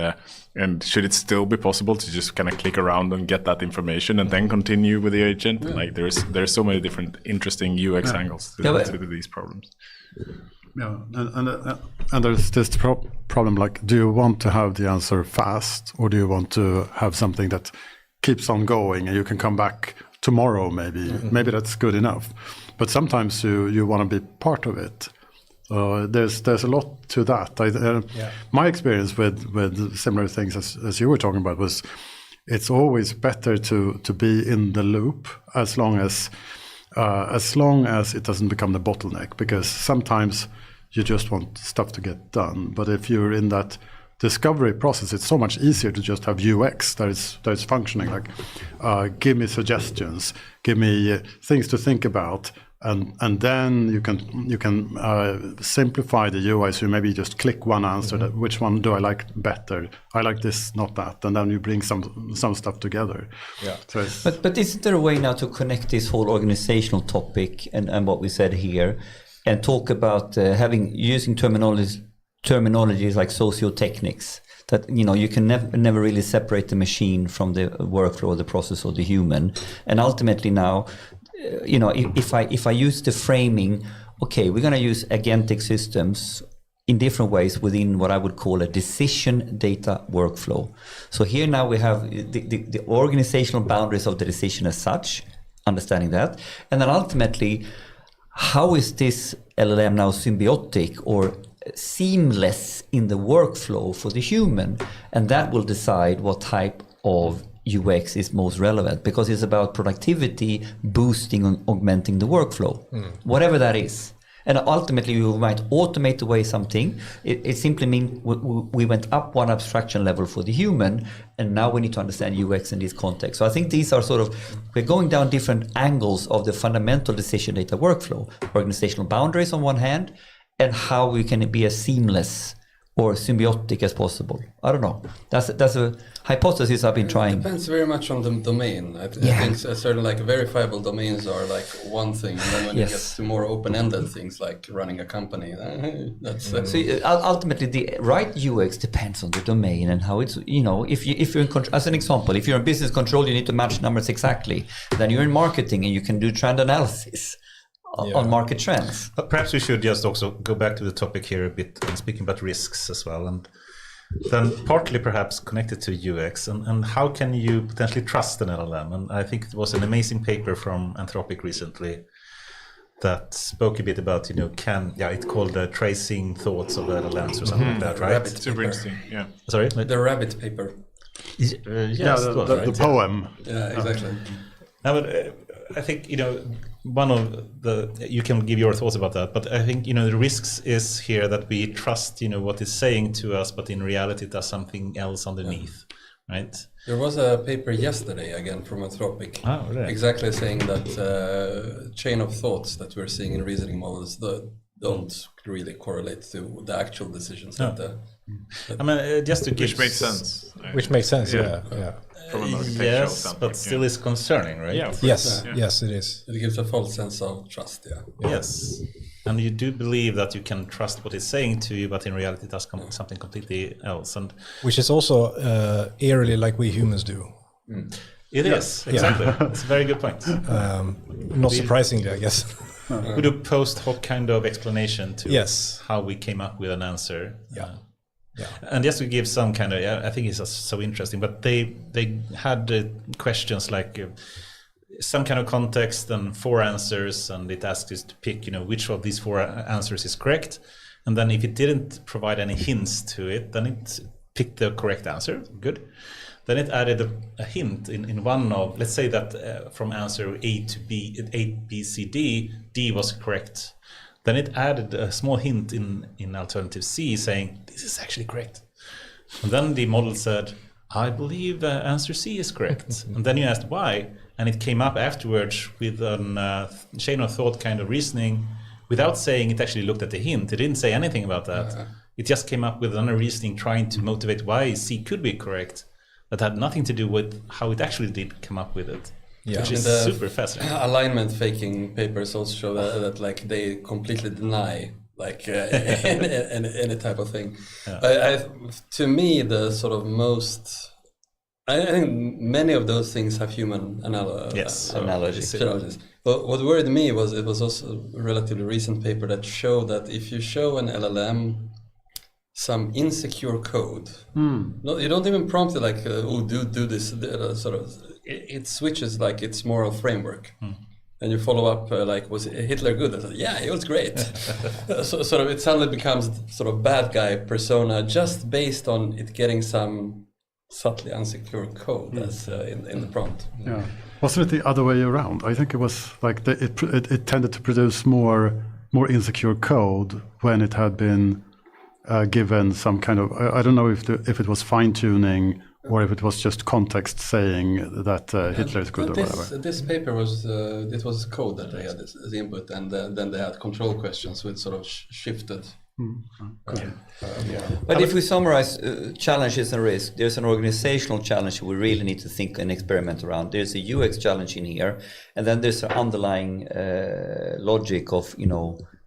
should it still be possible to just kind of click around and get that information and then continue with the agent? Yeah. Like, there's so many different interesting UX angles to these problems. Yeah, and there's this problem. Like, do you want to have the answer fast, or do you want to have something that keeps on going and you can come back tomorrow? Maybe that's good enough. But sometimes you want to be part of it. There's a lot to that. My experience with similar things as you were talking about was, it's always better to be in the loop as long as it doesn't become the bottleneck, because sometimes you just want stuff to get done. But if you're in that discovery process, it's so much easier to just have UX that is functioning. Like, give me suggestions, give me things to think about, and then you can simplify the UI. So you maybe just click one answer. That which one do I like better? I like this, not that, and then you bring some stuff together. Yeah. So but isn't there a way now to connect this whole organizational topic and what we said here, and talk about using terminologies like socio-techniques, that you can never really separate the machine from the workflow, or the process, or the human. And ultimately now, if I use the framing, okay, we're going to use agentic systems in different ways within what I would call a decision data workflow. So here now we have the organizational boundaries of the decision as such, understanding that, and then ultimately, how is this LLM now symbiotic or seamless in the workflow for the human? And that will decide what type of UX is most relevant, because it's about productivity, boosting and augmenting the workflow, whatever that is. And ultimately, you might automate away something. It simply means we went up one abstraction level for the human, and now we need to understand UX in this context. So I think these are we're going down different angles of the fundamental decision data workflow, organizational boundaries on one hand, and how we can be as seamless or symbiotic as possible. I don't know. That's a hypothesis I've been trying. It depends very much on the domain. I think certain like verifiable domains are like one thing, and then when you get to more open-ended things like running a company, that's. So ultimately, the right UX depends on the domain and how it's. If you're in control, as an example, if you're in business control, you need to match numbers exactly. Then you're in marketing and you can do trend analysis on market trends. But perhaps we should just also go back to the topic here a bit, and speaking about risks as well, and then partly perhaps connected to UX, and how can you potentially trust an LLM? And I think it was an amazing paper from Anthropic recently that spoke a bit about, it's called tracing thoughts of LLMs or something like that, right? Super interesting, yeah. Sorry? The rabbit paper. The poem. Yeah, exactly. But I think, one of you can give your thoughts about that, but I think, the risks is here that we trust, what it's saying to us, but in reality it does something else underneath, right? There was a paper yesterday, again, from Anthropic, really? Exactly saying that chain of thoughts that we're seeing in reasoning models, don't really correlate to the actual decisions. That I mean, just to give Which makes sense. Which makes sense. Yeah. Yeah. From an architectural yes, standpoint. but still is concerning, right? Yeah. Yes. Yes, it is. it gives a false sense of trust. Yeah. Yes. And you do believe that you can trust what it's saying to you, but in reality it does something completely else. And Which is also eerily like we humans do. it is, exactly. It's a very good point. Not surprisingly, I guess. We do post hoc kind of explanation to Yes. how we came up with an answer. Yeah. And just to give some kind of, I think it's so interesting, but they had questions like some kind of context and 4 answers, and it asked us to pick, which of these 4 answers is correct. And then if it didn't provide any hints to it, then it picked the correct answer. Good. Then it added a hint in one of, let's say that from answer A to B, C, D was correct. Then it added a small hint in alternative C saying, this is actually correct. And then the model said, I believe answer C is correct. And then you asked why, and it came up afterwards with a chain of thought kind of reasoning without saying it actually looked at the hint. It didn't say anything about that. It just came up with another reasoning trying to motivate why C could be correct. That had nothing to do with how it actually did come up with it. Yeah. Which is And the super fascinating. alignment faking papers also show that like they completely deny like any type of thing. To me, the sort of most, I think many of those things have human analogies. But what worried me was it was also a relatively recent paper that showed that if you show an LLM some insecure code, no, you don't even prompt it like, do this, sort of. It switches like its moral framework, and you follow up like, was Hitler good? I said, yeah, he was great. So sort of it suddenly becomes sort of bad guy persona just based on it getting some subtly unsecure code that's in the prompt. Yeah. Wasn't it the other way around? I think it was like it tended to produce more insecure code when it had been given some kind of, I don't know if it was fine tuning or if it was just context saying that Hitler is good or whatever. This paper was it was code that they had as input, and then they had control questions with sort of shifted. But if we summarize challenges and risks, there's an organizational challenge we really need to think and experiment around. There's a UX challenge in here, and then there's an underlying logic of,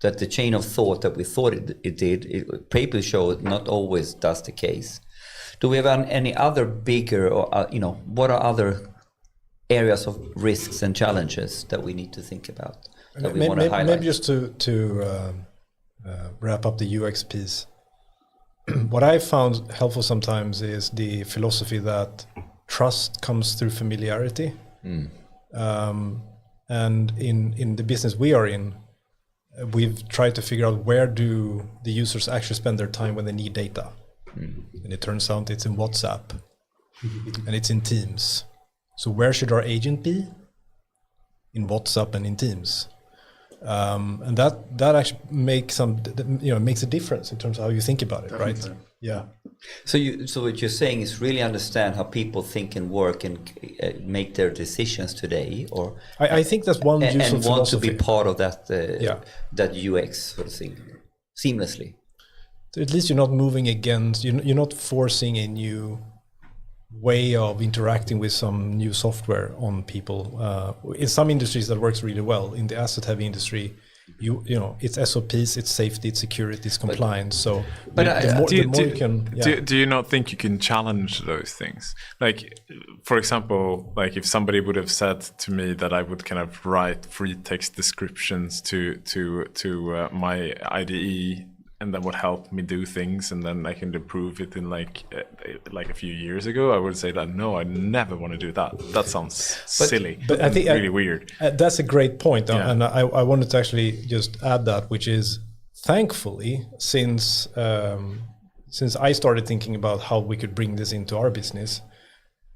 that the chain of thought that we thought it did, papers show it not always does the case. Do we have any other bigger, or what are other areas of risks and challenges that we need to think about that we want to highlight? Maybe just to wrap up the UX piece. What I found helpful sometimes is the philosophy that trust comes through familiarity. And in the business we are in, we've tried to figure out where do the users actually spend their time when they need data. And it turns out it's in WhatsApp and it's in Teams. So where should our agent be? In WhatsApp and in Teams. And that actually makes makes a difference in terms of how you think about it, Definitely. right? Yeah. So what you're saying is really understand how people think and work and make their decisions today, or I think that's one useful and want philosophy. to be part of that that UX sort of thing seamlessly. At least you're not moving against, you're not forcing a new way of interacting with some new software on people. In some industries that works really well. In the asset-heavy industry, it's SOPs, it's safety, it's security, it's compliance. Do you not think you can challenge those things? Like, for example, like if somebody would have said to me that I would kind of write free text descriptions to my IDE, and that would help me do things, and then I can improve it in like a few years ago, I would say that no, I never want to do that. That sounds silly. But I think really weird. That's a great point, and I wanted to actually just add that, which is thankfully since I started thinking about how we could bring this into our business,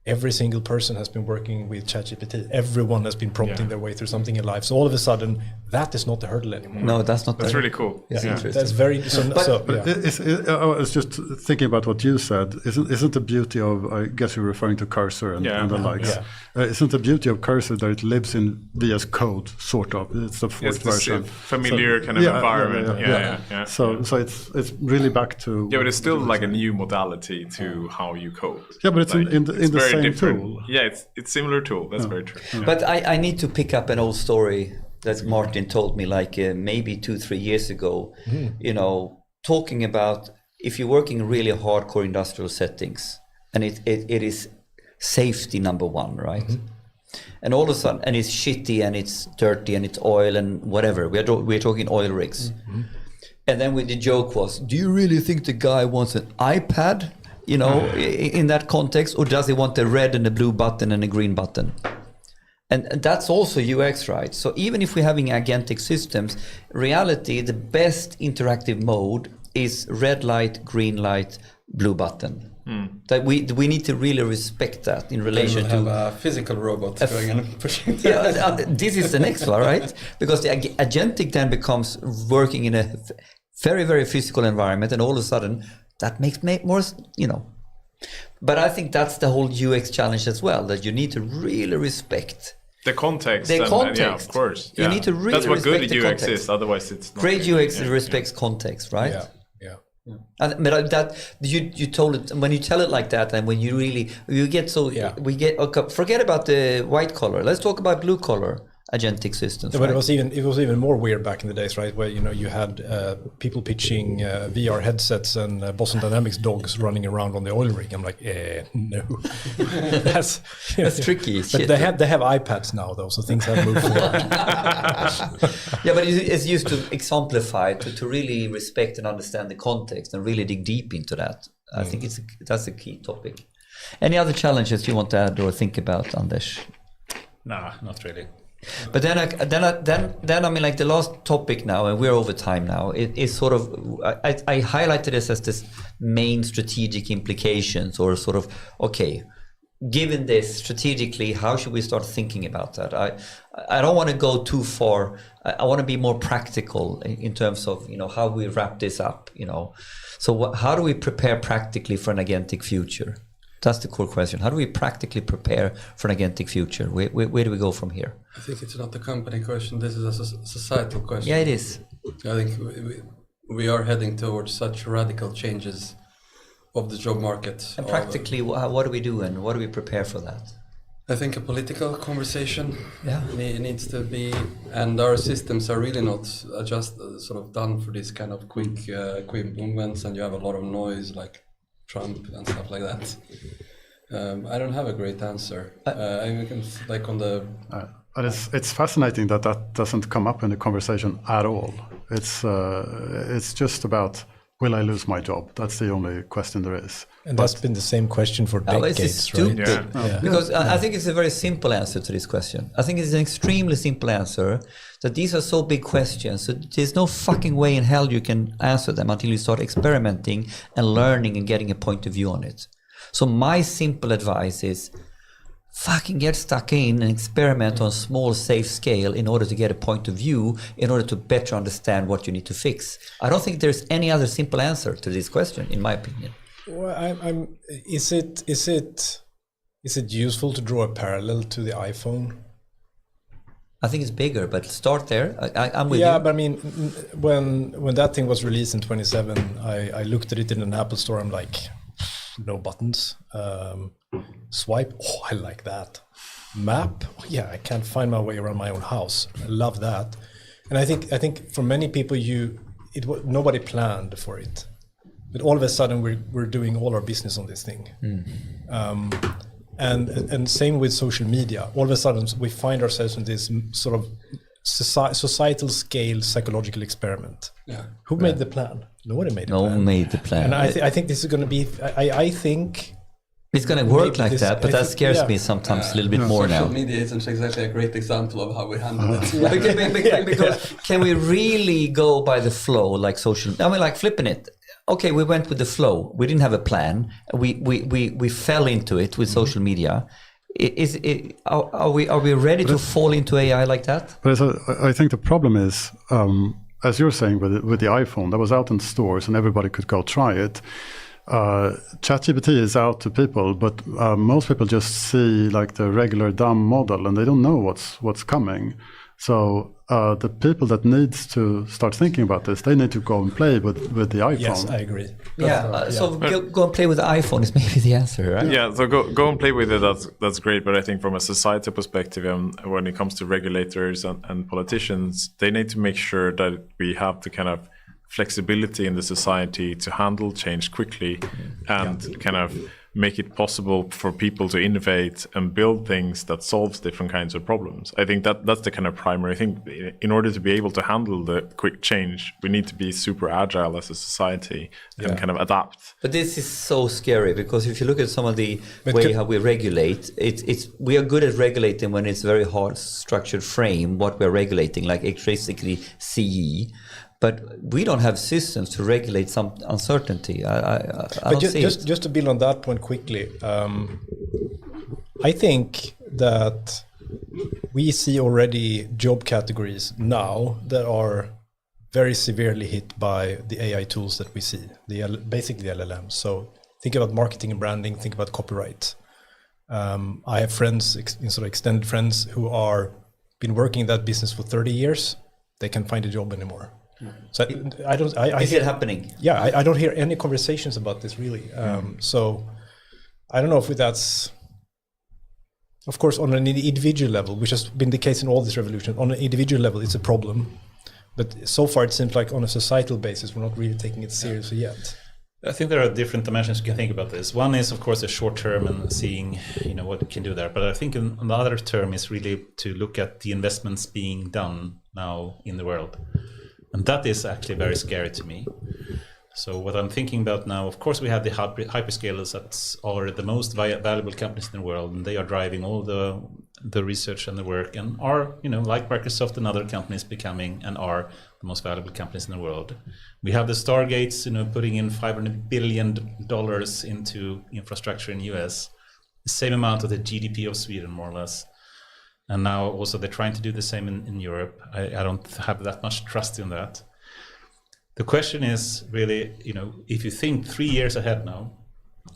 every single person has been working with ChatGPT. Everyone has been prompting their way through something in life. So all of a sudden, that is not the hurdle anymore. No, that's not. That's really cool. It's interesting. That's very. I was just thinking about what you said. Isn't the beauty of, I guess you're referring to Cursor and the likes. Isn't the beauty of Cursor that it lives in VS Code, sort of? It's the fourth version. Familiar kind of environment. Yeah. So it's really back to. Yeah, but it's still like a new modality to how you code. Yeah, but it's like, in the same different tool. Yeah, it's similar tool. That's very true. Yeah. But I need to pick up an old story that Martin told me like maybe 2-3 years ago, talking about if you're working in really hardcore industrial settings and it is safety number one, right? And all of a sudden, and it's shitty and it's dirty and it's oil and whatever. We're talking oil rigs. And then the joke was, do you really think the guy wants an iPad, in that context, or does he want a red and a blue button and a green button? And that's also UX, right? So even if we're having agentic systems, reality, the best interactive mode is red light, green light, blue button. That we need to really respect that in relation to a physical robot going and pushing. This is the next one, right? Because the agentic then becomes working in a very, very physical environment, and all of a sudden that makes more, But I think that's the whole UX challenge as well, that you need to really respect the context. Yeah, of course. You need to really That's what respect good the UX context. is. Otherwise, it's not great good. UX respects context, right? Yeah. And but that you told it when you tell it like that, and when you get so we get forget about the white collar. Let's talk about blue collar agentic systems. Yeah, but it was even more weird back in the days, right? Where you had people pitching VR headsets and Boston Dynamics dogs running around on the oil rig. I'm like, no, that's tricky. But shit. they have iPads now, though, so things have moved forward. Yeah, but it's used to exemplify to really respect and understand the context and really dig deep into that. I think that's a key topic. Any other challenges you want to add or think about, Anders? Nah, not really. But then I mean, like the last topic now, and we're over time now. It is sort of I highlighted this as this main strategic implications, or sort of given this strategically, how should we start thinking about that? I don't want to go too far. I want to be more practical in terms of how we wrap this up. So how do we prepare practically for an agentic future? That's the core question. How do we practically prepare for an agentic future? Where do we go from here? I think it's not a company question. This is a societal question. Yeah, it is. I think we are heading towards such radical changes of the job market. And practically, what do we do and what do we prepare for that? I think a political conversation needs to be, and our systems are really not sort of done for this kind of quick movements, and you have a lot of noise like Trump and stuff like that. I don't have a great answer. I can like on the. And it's fascinating that doesn't come up in the conversation at all. It's just about, will I lose my job? That's the only question there is. And that's been the same question for decades, it's stupid. right? Yeah. Because I think it's a very simple answer to this question. I think it's an extremely simple answer, that these are so big questions. So there's no fucking way in hell you can answer them until you start experimenting and learning and getting a point of view on it. So my simple advice is fucking get stuck in and experiment on a small, safe scale in order to get a point of view, in order to better understand what you need to fix. I don't think there's any other simple answer to this question, in my opinion. Well, is it useful to draw a parallel to the iPhone? I think it's bigger, but start there. I'm with you. Yeah, but I mean, when that thing was released in 2017, I looked at it in an Apple store. I'm like, no buttons. Swipe. Oh, I like that. Map. Oh, yeah, I can't find my way around my own house. I love that. And I think for many people, nobody planned for it. But all of a sudden, we're doing all our business on this thing, and same with social media. All of a sudden, we find ourselves in this sort of societal scale psychological experiment. Yeah. Who made the plan? Nobody made the plan. No one made the plan. And I think this is going to be. I think it's going to work like that, but that scares me sometimes a little bit more now. Social media isn't exactly a great example of how we handle it. Because can we really go by the flow like social? I mean, like flipping it. okay, we went with the flow. We didn't have a plan. We fell into it with social media. Are we ready to fall into AI like that? But I think the problem is, as you're saying with the iPhone, that was out in stores and everybody could go try it. ChatGPT is out to people, but most people just see like the regular dumb model and they don't know what's coming. So the people that needs to start thinking about this, they need to go and play with the iPhone. Yes, I agree. So go and play with the iPhone is maybe the answer, right? Yeah, so go and play with it. That's great. But I think from a societal perspective, when it comes to regulators and politicians, they need to make sure that we have the kind of flexibility in the society to handle change quickly and kind of make it possible for people to innovate and build things that solves different kinds of problems. I think that's the kind of primary thing. In order to be able to handle the quick change, we need to be super agile as a society and kind of adapt. But this is so scary because if you look at some of the way how we regulate, we are good at regulating when it's very hard structured frame what we're regulating, like basically CE. But we don't have systems to regulate some uncertainty. I don't see it. Just to build on that point quickly, I think that we see already job categories now that are very severely hit by the AI tools that we see, basically the LLMs. So think about marketing and branding, think about copyright. I have friends, sort of extended friends, who are been working in that business for 30 years. They can't find a job anymore. So I don't. Is it happening? Yeah, I don't hear any conversations about this really. So I don't know if that's, of course, on an individual level, which has been the case in all this revolution. On an individual level, it's a problem, but so far it seems like on a societal basis, we're not really taking it seriously yet. I think there are different dimensions you can think about this. One is, of course, a short term and seeing, what we can do there. But I think another term is really to look at the investments being done now in the world. And that is actually very scary to me. So what I'm thinking about now, of course, we have the hyperscalers that are the most valuable companies in the world, and they are driving all the research and the work, and are, like Microsoft and other companies becoming and are the most valuable companies in the world. We have the Stargates, putting in $500 billion into infrastructure in the US, the same amount of the GDP of Sweden, more or less. And now also they're trying to do the same in Europe. I don't have that much trust in that. The question is really, if you think 3 years ahead now,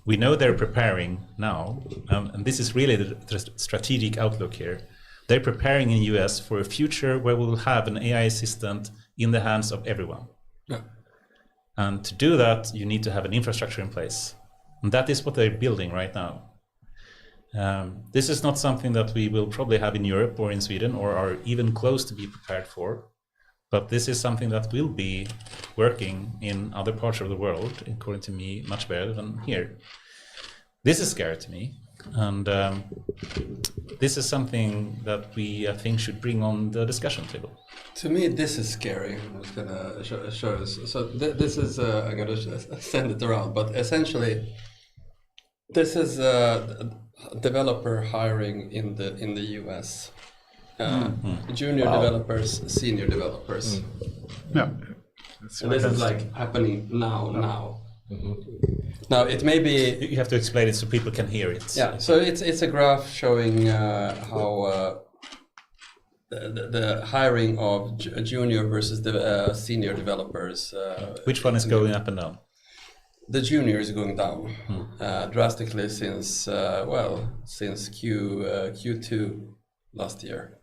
we know they're preparing now, and this is really the strategic outlook here. They're preparing in the US for a future where we will have an AI assistant in the hands of everyone. Yeah. And to do that, you need to have an infrastructure in place. And that is what they're building right now. This is not something that we will probably have in Europe or in Sweden or are even close to be prepared for. But this is something that will be working in other parts of the world, according to me, much better than here. This is scary to me. And this is something that we, I think, should bring on the discussion table. To me, this is scary. I'm just going to show this. So this is, I'm going to send it around. But essentially, this is developer hiring in the US. Junior developers, senior developers. Yeah. And this is like happening now. Now it may be. You have to explain it so people can hear it. Yeah. So it's a graph showing how the hiring of junior versus the senior developers. Which one is going up and down? The junior is going down drastically since Q2 last year.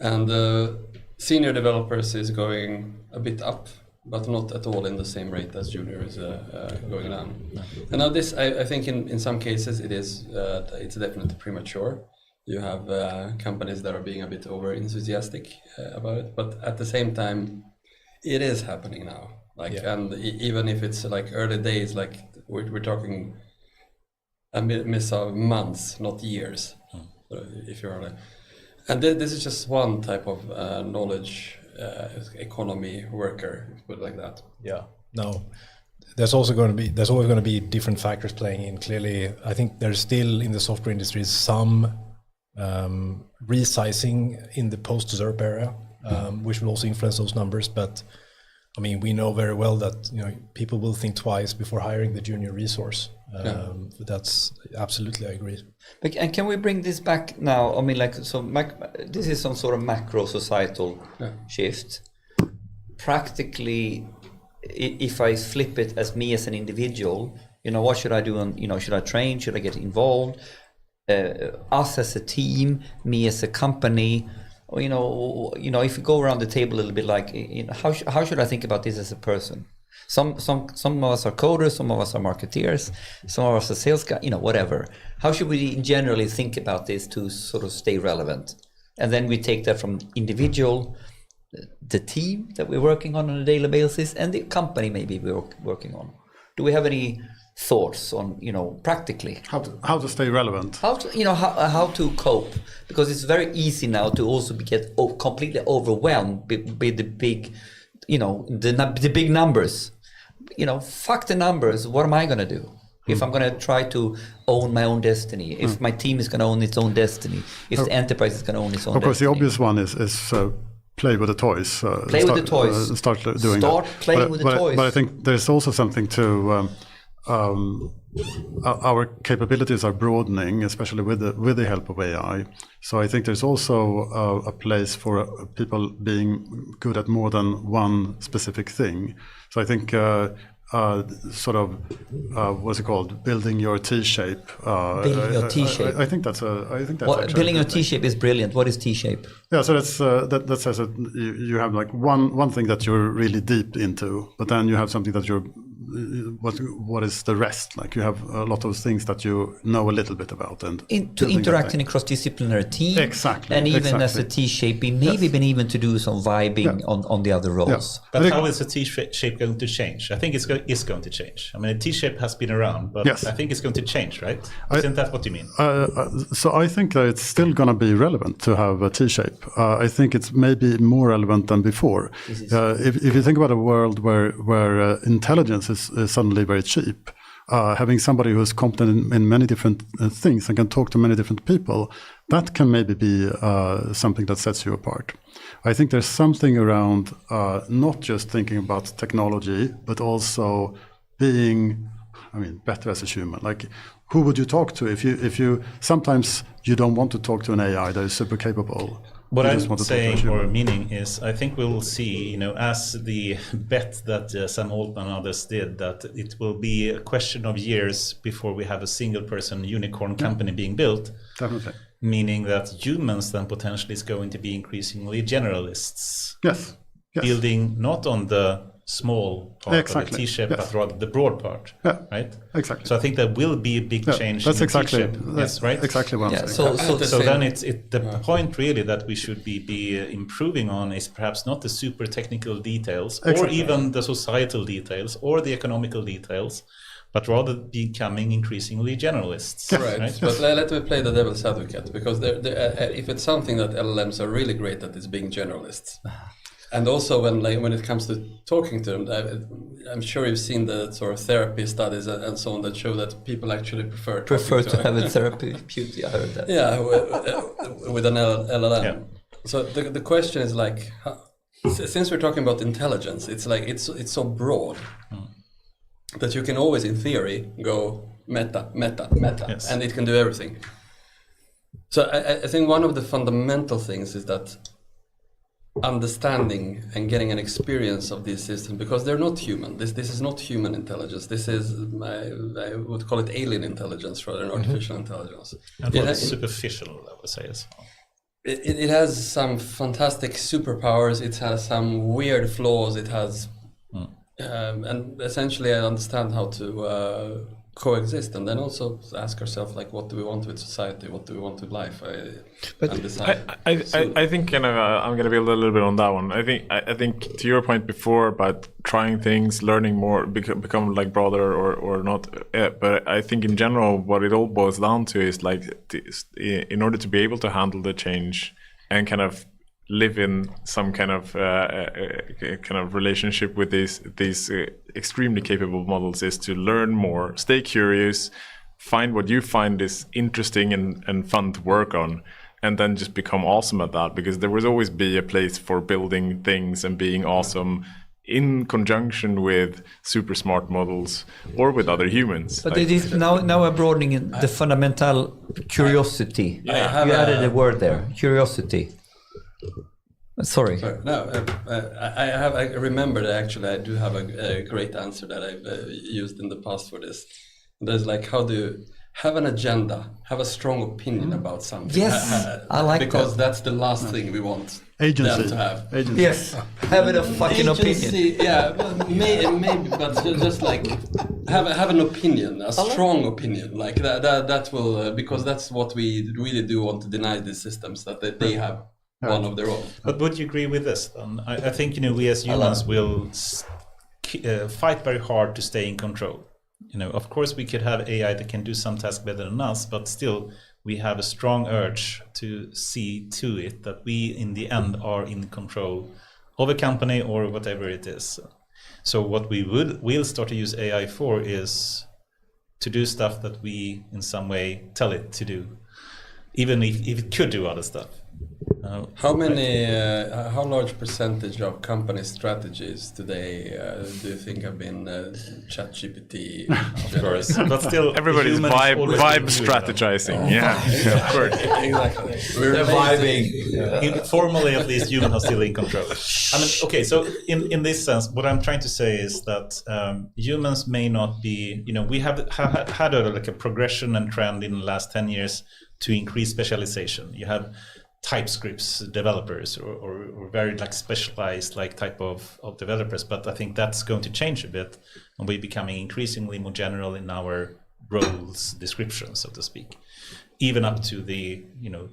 And senior developers is going a bit up, but not at all in the same rate as junior is going down. No. And now this, I think in some cases it's definitely premature. You have companies that are being a bit over enthusiastic about it, but at the same time, it is happening now. And even if it's like early days, like we're talking a miss of months, not years. If you're early. And this is just one type of knowledge economy worker, put it like that. Yeah. No, there's always going to be different factors playing in. Clearly, I think there's still in the software industry some resizing in the post-ZERP era, which will also influence those numbers. But I mean, we know very well that people will think twice before hiring the junior resource. That's absolutely, I agree. And can we bring this back now? I mean, this is some sort of macro societal shift. Practically, if I flip it as me as an individual, what should I do? Should I train? Should I get involved? Us as a team, me as a company. If we go around the table a little bit, like how should I think about this as a person? Some of us are coders, some of us are marketeers, some of us are sales guys, whatever. How should we generally think about this to sort of stay relevant? And then we take that from individual, the team that we're working on a daily basis, and the company maybe we're working on. Do we have any thoughts on, practically how to stay relevant? How to cope? Because it's very easy now to also get completely overwhelmed by the big, the big numbers. Fuck the numbers. What am I going to do? If I'm going to try to own my own destiny, if my team is going to own its own destiny, if the enterprise is going to own its own destiny. Of course, the obvious one is play with the toys. Play with the toys. Start doing Start that. playing with the toys. But I think there's also something to our capabilities are broadening, especially with the help of AI. So I think there's also a place for people being good at more than one specific thing. So I think what's it called? Building your T-shape. Building your T-shape. I think that's building your T-shape is brilliant. What is T-shape? Yeah, so that says that you have like one thing that you're really deep into, but then you have something that you're what is the rest? Like you have a lot of things that you know a little bit about, and to interact in a cross-disciplinary team. Exactly. And even as a T-shape, maybe been even to do some vibing on the other roles. Yeah. But how is the T-shape going to change? I think it's going to change. I mean, a T-shape has been around, but I think it's going to change, right? Isn't that what you mean? So I think that it's still going to be relevant to have a T-shape. I think it's maybe more relevant than before. If you think about a world where intelligence is suddenly very cheap, having somebody who is competent in many different things and can talk to many different people, that can maybe be something that sets you apart. I think there's something around not just thinking about technology, but also being, better as a human. Like, who would you talk to if you sometimes you don't want to talk to an AI that is super capable. What I'm saying or meaning is, I think we will see, as the bet that Sam Altman and others did, that it will be a question of years before we have a single person unicorn company being built. Definitely. Meaning that humans then potentially is going to be increasingly generalists. Yes. Building not on the small part of the T-shape, but rather the broad part, right? Exactly. So I think there will be a big change that's in the exactly, T-shape. Yes, right? Exactly what I'm saying. So then the point really that we should be improving on is perhaps not the super technical details or even the societal details or the economical details, but rather becoming increasingly generalists. Right. But let me play the devil's advocate, because if it's something that LLMs are really great at, is being generalists. And also when it comes to talking to them, I'm sure you've seen the sort of therapy studies and so on that show that people actually prefer to have a therapeutic. I heard that. Yeah, with an LLM. Yeah. So the question is like, since we're talking about intelligence, it's like it's so broad that you can always, in theory, go meta, and it can do everything. So I think one of the fundamental things is that understanding and getting an experience of these systems, because they're not human. This is not human intelligence. This is, I would call it alien intelligence rather than artificial intelligence. And it's superficial, I would say as well. It has some fantastic superpowers. It has some weird flaws. It has, and essentially I understand how to coexist, and then also ask ourselves, like, what do we want with society? What do we want with life? I think kind of I'm going to build a little bit on that one. I think to your point before about trying things, learning more, become like broader or not. But I think in general, what it all boils down to is like, in order to be able to handle the change and kind of live in some kind of relationship with these extremely capable models, is to learn more, stay curious, find what you find is interesting and fun to work on, and then just become awesome at that, because there will always be a place for building things and being awesome in conjunction with super smart models or with other humans. But it is now we're broadening the fundamental curiosity. You added a word there, curiosity. Sorry. No, I remember that actually I do have a great answer that I've used in the past for this. There's like, how do you have an agenda, have a strong opinion about something? Yes, I like because that's the last thing we want Agency. them to have. Agency. Yes, having a fucking Agency, opinion. yeah, well, maybe, but just like have an opinion, a strong opinion, like that will because that's what we really do want to deny these systems, that they have one of their own. But would you agree with this? I think we as humans will fight very hard to stay in control. Of course, we could have AI that can do some tasks better than us, but still, we have a strong urge to see to it that we, in the end, are in control of a company or whatever it is. So what we'll start to use AI for is to do stuff that we, in some way, tell it to do, even if it could do other stuff. How large percentage of company strategies today do you think have been ChatGPT? Of course, but still, everybody's vibe strategizing. Yeah, of course. Exactly. They're vibing. Formally, at least, humans are still in control. Okay. So in this sense, what I'm trying to say is that humans may not be. We have had a progression and trend in the last 10 years to increase specialization. You have TypeScript developers or very specialized type of developers, but I think that's going to change a bit, and we're becoming increasingly more general in our roles description, so to speak, even up to the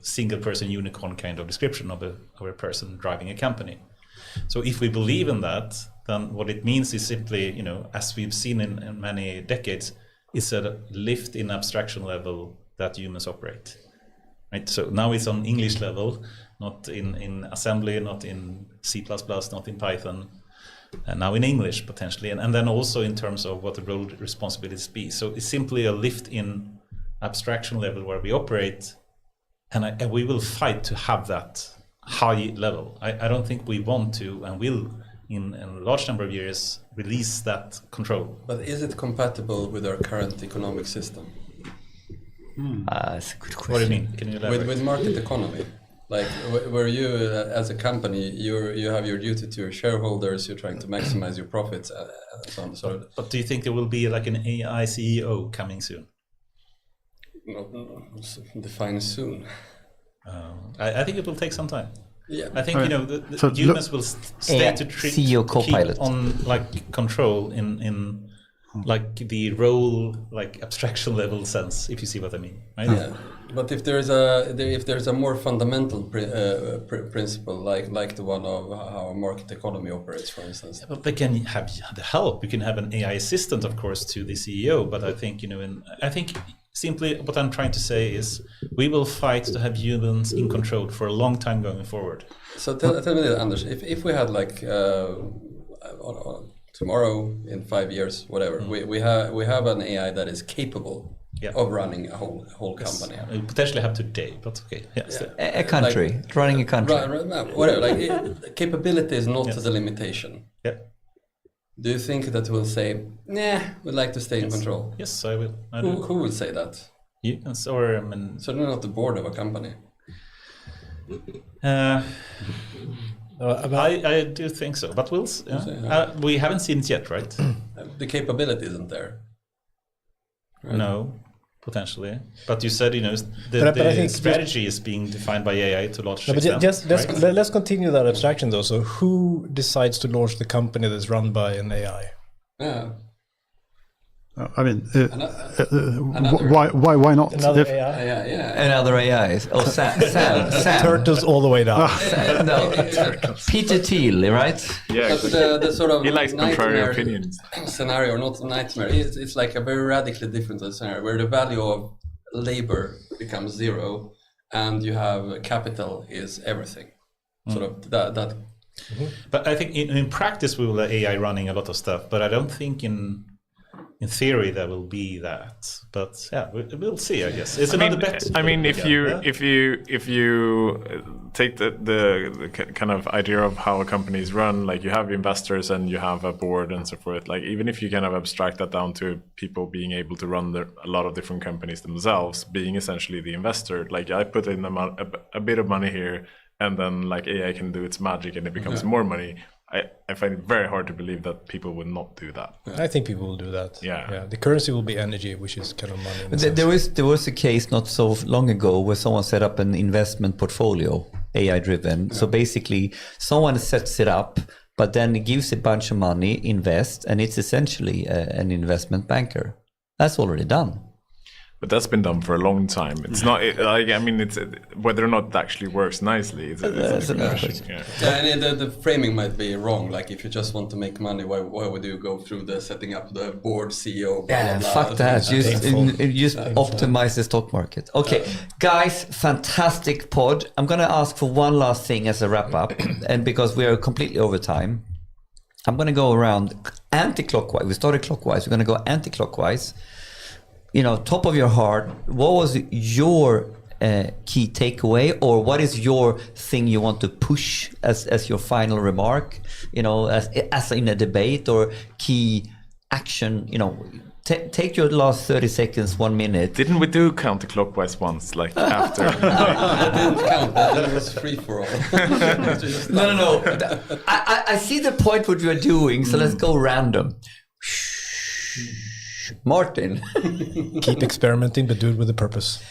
single person unicorn kind of description of a person driving a company. So if we believe in that, then what it means is simply, as we've seen in many decades, is a lift in abstraction level that humans operate. Right? So now it's on English level, not in assembly, not in C++, not in Python, and now in English potentially, and then also in terms of what the role responsibilities be. So it's simply a lift in abstraction level where we operate, and we will fight to have that high level. I don't think we want to and will, in a large number of years, release that control. But is it compatible with our current economic system? That's a good question. What do you mean? Can you elaborate? With market economy, like where you as a company, you have your duty to your shareholders, you're trying to maximize your profits, so on. So, but do you think there will be an AI CEO coming soon? Define soon. I think it will take some time. Yeah, I think the humans will stay to CEO co-pilot keep on control in the role abstraction level sense, if you see what I mean, right? Yeah, but if there's a more fundamental principle like the one of how a market economy operates, for instance. Yeah, but they can have the help. You can have an AI assistant, of course, to the CEO. But I think I think simply what I'm trying to say is we will fight to have humans in control for a long time going forward. So tell me this, Anders, if we had tomorrow, in 5 years, whatever, we have an AI that is capable of running a whole company. We potentially have today, but okay. Yes. A country, running a country. Whatever, capability is not the limitation. Yeah. Do you think that we'll say, nah, we'd like to stay in control? Yes, I will. Who will say that? You, or certainly not the board of a company. I do think so, but we haven't seen it yet, right? The capability isn't there. Right? No, potentially. But you said the strategy is being defined by AI to a large extent. Let's continue that abstraction though. So who decides to launch the company that's run by an AI? Yeah. I mean, why not? Another AI? Another AIs. Oh, Sam. Turtles all the way down. No, Peter Thiel, right? Yeah, but the sort of he likes contrary opinions. Scenario, or not nightmare. It's like a very radically different scenario where the value of labor becomes zero, and you have capital is everything. Sort of that. Mm-hmm. But I think in practice we will have AI running a lot of stuff. But I don't think in in theory there will be that, but yeah, we'll see. I guess it's another bet. I mean, if you take the kind of idea of how a company is run, like you have investors and you have a board and so forth. Like even if you kind of abstract that down to people being able to run a lot of different companies themselves, being essentially the investor. Like I put in a bit of money here, and then like AI can do its magic and it becomes more money. I find it very hard to believe that people would not do that. I think people will do that. Yeah. The currency will be energy, which is kind of money. There was a case not so long ago where someone set up an investment portfolio, AI driven. So basically, someone sets it up, but then it gives a bunch of money, invest, and it's essentially an investment banker. That's already done. But that's been done for a long time. It's not like, I mean, it's whether or not it actually works nicely. It's another question. And the framing might be wrong. Like if you just want to make money, why would you go through the setting up the board, CEO? Blah, Yeah, blah, fuck that. Just optimize the stock market. Okay, guys, fantastic pod. I'm going to ask for one last thing as a wrap up, and because we are completely over time, I'm going to go around anti-clockwise. We started clockwise. We're going to go anti-clockwise. You know, top of your heart, what was your key takeaway, or what is your thing you want to push as your final remark? You know, as in a debate or key action. You know, take your last 30 seconds, 1 minute. Didn't we do counterclockwise once, like after? That didn't count. That was free for all. No. I see the point what you're doing, so let's go random. Martin. Keep experimenting, but do it with a purpose.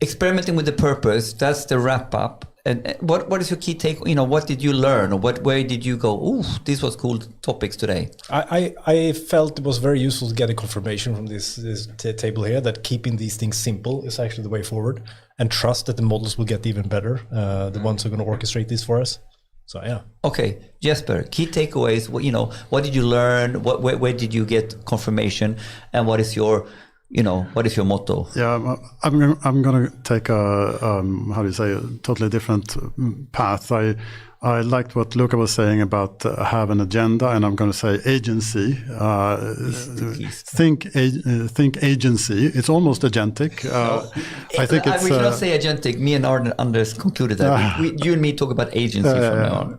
Experimenting with a purpose, that's the wrap up. And what is your key take? You know, what did you learn, or where did you go, ooh, this was cool topics today? I felt it was very useful to get a confirmation from this table here that keeping these things simple is actually the way forward, and trust that the models will get even better, the ones who are going to orchestrate this for us. So yeah. Okay, Jesper, key takeaways. What did you learn? Where did you get confirmation? And what is your motto? Yeah, I'm going to take a totally different path. I liked what Luka was saying about have an agenda, and I'm going to say agency. Think agency. It's almost agentic. I think it's. We cannot say agentic. Me and Anders concluded that you and me talk about agency from now on.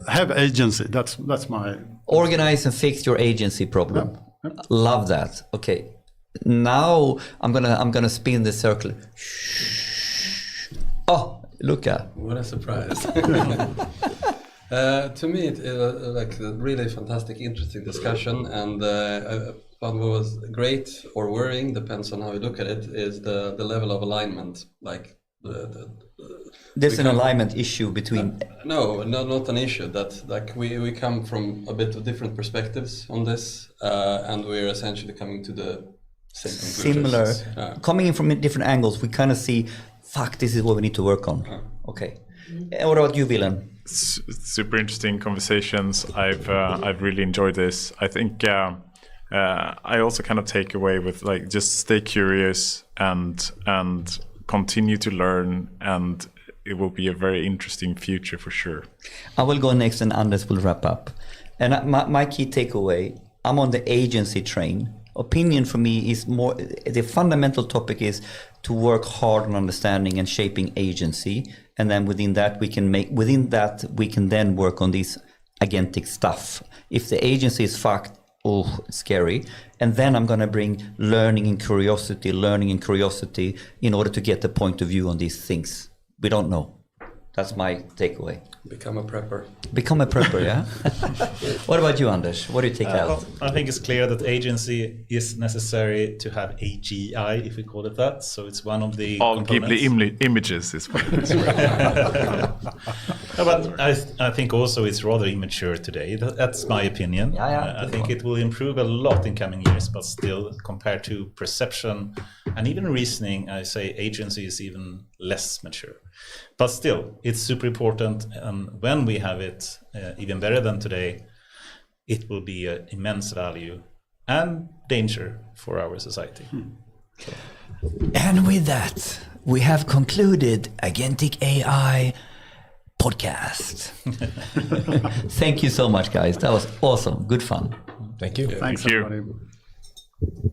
Have agency. That's my. Organize and fix your agency problem. Yeah. Love that. Okay, now I'm gonna spin the circle. Oh. Luka. What a surprise. To me, it was like a really fantastic, interesting discussion. And what was great or worrying, depends on how you look at it, is the level of alignment. Like there's an alignment issue between... No, not an issue. That like we come from a bit of different perspectives on this, and we're essentially coming to the same conclusions. Similar. Coming in from different angles, we kind of see... Fuck, this is what we need to work on. Okay. And what about you, Vilhelm? Super interesting conversations. I've really enjoyed this. I think I also kind of take away with like just stay curious and continue to learn, and it will be a very interesting future for sure. I will go next, and Anders will wrap up. And my key takeaway: I'm on the agency train. Opinion for me is more, the fundamental topic is to work hard on understanding and shaping agency, and then within that we can then work on this agentic stuff. If the agency is fucked, it's scary. And then I'm going to bring learning and curiosity in order to get the point of view on these things. We don't know. That's my takeaway. Become a prepper, yeah? What about you, Anders? What do you take out? I think it's clear that agency is necessary to have AGI, if we call it that. So it's one of the components. Ghibli images is what it is. But I think also it's rather immature today. That's my opinion. I think it will improve a lot in coming years, but still, compared to perception and even reasoning, I say agency is even less mature. But still, it's super important, and when we have it even better than today, it will be an immense value and danger for our society. So. And with that, we have concluded Agentic AI podcast. Thank you so much, guys. That was awesome. Good fun. Thank you. Thanks, Thank you. everybody.